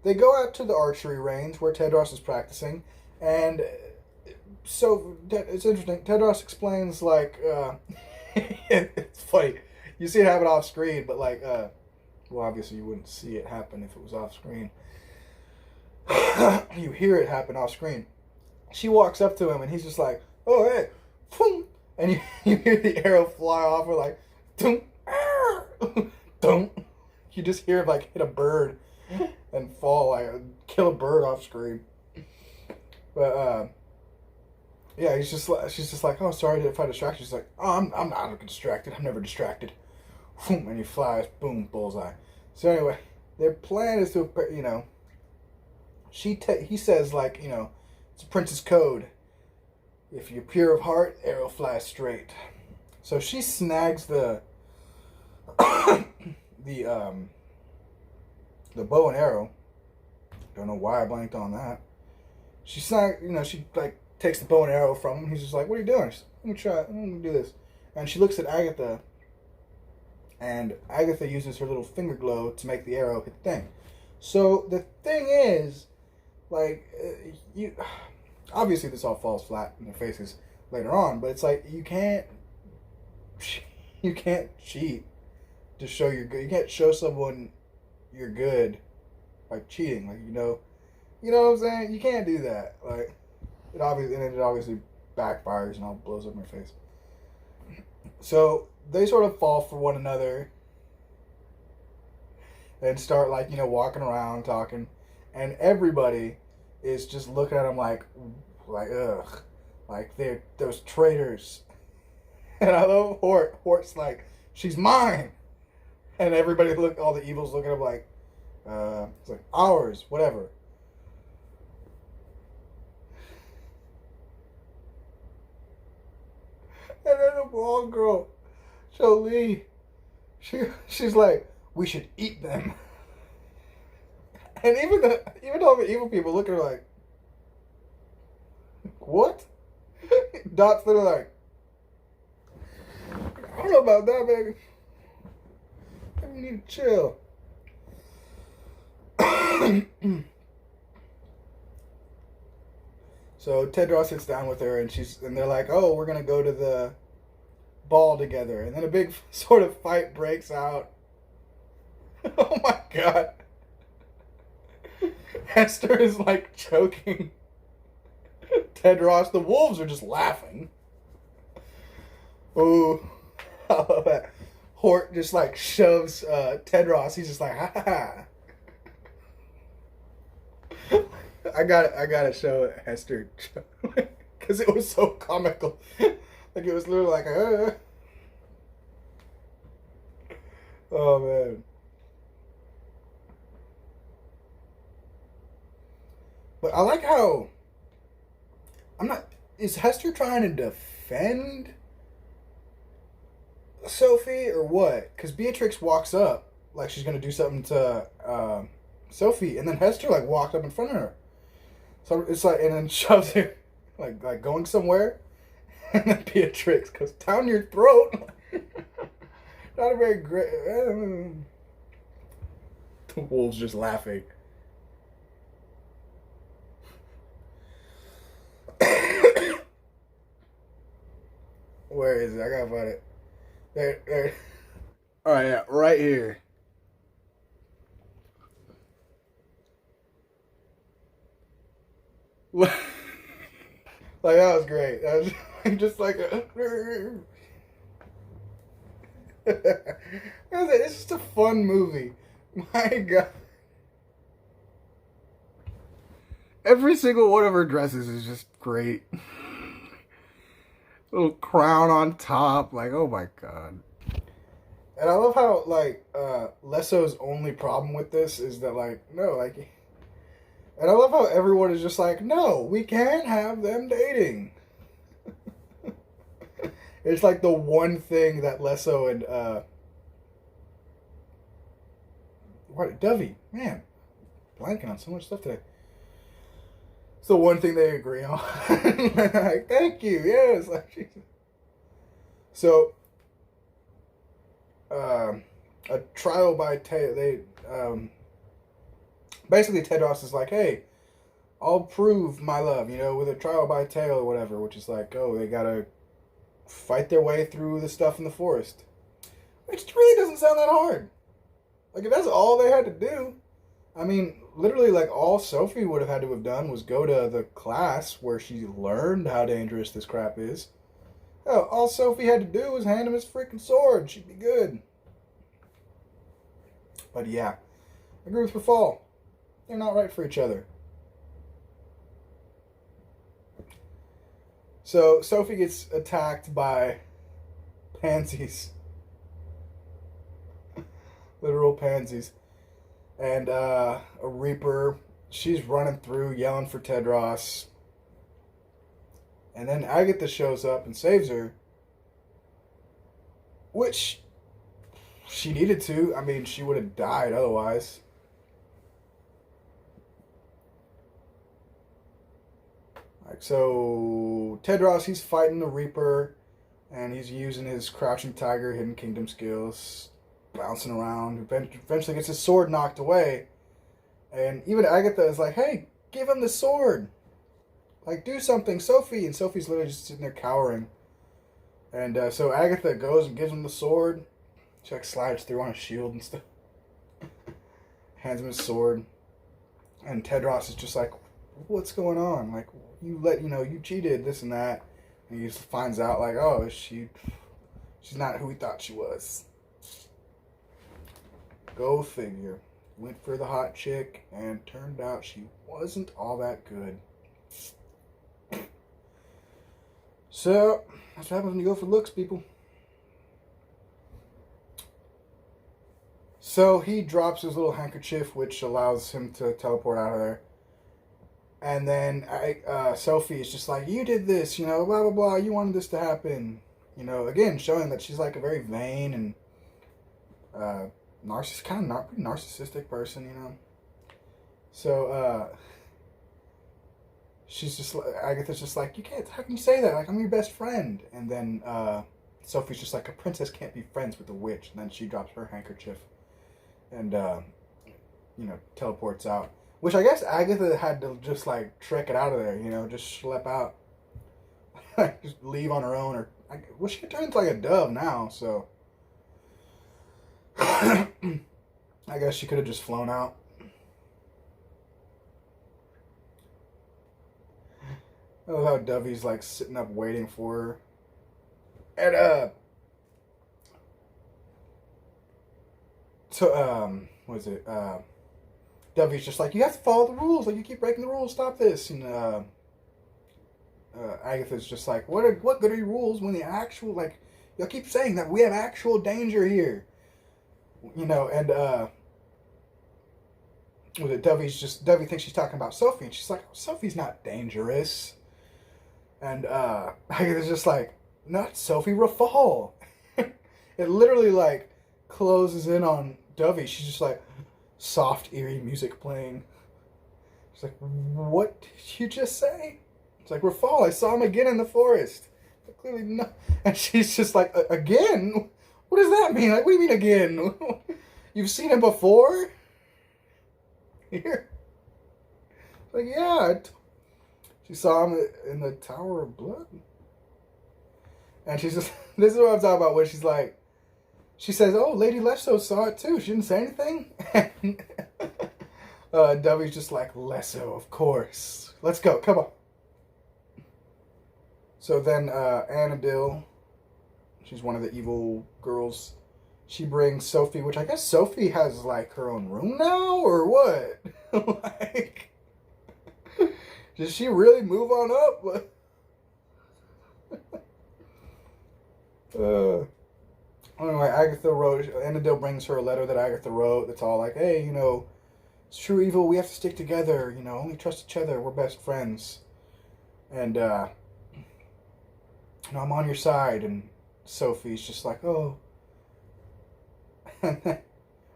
they go out to the archery range where Tedros is practicing, and so it's interesting. Tedros explains like, it's funny. You see it happen off screen, but like, well, obviously you wouldn't see it happen if it was off screen. You hear it happen off screen. She walks up to him, and he's just like, "Oh hey," boom, and you hear the arrow fly off, or like, dum, dum. You just hear it like hit a bird and fall, like kill a bird off screen. But yeah, she's just like, "Oh, sorry if I distract you." She's like, "Oh, I'm not distracted. I'm never distracted." Boom, and he flies, boom, bullseye. So anyway, their plan is to, he says like, it's a prince's code. If you're pure of heart, arrow flies straight. So she snags the the bow and arrow. Don't know why I blanked on that. She she like takes the bow and arrow from him. He's just like, "What are you doing?" She's like, "Let me try. Let me do this." And she looks at Agatha, and Agatha uses her little finger glow to make the arrow hit the thing. So the thing is, like, you obviously this all falls flat in their faces later on, but it's like you can't cheat to show you're good. You can't show someone you're good by cheating. Like, you know what I'm saying? You can't do that. Like, it obviously backfires and all blows up in your face. So they sort of fall for one another and start like, walking around talking, and everybody is just looking at them like ugh, like they're those traitors. And I love Hort. Hort's like, "She's mine," and everybody all the evils look at him like, it's like ours, whatever. And then the blonde girl, Jolie, she's like, "We should eat them." And even all the evil people look at her like, "What?" Dot's literally like, "I don't know about that, baby. You need to chill." So Tedros sits down with her, and they're like, "Oh, we're gonna go to the ball together," and then a big sort of fight breaks out. Oh my god! Hester is like choking Tedros. The wolves are just laughing. Ooh, I love that. Hort just like shoves Tedros. He's just like, "Ha ha ha." I gotta show it, Hester, because it was so comical. Like, it was literally like, oh man. But I like how is Hester trying to defend Sophie or what? Because Beatrix walks up like she's gonna do something to Sophie, and then Hester like walked up in front of her. So it's like, and then shoves her like going somewhere, and then Beatrix goes down your throat. Not a very great. The wolves just laughing. Where is it? I gotta find it. There. All right, yeah, right here. Like, that was great. That was just like a. It's just a fun movie. My God. Every single one of her dresses is just great. Little crown on top, like, oh my God. And I love how like Lesso's only problem with this is that like, no, like, and I love how everyone is just like, no, we can't have them dating. It's like the one thing that Lesso and Dovey, man, blanking on so much stuff today. It's the one thing they agree on. Like, thank you. Yes. So, a trial by basically Tedros is like, hey, I'll prove my love, with a trial by tale or whatever, which is like, oh, they gotta fight their way through the stuff in the forest. Which really doesn't sound that hard. Like, if that's all they had to do, I mean, literally, like, all Sophie would have had to have done was go to the class where she learned how dangerous this crap is. Hell, all Sophie had to do was hand him his freaking sword. She'd be good. But yeah, I agree with Rafal. They're not right for each other. So Sophie gets attacked by pansies. Literal pansies. And a Reaper, she's running through yelling for Tedros. And then Agatha shows up and saves her. Which she needed to. I mean, she would have died otherwise. Like, so Tedros, he's fighting the Reaper, and he's using his Crouching Tiger, Hidden Kingdom skills, bouncing around. Eventually gets his sword knocked away, and even Agatha is like, "Hey, give him the sword! Like, do something, Sophie!" And Sophie's literally just sitting there cowering. And so Agatha goes and gives him the sword. She like slides through on his shield and stuff. Hands him his sword, and Tedros is just like, "What's going on? Like, you cheated, this and that." And he just finds out, like, oh, she's not who he thought she was. Go figure. Went for the hot chick, and turned out she wasn't all that good. So, that's what happens when you go for looks, people. So, he drops his little handkerchief, which allows him to teleport out of there. And then Sophie is just like, you did this, blah, blah, blah. You wanted this to happen. Again, showing that she's like a very vain and narcissistic person, So, she's just, Agatha's just like, how can you say that? Like, I'm your best friend. And then Sophie's just like, a princess can't be friends with a witch. And then she drops her handkerchief and, teleports out. Which I guess Agatha had to just, like, trek it out of there, just schlep out. Just leave on her own. She could turn into, like, a dove now, so. I guess she could have just flown out. I love how Dovey's, like, sitting up waiting for her. And, what is it? Dovey's just like, you have to follow the rules. Like, you keep breaking the rules. Stop this. And Agatha's just like, what good are your rules when the actual, like, y'all keep saying that we have actual danger here. And Dovey thinks she's talking about Sophie, and she's like, Sophie's not dangerous. And Agatha's just like, not Sophie, Rafal. It literally, like, closes in on Dovey. She's just like, soft, eerie music playing. She's like, what did you just say? It's like, Rafal, I saw him again in the forest. But clearly not. And she's just like, again? What does that mean? Like, what do you mean again? You've seen him before? Here. Like, yeah. She saw him in the Tower of Blood. And she's just, this is what I'm talking about, when she's like, she says, oh, Lady Lesso saw it too. She didn't say anything? Dovey's just like, Lesso, of course. Let's go, come on. So then Anadil, she's one of the evil girls, she brings Sophie, which I guess Sophie has, like, her own room now, or what? Like, did she really move on up? Anyway, Anadil brings her a letter that Agatha wrote that's all like, hey, it's true evil, we have to stick together, only trust each other, we're best friends. And, I'm on your side. And Sophie's just like, oh. And then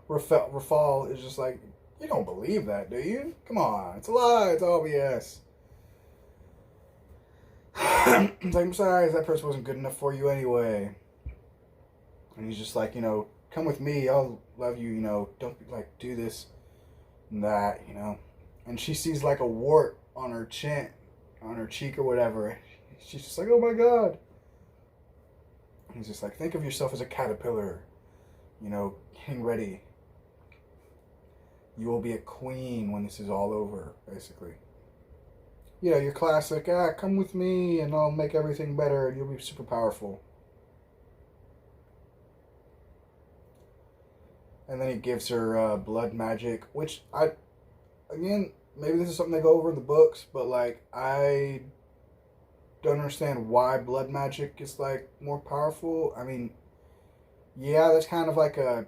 Rafal is just like, you don't believe that, do you? Come on, it's a lie, it's all BS. He's like, besides, that person wasn't good enough for you anyway. And he's just like, come with me, I'll love you, don't like do this and that, And she sees like a wart on her chin, on her cheek or whatever. She's just like, oh my God. He's just like, think of yourself as a caterpillar, getting ready. You will be a queen when this is all over, basically. Your classic, come with me and I'll make everything better and you'll be super powerful. And then he gives her blood magic, which again, maybe this is something they go over in the books, but like, I don't understand why blood magic is like more powerful. I mean, yeah, that's kind of like a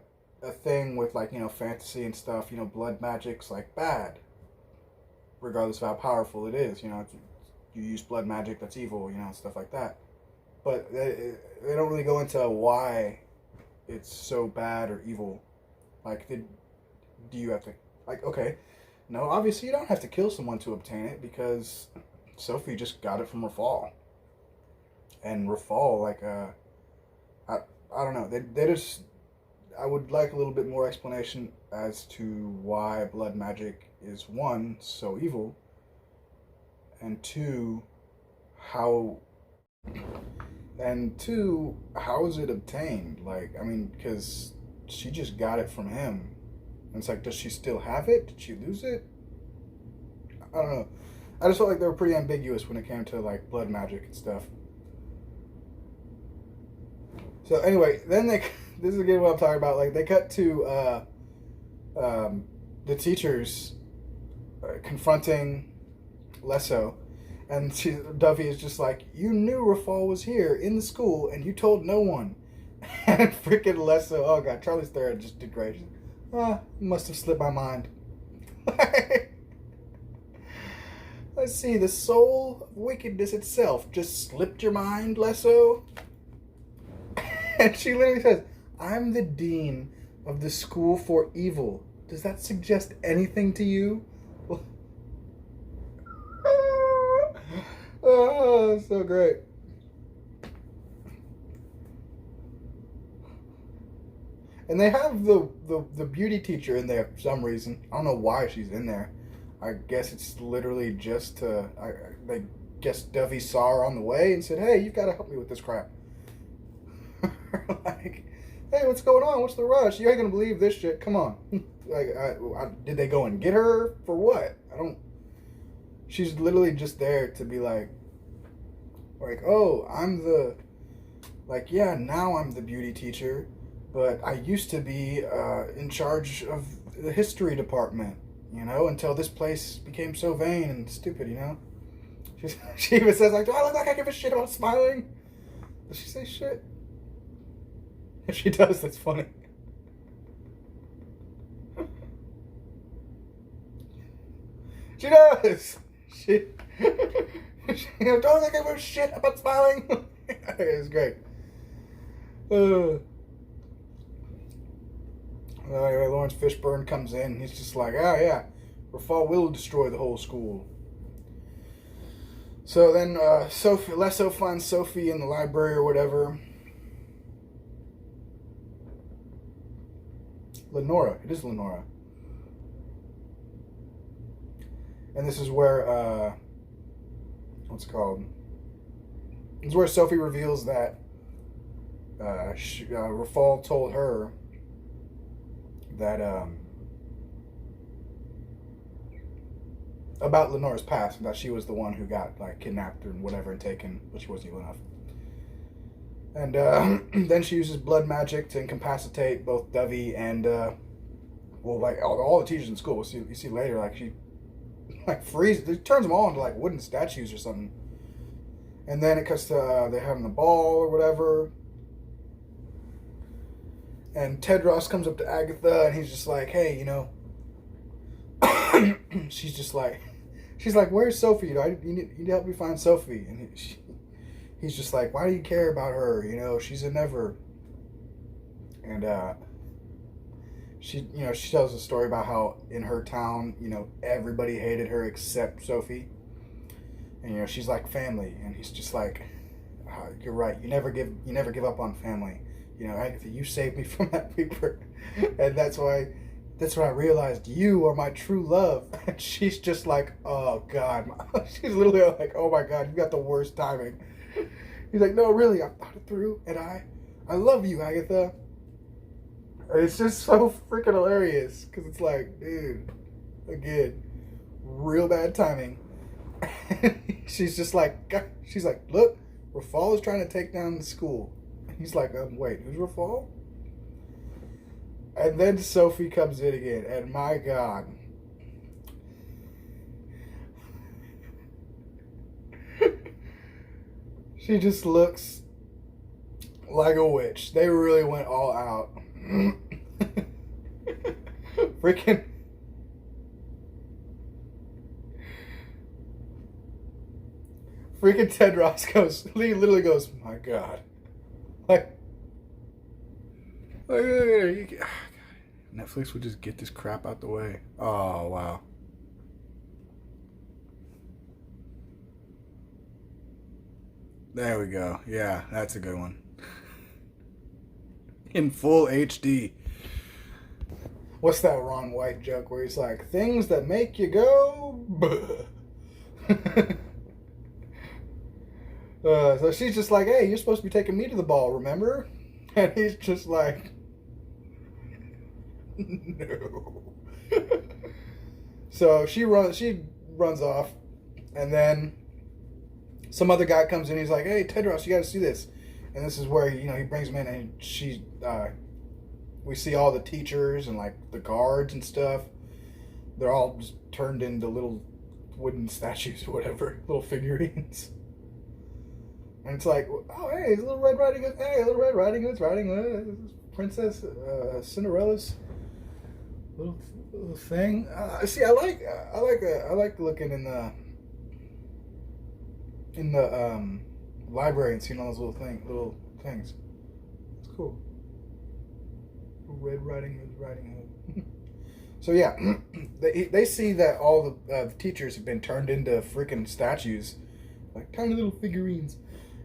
thing with like, fantasy and stuff. Blood magic's like bad, regardless of how powerful it is. You use blood magic, that's evil, stuff like that. But they don't really go into why it's so bad or evil. Like, do you have to, like, okay, no, obviously you don't have to kill someone to obtain it, because Sophie just got it from Rafal. And Rafal, like, I don't know, they just, I would like a little bit more explanation as to why blood magic is, one, so evil, and two, how is it obtained? Like, I mean, because she just got it from him. And it's like, does she still have it? Did she lose it? I don't know. I just felt like they were pretty ambiguous when it came to like blood magic and stuff. So anyway, then this is again what I'm talking about. Like, they cut to the teachers confronting Lesso, and Duffy is just like, you knew Rafal was here in the school and you told no one. And freaking Lesso, oh god, Charlize Theron just did great. Must have slipped my mind. Let's see, the soul of wickedness itself just slipped your mind, Lesso? And she literally says, I'm the dean of the school for evil. Does that suggest anything to you? Oh, so great. And they have the beauty teacher in there for some reason. I don't know why she's in there. I guess it's literally just to... I guess Duffy saw her on the way and said, hey, you've got to help me with this crap. Like, hey, what's going on? What's the rush? You ain't going to believe this shit. Come on. Like, did they go and get her for what? I don't... She's literally just there to be like, oh, I'm the... Like, yeah, now I'm the beauty teacher. But I used to be in charge of the history department, until this place became so vain and stupid, She even says, like, do I look like I give a shit about smiling? Does she say shit? If she does, that's funny. She does! She don't think I give a shit about smiling? It's great. Anyway, Lawrence Fishburne comes in and he's just like, oh yeah, Rafal will destroy the whole school. So then Lesso finds Sophie in the library or whatever. Lenora. It is Lenora. And this is where, what's it called? This is where Sophie reveals that Rafal told her that about Lenora's past, and that she was the one who got like kidnapped and whatever and taken, but she wasn't evil enough. And then she uses blood magic to incapacitate both Dovey and like all the teachers in school. You see later, like she like freezes, turns them all into like wooden statues or something. And then it cuts to they're having the ball or whatever. And Tedros comes up to Agatha and he's just like, hey, she's like, where's Sophie? You need to help me find Sophie. And he's just like, why do you care about her? She's a never. And she tells a story about how in her town, everybody hated her except Sophie. And she's like family, and he's just like, oh, you're right. You never give up on family. Agatha, you saved me from that Reaper, and that's why I realized you are my true love. And she's just like, oh God, she's literally like, oh my God, you got the worst timing. He's like, no, really, I thought it through, and I love you, Agatha. And it's just so freaking hilarious because it's like, dude, again, real bad timing. she's like, look, Rafal is trying to take down the school. He's like, wait, who's Rafal? And then Sophie comes in again, and my God. She just looks like a witch. They really went all out. Freaking. Freaking Tedros goes, he literally goes, my God. Netflix would just get this crap out the way. Oh, wow. There we go. Yeah, that's a good one. In full HD. What's that Ron White joke where he's like, things that make you go, so she's just like, hey, you're supposed to be taking me to the ball, remember? And he's just like, no. So she runs off, and then some other guy comes in. He's like, hey, Tedros, you got to see this. And this is where he brings him in, and we see all the teachers and like the guards and stuff. They're all just turned into little wooden statues or whatever, little figurines. And it's like, oh, hey, Little Red Riding Hood. Hey, Little Red Riding Hood's riding Princess Cinderella's little thing. See, I like looking in the library and seeing all those little things. It's cool. Red Riding Hood. So yeah, they see that all the teachers have been turned into freaking statues, like tiny little figurines.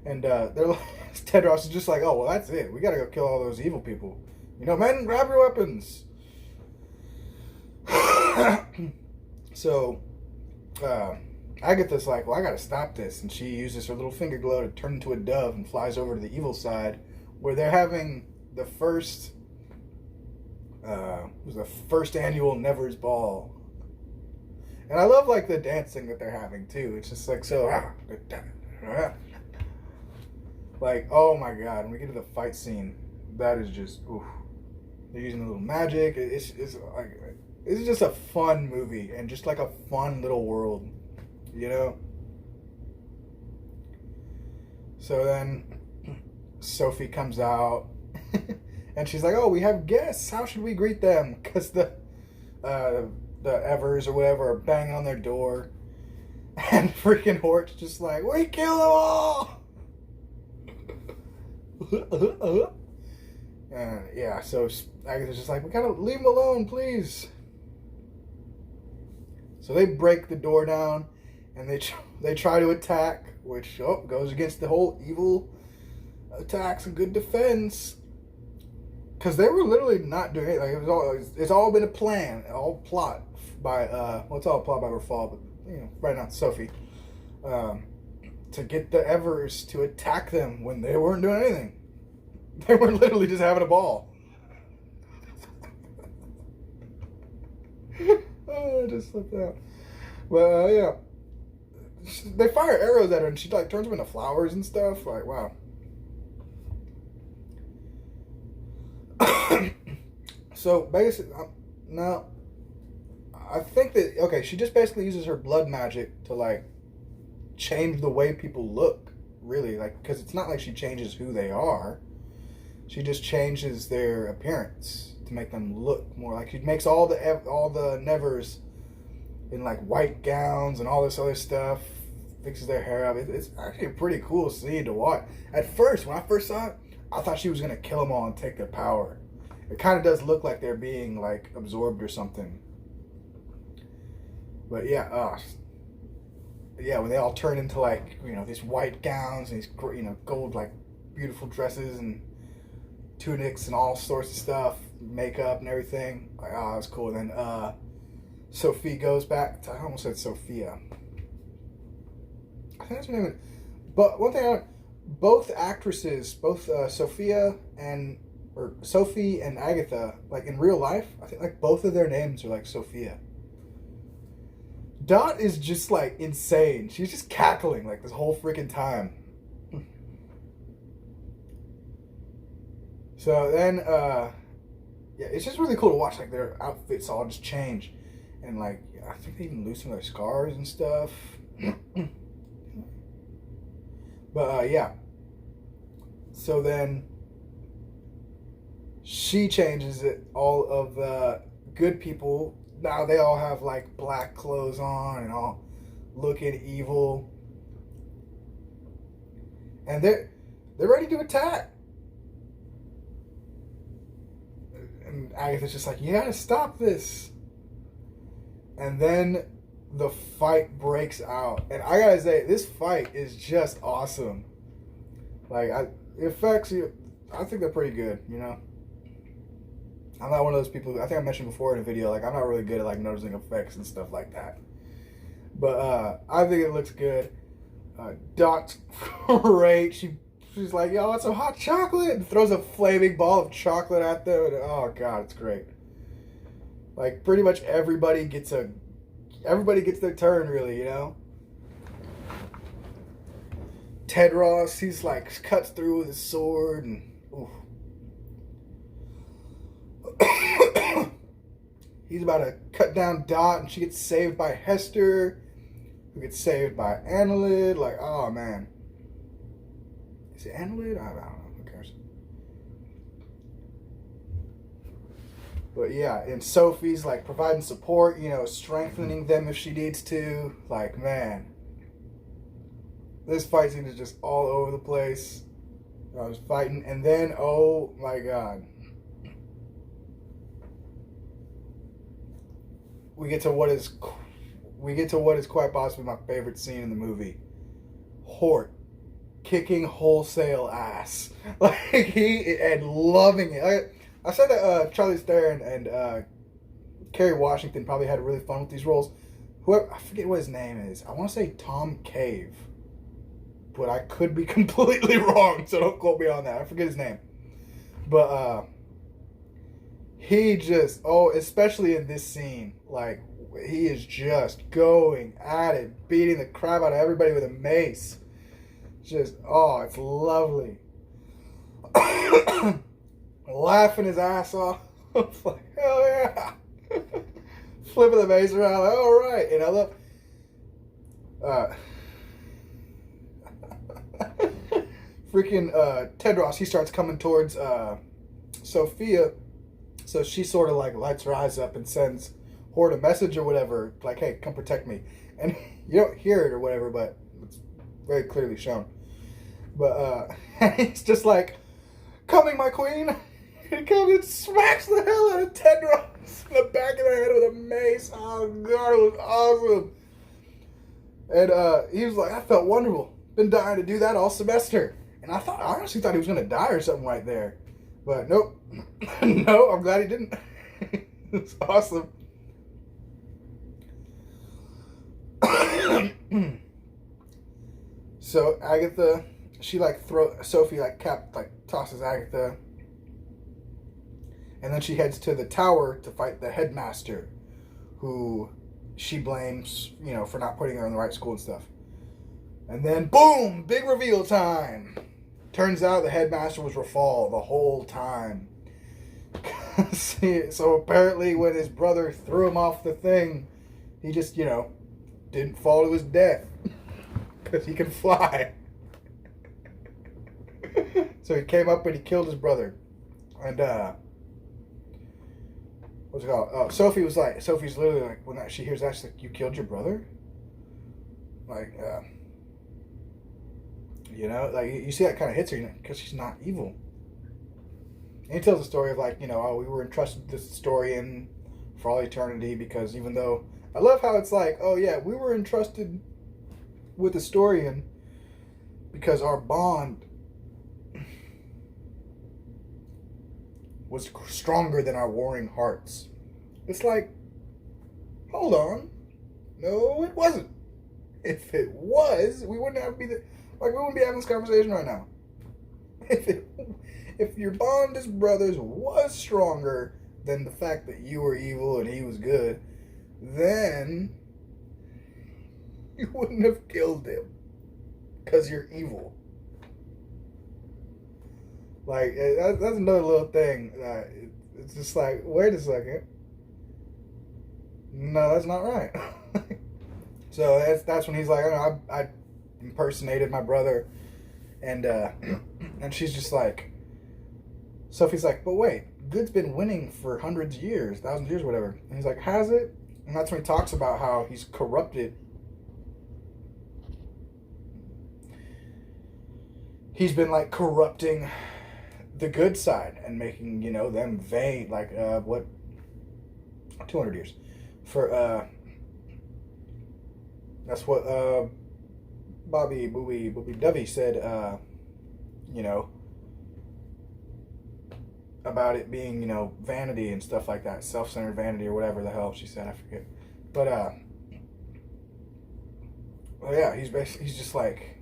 And they're like, Tedros is just like, oh, well, that's it. We got to go kill all those evil people. Men, grab your weapons. So Agatha's like, well, I got to stop this. And she uses her little finger glow to turn into a dove and flies over to the evil side where they're having the first annual Never's Ball. And I love like the dancing that they're having too. It's just like so like, oh my God, when we get to the fight scene, that is just, oof. They're using a little magic. It's just a fun movie and just like a fun little world, So then Sophie comes out and she's like, oh, we have guests. How should we greet them? Because the Evers or whatever are banging on their door. And freaking Hort's just like, we kill them all! Yeah, so Agatha's just like, we gotta leave them alone, please. So they break the door down, and they try to attack, which goes against the whole evil attacks and good defense. Because they were literally not doing anything. Like it's all been a plan, all plot by it's all plot by Rafal, but right now it's Sophie. To get the Evers to attack them when they weren't doing anything. They were literally just having a ball. Oh, I just slipped out. Well, yeah. They fire arrows at her and she like turns them into flowers and stuff. Like, wow. So basically, now I think that she just basically uses her blood magic to like change the way people look, really, like, because it's not like she changes who they are. She just changes their appearance to make them look more like, she makes all the Nevers in like white gowns and all this other stuff, fixes their hair up. It's actually a pretty cool scene to watch. At first, when I first saw it, I thought she was gonna kill them all and take their power. It kind of does look like they're being like absorbed or something. But yeah, yeah, when they all turn into like, you know, these white gowns and these, you know, gold like beautiful dresses and tunics and all sorts of stuff, makeup and everything. Like, oh, that's cool. And then Sophie goes back to, I almost said Sophia. I think that's her name. But one thing, both actresses, both Sophia and or Sophie and Agatha, like in real life, I think like both of their names are like Sophia. Dot is just like insane. She's just cackling like this whole freaking time. So then, yeah, it's just really cool to watch like their outfits all just change, and like I think they even loosen their scars and stuff. But yeah. So then she changes it. All of the good people now they all have like black clothes on and all looking evil, and they're ready to attack. And Agatha's just like, you gotta stop this. And then the fight breaks out, and I gotta say, this fight is just awesome. Like, the effects, I think they're pretty good. You know, I'm not one of those people. I think I mentioned before in a video, like I'm not really good at like noticing effects and stuff like that. But I think it looks good. Dot's great. She's like, yo, it's some hot chocolate, and throws a flaming ball of chocolate at them. And, oh god, it's great. Like pretty much everybody gets their turn, really, you know. Tedros, he's like cuts through with his sword, and oof. He's about to cut down Dot, and she gets saved by Hester, who gets saved by Annelid. Like, oh man. Is it Annelid? I don't know. Who cares? But yeah, and Sophie's like providing support, you know, strengthening them if she needs to. Like, man. This fight scene is just all over the place. I was fighting, and then, oh my god. We get to what is quite possibly my favorite scene in the movie. Hort kicking wholesale ass. Like, and loving it. I said that Charlize Theron and Kerry Washington probably had really fun with these roles. I forget what his name is. I want to say Tom Cave, but I could be completely wrong, so don't quote me on that. I forget his name. But he just, especially in this scene, like, he is just going at it, beating the crap out of everybody with a mace. Just, it's lovely. Laughing his ass off. Like, hell yeah. Flipping the mace around, like, all right. And I love, freaking Tedros, he starts coming towards Sophia. So she sort of like lights her eyes up and sends Hort a message or whatever, like, hey, come protect me. And you don't hear it or whatever, but it's very clearly shown. But it's just like, coming, my queen. He comes and smacks the hell out of Tedros in the back of the head with a mace. Oh god, it was awesome. And he was like, I felt wonderful. Been dying to do that all semester. And I honestly thought he was gonna die or something right there. But nope. No, I'm glad he didn't. It's awesome. So Agatha, she like Sophie like tosses Agatha, and then she heads to the tower to fight the headmaster, who she blames, you know, for not putting her in the right school and stuff. And then boom, big reveal time. Turns out the headmaster was Rafal the whole time. So apparently when his brother threw him off the thing, he just, you know, didn't fall to his death. Because he can fly. So he came up and he killed his brother. And, what's it called? Sophie's literally like, when she hears that, she's like, you killed your brother? Like, you know, like, you see that kind of hits her, you know, because she's not evil. And he tells the story of, like, you know, we were entrusted this story in for all eternity, because even though, I love how it's like, oh yeah, we were entrusted with Astorian because our bond was stronger than our warring hearts. It's like, hold on. No, it wasn't. If it was, we wouldn't have we wouldn't be having this conversation right now. If your bond as brothers was stronger than the fact that you were evil and he was good, then you wouldn't have killed him because you're evil. Like, that's another little thing that it's just like, wait a second. No, that's not right. So that's when he's like, oh, I impersonated my brother, and she's just like, Sophie's like, but wait, good's been winning for hundreds of years, thousands of years, whatever. And he's like, has it? And that's when he talks about how he's corrupted. He's been like corrupting the good side and making, them vain, like, 200 years. For, that's what, Bobby Dovey said, about it being, vanity and stuff like that, self-centered vanity or whatever the hell she said, I forget. But, well, yeah, he's just like,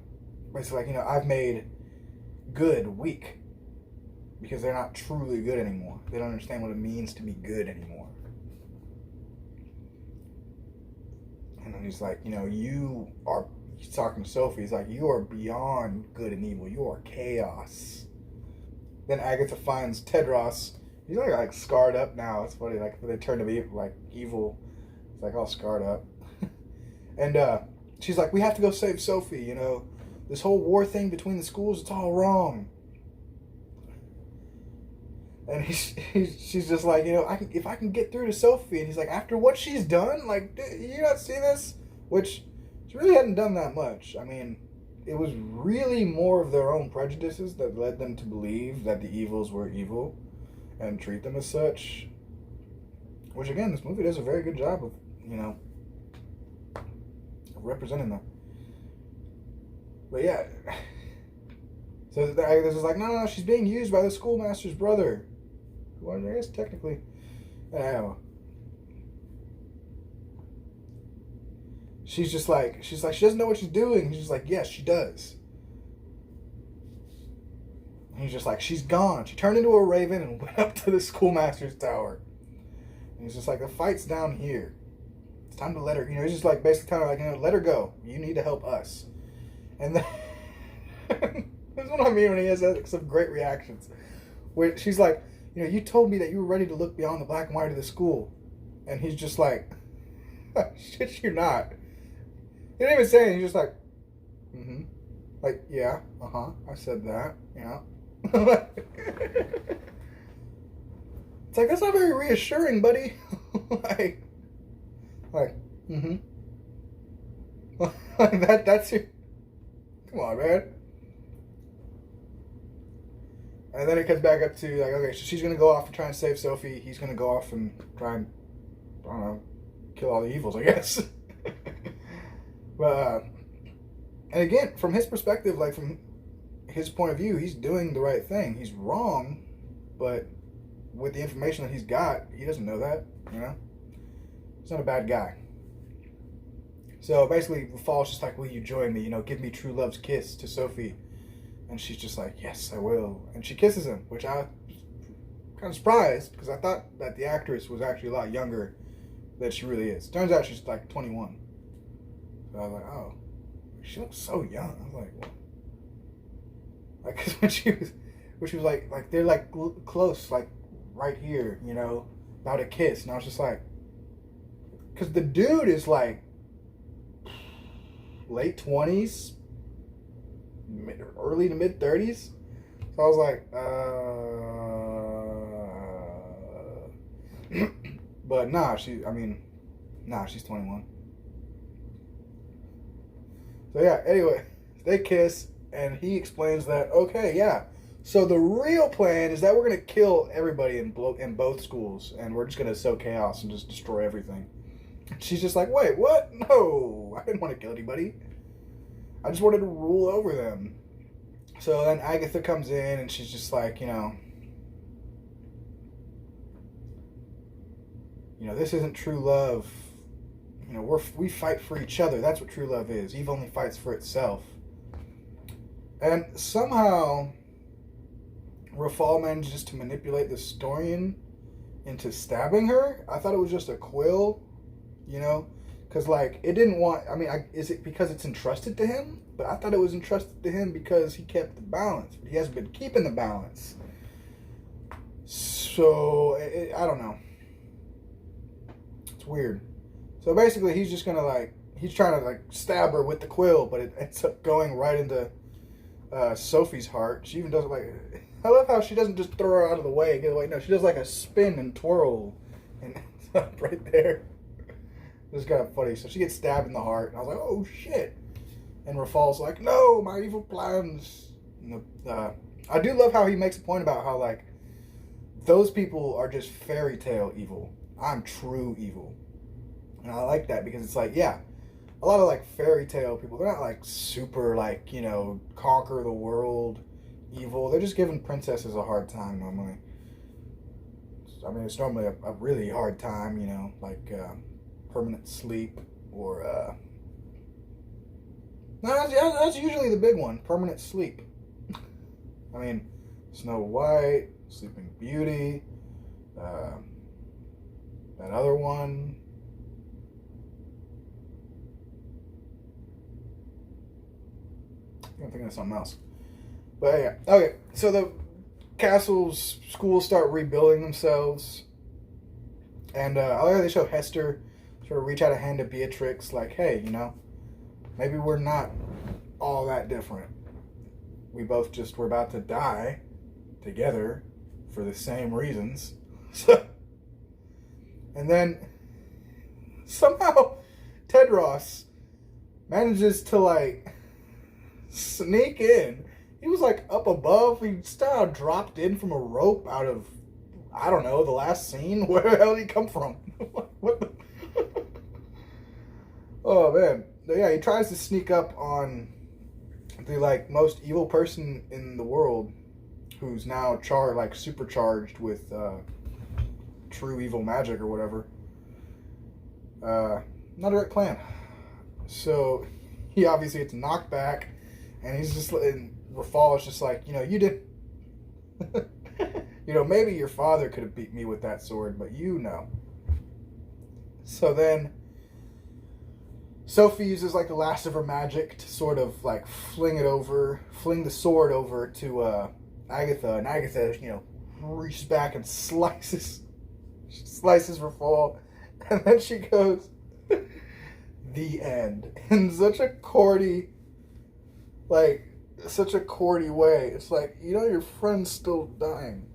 basically like, I've made good weak because they're not truly good anymore. They don't understand what it means to be good anymore. And then he's like, he's talking to Sophie, he's like, you are beyond good and evil. You are chaos. Then Agatha finds Tedros. He's like scarred up now. It's funny, like when they turn to be like evil, it's like all scarred up. And she's like, we have to go save Sophie, This whole war thing between the schools, it's all wrong. And she's just like, if I can get through to Sophie. And he's like, after what she's done? Like, you not see this? Which, she really hadn't done that much. I mean, it was really more of their own prejudices that led them to believe that the evils were evil and treat them as such. Which, again, this movie does a very good job of, representing them. But yeah. So this is like, no, she's being used by the schoolmaster's brother. Well, I guess technically. I don't know. She's like, she doesn't know what she's doing. He's just like, yes, she does. And he's just like, she's gone. She turned into a raven and went up to the schoolmaster's tower. And he's just like, the fight's down here. It's time to let her, he's just like basically telling her, like, let her go. You need to help us. And then, that's what I mean when he has some great reactions. Where she's like, you told me that you were ready to look beyond the black and white of the school. And he's just like, shit, you're not. He didn't even say anything. He's just like, mm-hmm. Like, yeah, I said that, It's like, that's not very reassuring, buddy. like, mm-hmm. Like, that's your... Come on, man. And then it comes back up to, like, okay, so she's going to go off and try and save Sophie. He's going to go off and try and, I don't know, kill all the evils, I guess. But, and again, from his perspective, like, from his point of view, he's doing the right thing. He's wrong, but with the information that he's got, he doesn't know that, He's not a bad guy. So basically, Fall's just like, will you join me? Give me true love's kiss to Sophie. And she's just like, yes, I will. And she kisses him, which I was kind of surprised because I thought that the actress was actually a lot younger than she really is. Turns out she's like 21. So I was like, oh, she looks so young. I was like, what? Like, cause when she was like they're like close, like right here, about to kiss. And I was just like, because the dude is like late 20s, early to mid 30s. So I was like, but nah, she's 21. So yeah, anyway, they kiss, and he explains that, okay, yeah, so the real plan is that we're going to kill everybody in both schools, and we're just going to sow chaos and just destroy everything. She's just like, wait, what? No, I didn't want to kill anybody. I just wanted to rule over them. So then Agatha comes in and she's just like, this isn't true love. We fight for each other. That's what true love is. Eve only fights for itself. And somehow, Rafal manages to manipulate the historian into stabbing her. I thought it was just a quill, because it didn't want. I mean, is it because it's entrusted to him? But I thought it was entrusted to him because he kept the balance. But he hasn't been keeping the balance. So I don't know. It's weird. So basically, he's just gonna he's trying to stab her with the quill, but it ends up going right into Sophie's heart. She even does it I love how she doesn't just throw her out of the way and get away. No, she does a spin and twirl, and it's up right there. It's kind of funny. So she gets stabbed in the heart, and I was like, oh shit. And Rafal's like, no, my evil plans. And I do love how he makes a point about how those people are just fairy tale evil. I'm true evil. And I like that because it's a lot of fairy tale people, they're not super conquer the world evil. They're just giving princesses a hard time normally. I mean, it's normally a really hard time, permanent sleep or no, that's usually the big one, permanent sleep. I mean, Snow White, Sleeping Beauty, that other one. I'm thinking of something else. But yeah, okay. So the schools start rebuilding themselves, and they show Hester sort of reach out a hand to Beatrix, hey, maybe we're not all that different. We both we're about to die together for the same reasons. And then somehow Tedros manages to sneak in. He was up above. He still dropped in from a rope out of, I don't know, the last scene. Where the hell did he come from? What the? Oh man. Yeah, he tries to sneak up on the most evil person in the world, who's now supercharged with true evil magic or whatever. Not a great plan. So he obviously gets knocked back, and he's just Rafal is just you did. Maybe your father could have beat me with that sword, but So then Sophie uses the last of her magic to sort of fling the sword over to Agatha, and Agatha, reaches back and slices Rafal, and then she goes, the end, in such a corny way. It's your friend's still dying.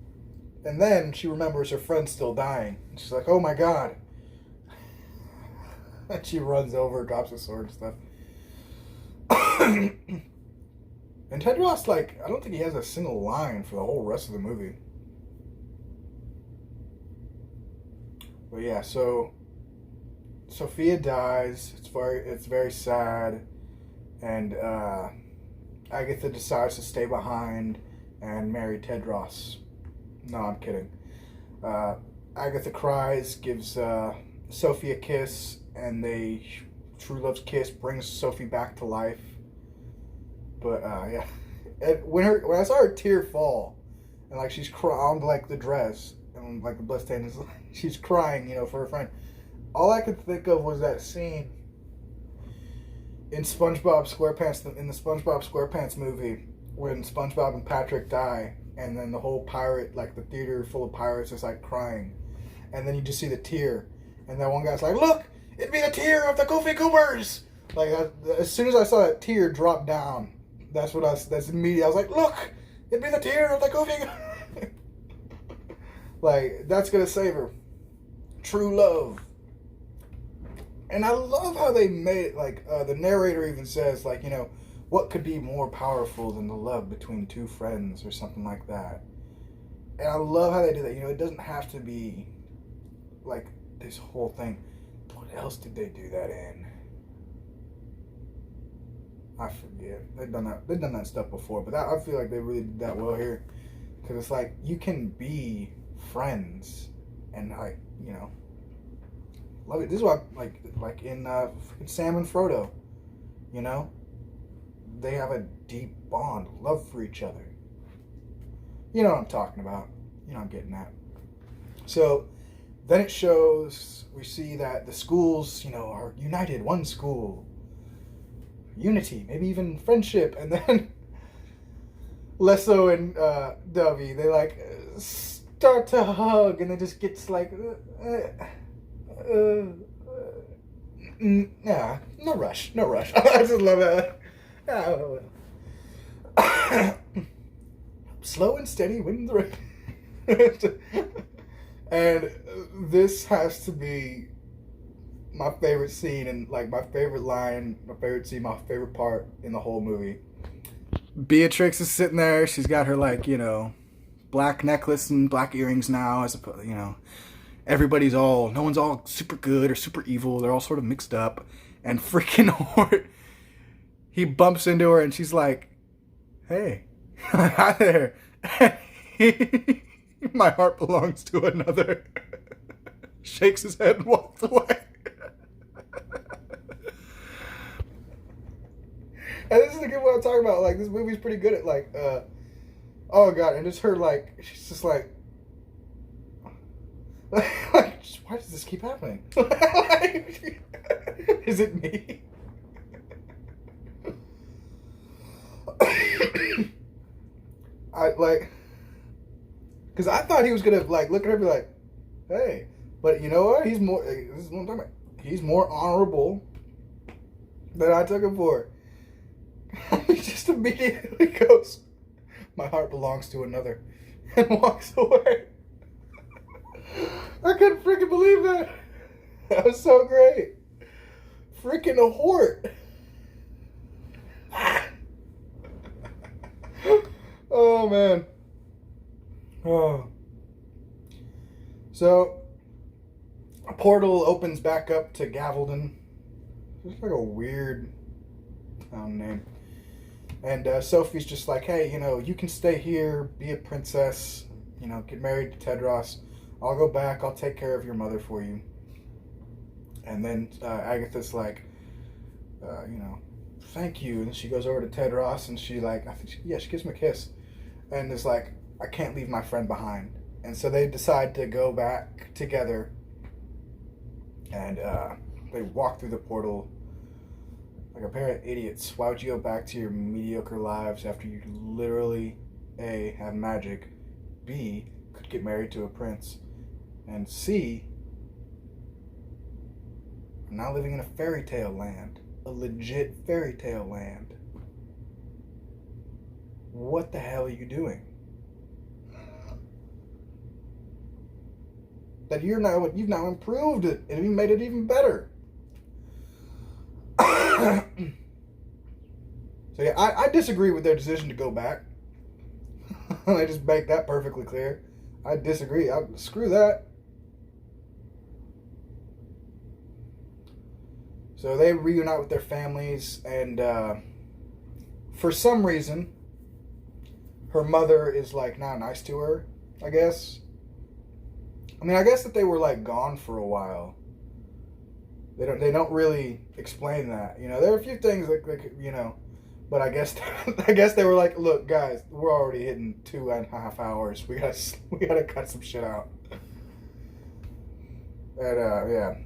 And then she remembers her friend's still dying. And she's like, oh my god. And she runs over, drops the sword and stuff. And Tedros, I don't think he has a single line for the whole rest of the movie. But yeah, so Sophia dies. It's very sad. And Agatha decides to stay behind and marry Tedros. No, I'm kidding. Agatha cries, gives Sophie a kiss, and true love's kiss brings Sophie back to life. But yeah, and when I saw her tear fall, and she's crying the dress, and the blood stain is she's crying, for her friend. All I could think of was that scene in SpongeBob SquarePants, in the SpongeBob SquarePants movie, when SpongeBob and Patrick die, and then the whole pirate, the theater full of pirates is crying, and then you just see the tear, and that one guy's like, look, it'd be the tear of the Goofy Goobers! As soon as I saw that tear drop down, that's immediately, I was like, look, it'd be the tear of the Goofy Goobers! That's gonna save her. True love. And I love how they made it, the narrator even says, what could be more powerful than the love between two friends or something like that. And I love how they do that. It doesn't have to be this whole thing. What else did they do that in? I forget. They've done that. They've done that stuff before, but I feel like they really did that well here, because it's like you can be friends, and like love it. This is why like in Sam and Frodo, you know, they have a deep bond, love for each other. You know what I'm talking about. You know what I'm getting at. So then it shows, we see that the schools, are united, one school, unity, maybe even friendship, and then Lesso and Dovey, they like start to hug, and they just gets like, yeah, no rush. I just love that. Slow and steady wins the race. And this has to be my favorite scene, and like my favorite line, my favorite scene, my favorite part in the whole movie. Beatrix is sitting there. She's got her black necklace and black earrings now. As no one's all super good or super evil. They're all sort of mixed up. And freaking Hort, he bumps into her, and she's like, "Hey, hi there." My heart belongs to another. Shakes his head and walks away. And this is the good one I'm talking about. Like, this movie's pretty good at oh god, and it's her she's just like, why does this keep happening? Is it me? Because I thought he was gonna look at her and be like, "Hey," but you know what? He's more. This is what I'm talking about. He's more honorable than I took him for. He just immediately goes, "My heart belongs to another," and walks away. I couldn't freaking believe that. That was so great. Freaking a Hort. Oh man. Oh. So a portal opens back up to Gavelden. It's like a weird town name. And Sophie's just like, "Hey, you can stay here, be a princess, get married to Tedros. I'll go back, I'll take care of your mother for you." And then Agatha's like, "Thank you." And she goes over to Tedros, and she she gives him a kiss. And is like, "I can't leave my friend behind." And so they decide to go back together. And they walk through the portal like a pair of idiots. Why would you go back to your mediocre lives after you literally, A, have magic, B, could get married to a prince, and C, are now living in a fairy tale land. A legit fairy tale land. What the hell are you doing? That you've now improved it and you made it even better. So yeah, I disagree with their decision to go back. I just make that perfectly clear. I disagree. Screw that. So they reunite with their families, and for some reason, her mother is not nice to her, I guess. I mean, I guess that they were gone for a while. They don't really explain that. There are a few things but I guess they were like, "Look, guys, we're already hitting 2.5 hours. We gotta cut some shit out." And yeah,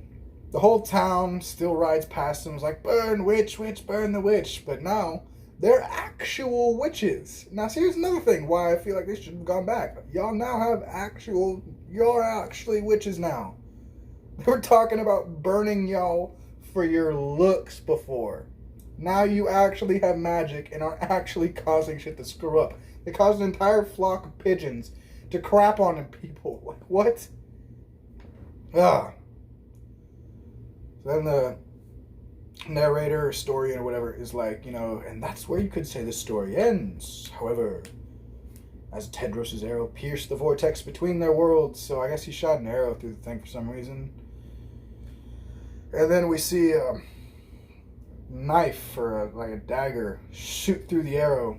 the whole town still rides past them. It's like, "Burn witch, witch, burn the witch." But now they're actual witches. Now, see, here's another thing why I feel like they should have gone back. Y'all now have you're actually witches now. They were talking about burning y'all for your looks before. Now you actually have magic and are actually causing shit to screw up. They caused an entire flock of pigeons to crap on people. Like, what? Ah. So then the narrator or historian or whatever is like, and that's where you could say the story ends. However, as Tedros' arrow pierced the vortex between their worlds, so I guess he shot an arrow through the thing for some reason. And then we see knife or like a dagger shoot through the arrow,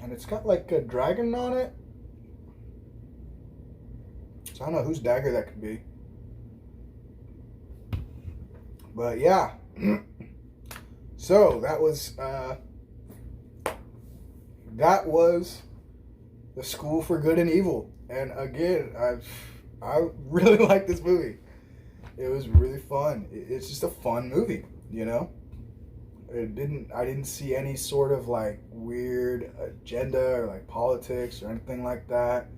and it's got like a dragon on it. So I don't know whose dagger that could be. But yeah. So that was The School for Good and Evil. And again, I really like this movie. It was really fun. It's just a fun movie, you know? I didn't see any sort of like weird agenda or like politics or anything like that.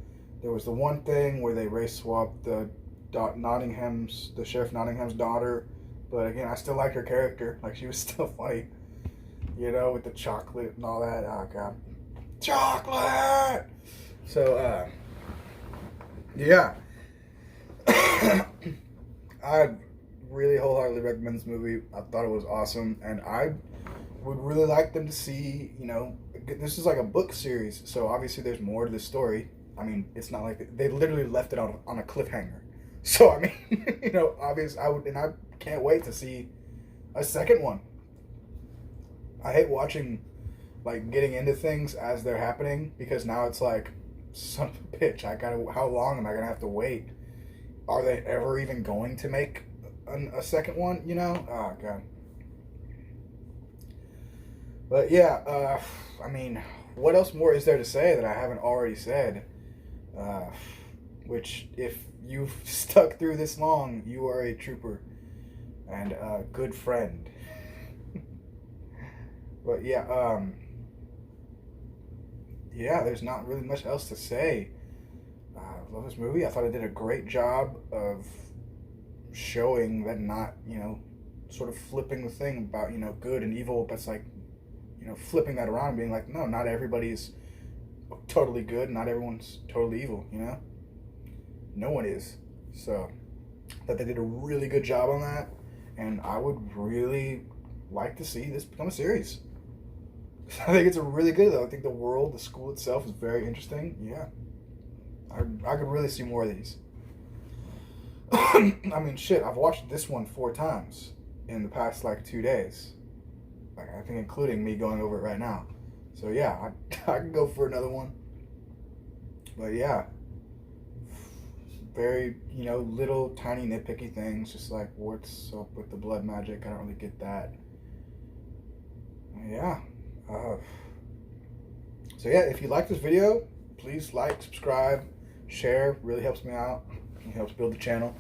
There was the one thing where they race swapped the Sheriff Nottingham's daughter, but again, I still like her character. Like, she was still funny, you know, with the chocolate and all that. Oh god, chocolate. So yeah. I really wholeheartedly recommend this movie. I thought it was awesome, and I would really like them to see, you know, this is like a book series, so obviously there's more to the story. I mean, it's not like they literally left it on a cliffhanger. So I mean, you know, obviously I can't wait to see a second one. I hate watching, like, getting into things as they're happening, because now it's like, son of a bitch, how long am I gonna have to wait? Are they ever even going to make a second one, you know? Oh god. But yeah, I mean, what else more is there to say that I haven't already said? Which, if you've stuck through this long, you are a trooper and a good friend. But yeah, yeah, there's not really much else to say. I love this movie. I thought it did a great job of showing that, not, you know, sort of flipping the thing about, you know, good and evil, but it's like, you know, flipping that around and being like, no, not everybody's totally good, not everyone's totally evil, you know? No one is. So, that they did a really good job on that, and I would really like to see this become a series. I think it's a really good, though. I think the world, the school itself is very interesting. Yeah. I could really see more of these. I mean, shit, I've watched this one 4 times in the past, like, 2 days. Like, I think including me going over it right now. So, yeah, I can go for another one. But, yeah. Very, you know, little, tiny, nitpicky things. Just like, what's up with the blood magic? I don't really get that. Yeah. So, yeah, if you like this video, please like, subscribe, share. Really helps me out. It helps build the channel.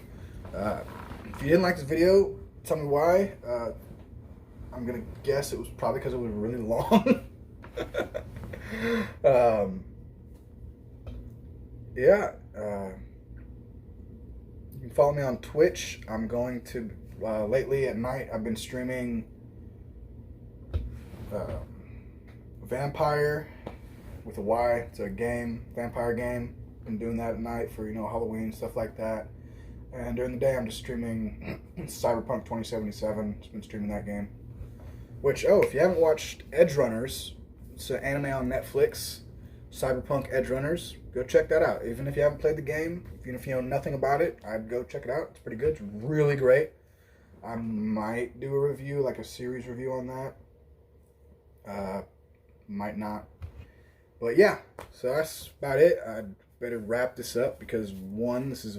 If you didn't like this video, tell me why. I'm gonna guess it was probably because it was really long. Yeah. You can follow me on Twitch. I'm going to lately at night I've been streaming Vampire with a Y. It's a game, vampire game. Been doing that at night for, you know, Halloween, stuff like that. And during the day I'm just streaming Cyberpunk 2077. Just been streaming that game. Which, oh, if you haven't watched Edge Runners, it's an anime on Netflix, Cyberpunk Edge Runners, go check that out. Even if you haven't played the game, even if you know nothing about it, I'd go check it out. It's pretty good. It's really great. I might do a review, like a series review on that. Might not. But yeah, so that's about it. I'd better wrap this up because, 1, this is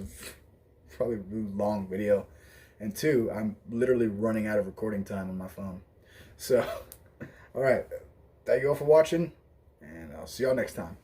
probably a really long video, and 2, I'm literally running out of recording time on my phone. So, alright, thank you all for watching, and I'll see y'all next time.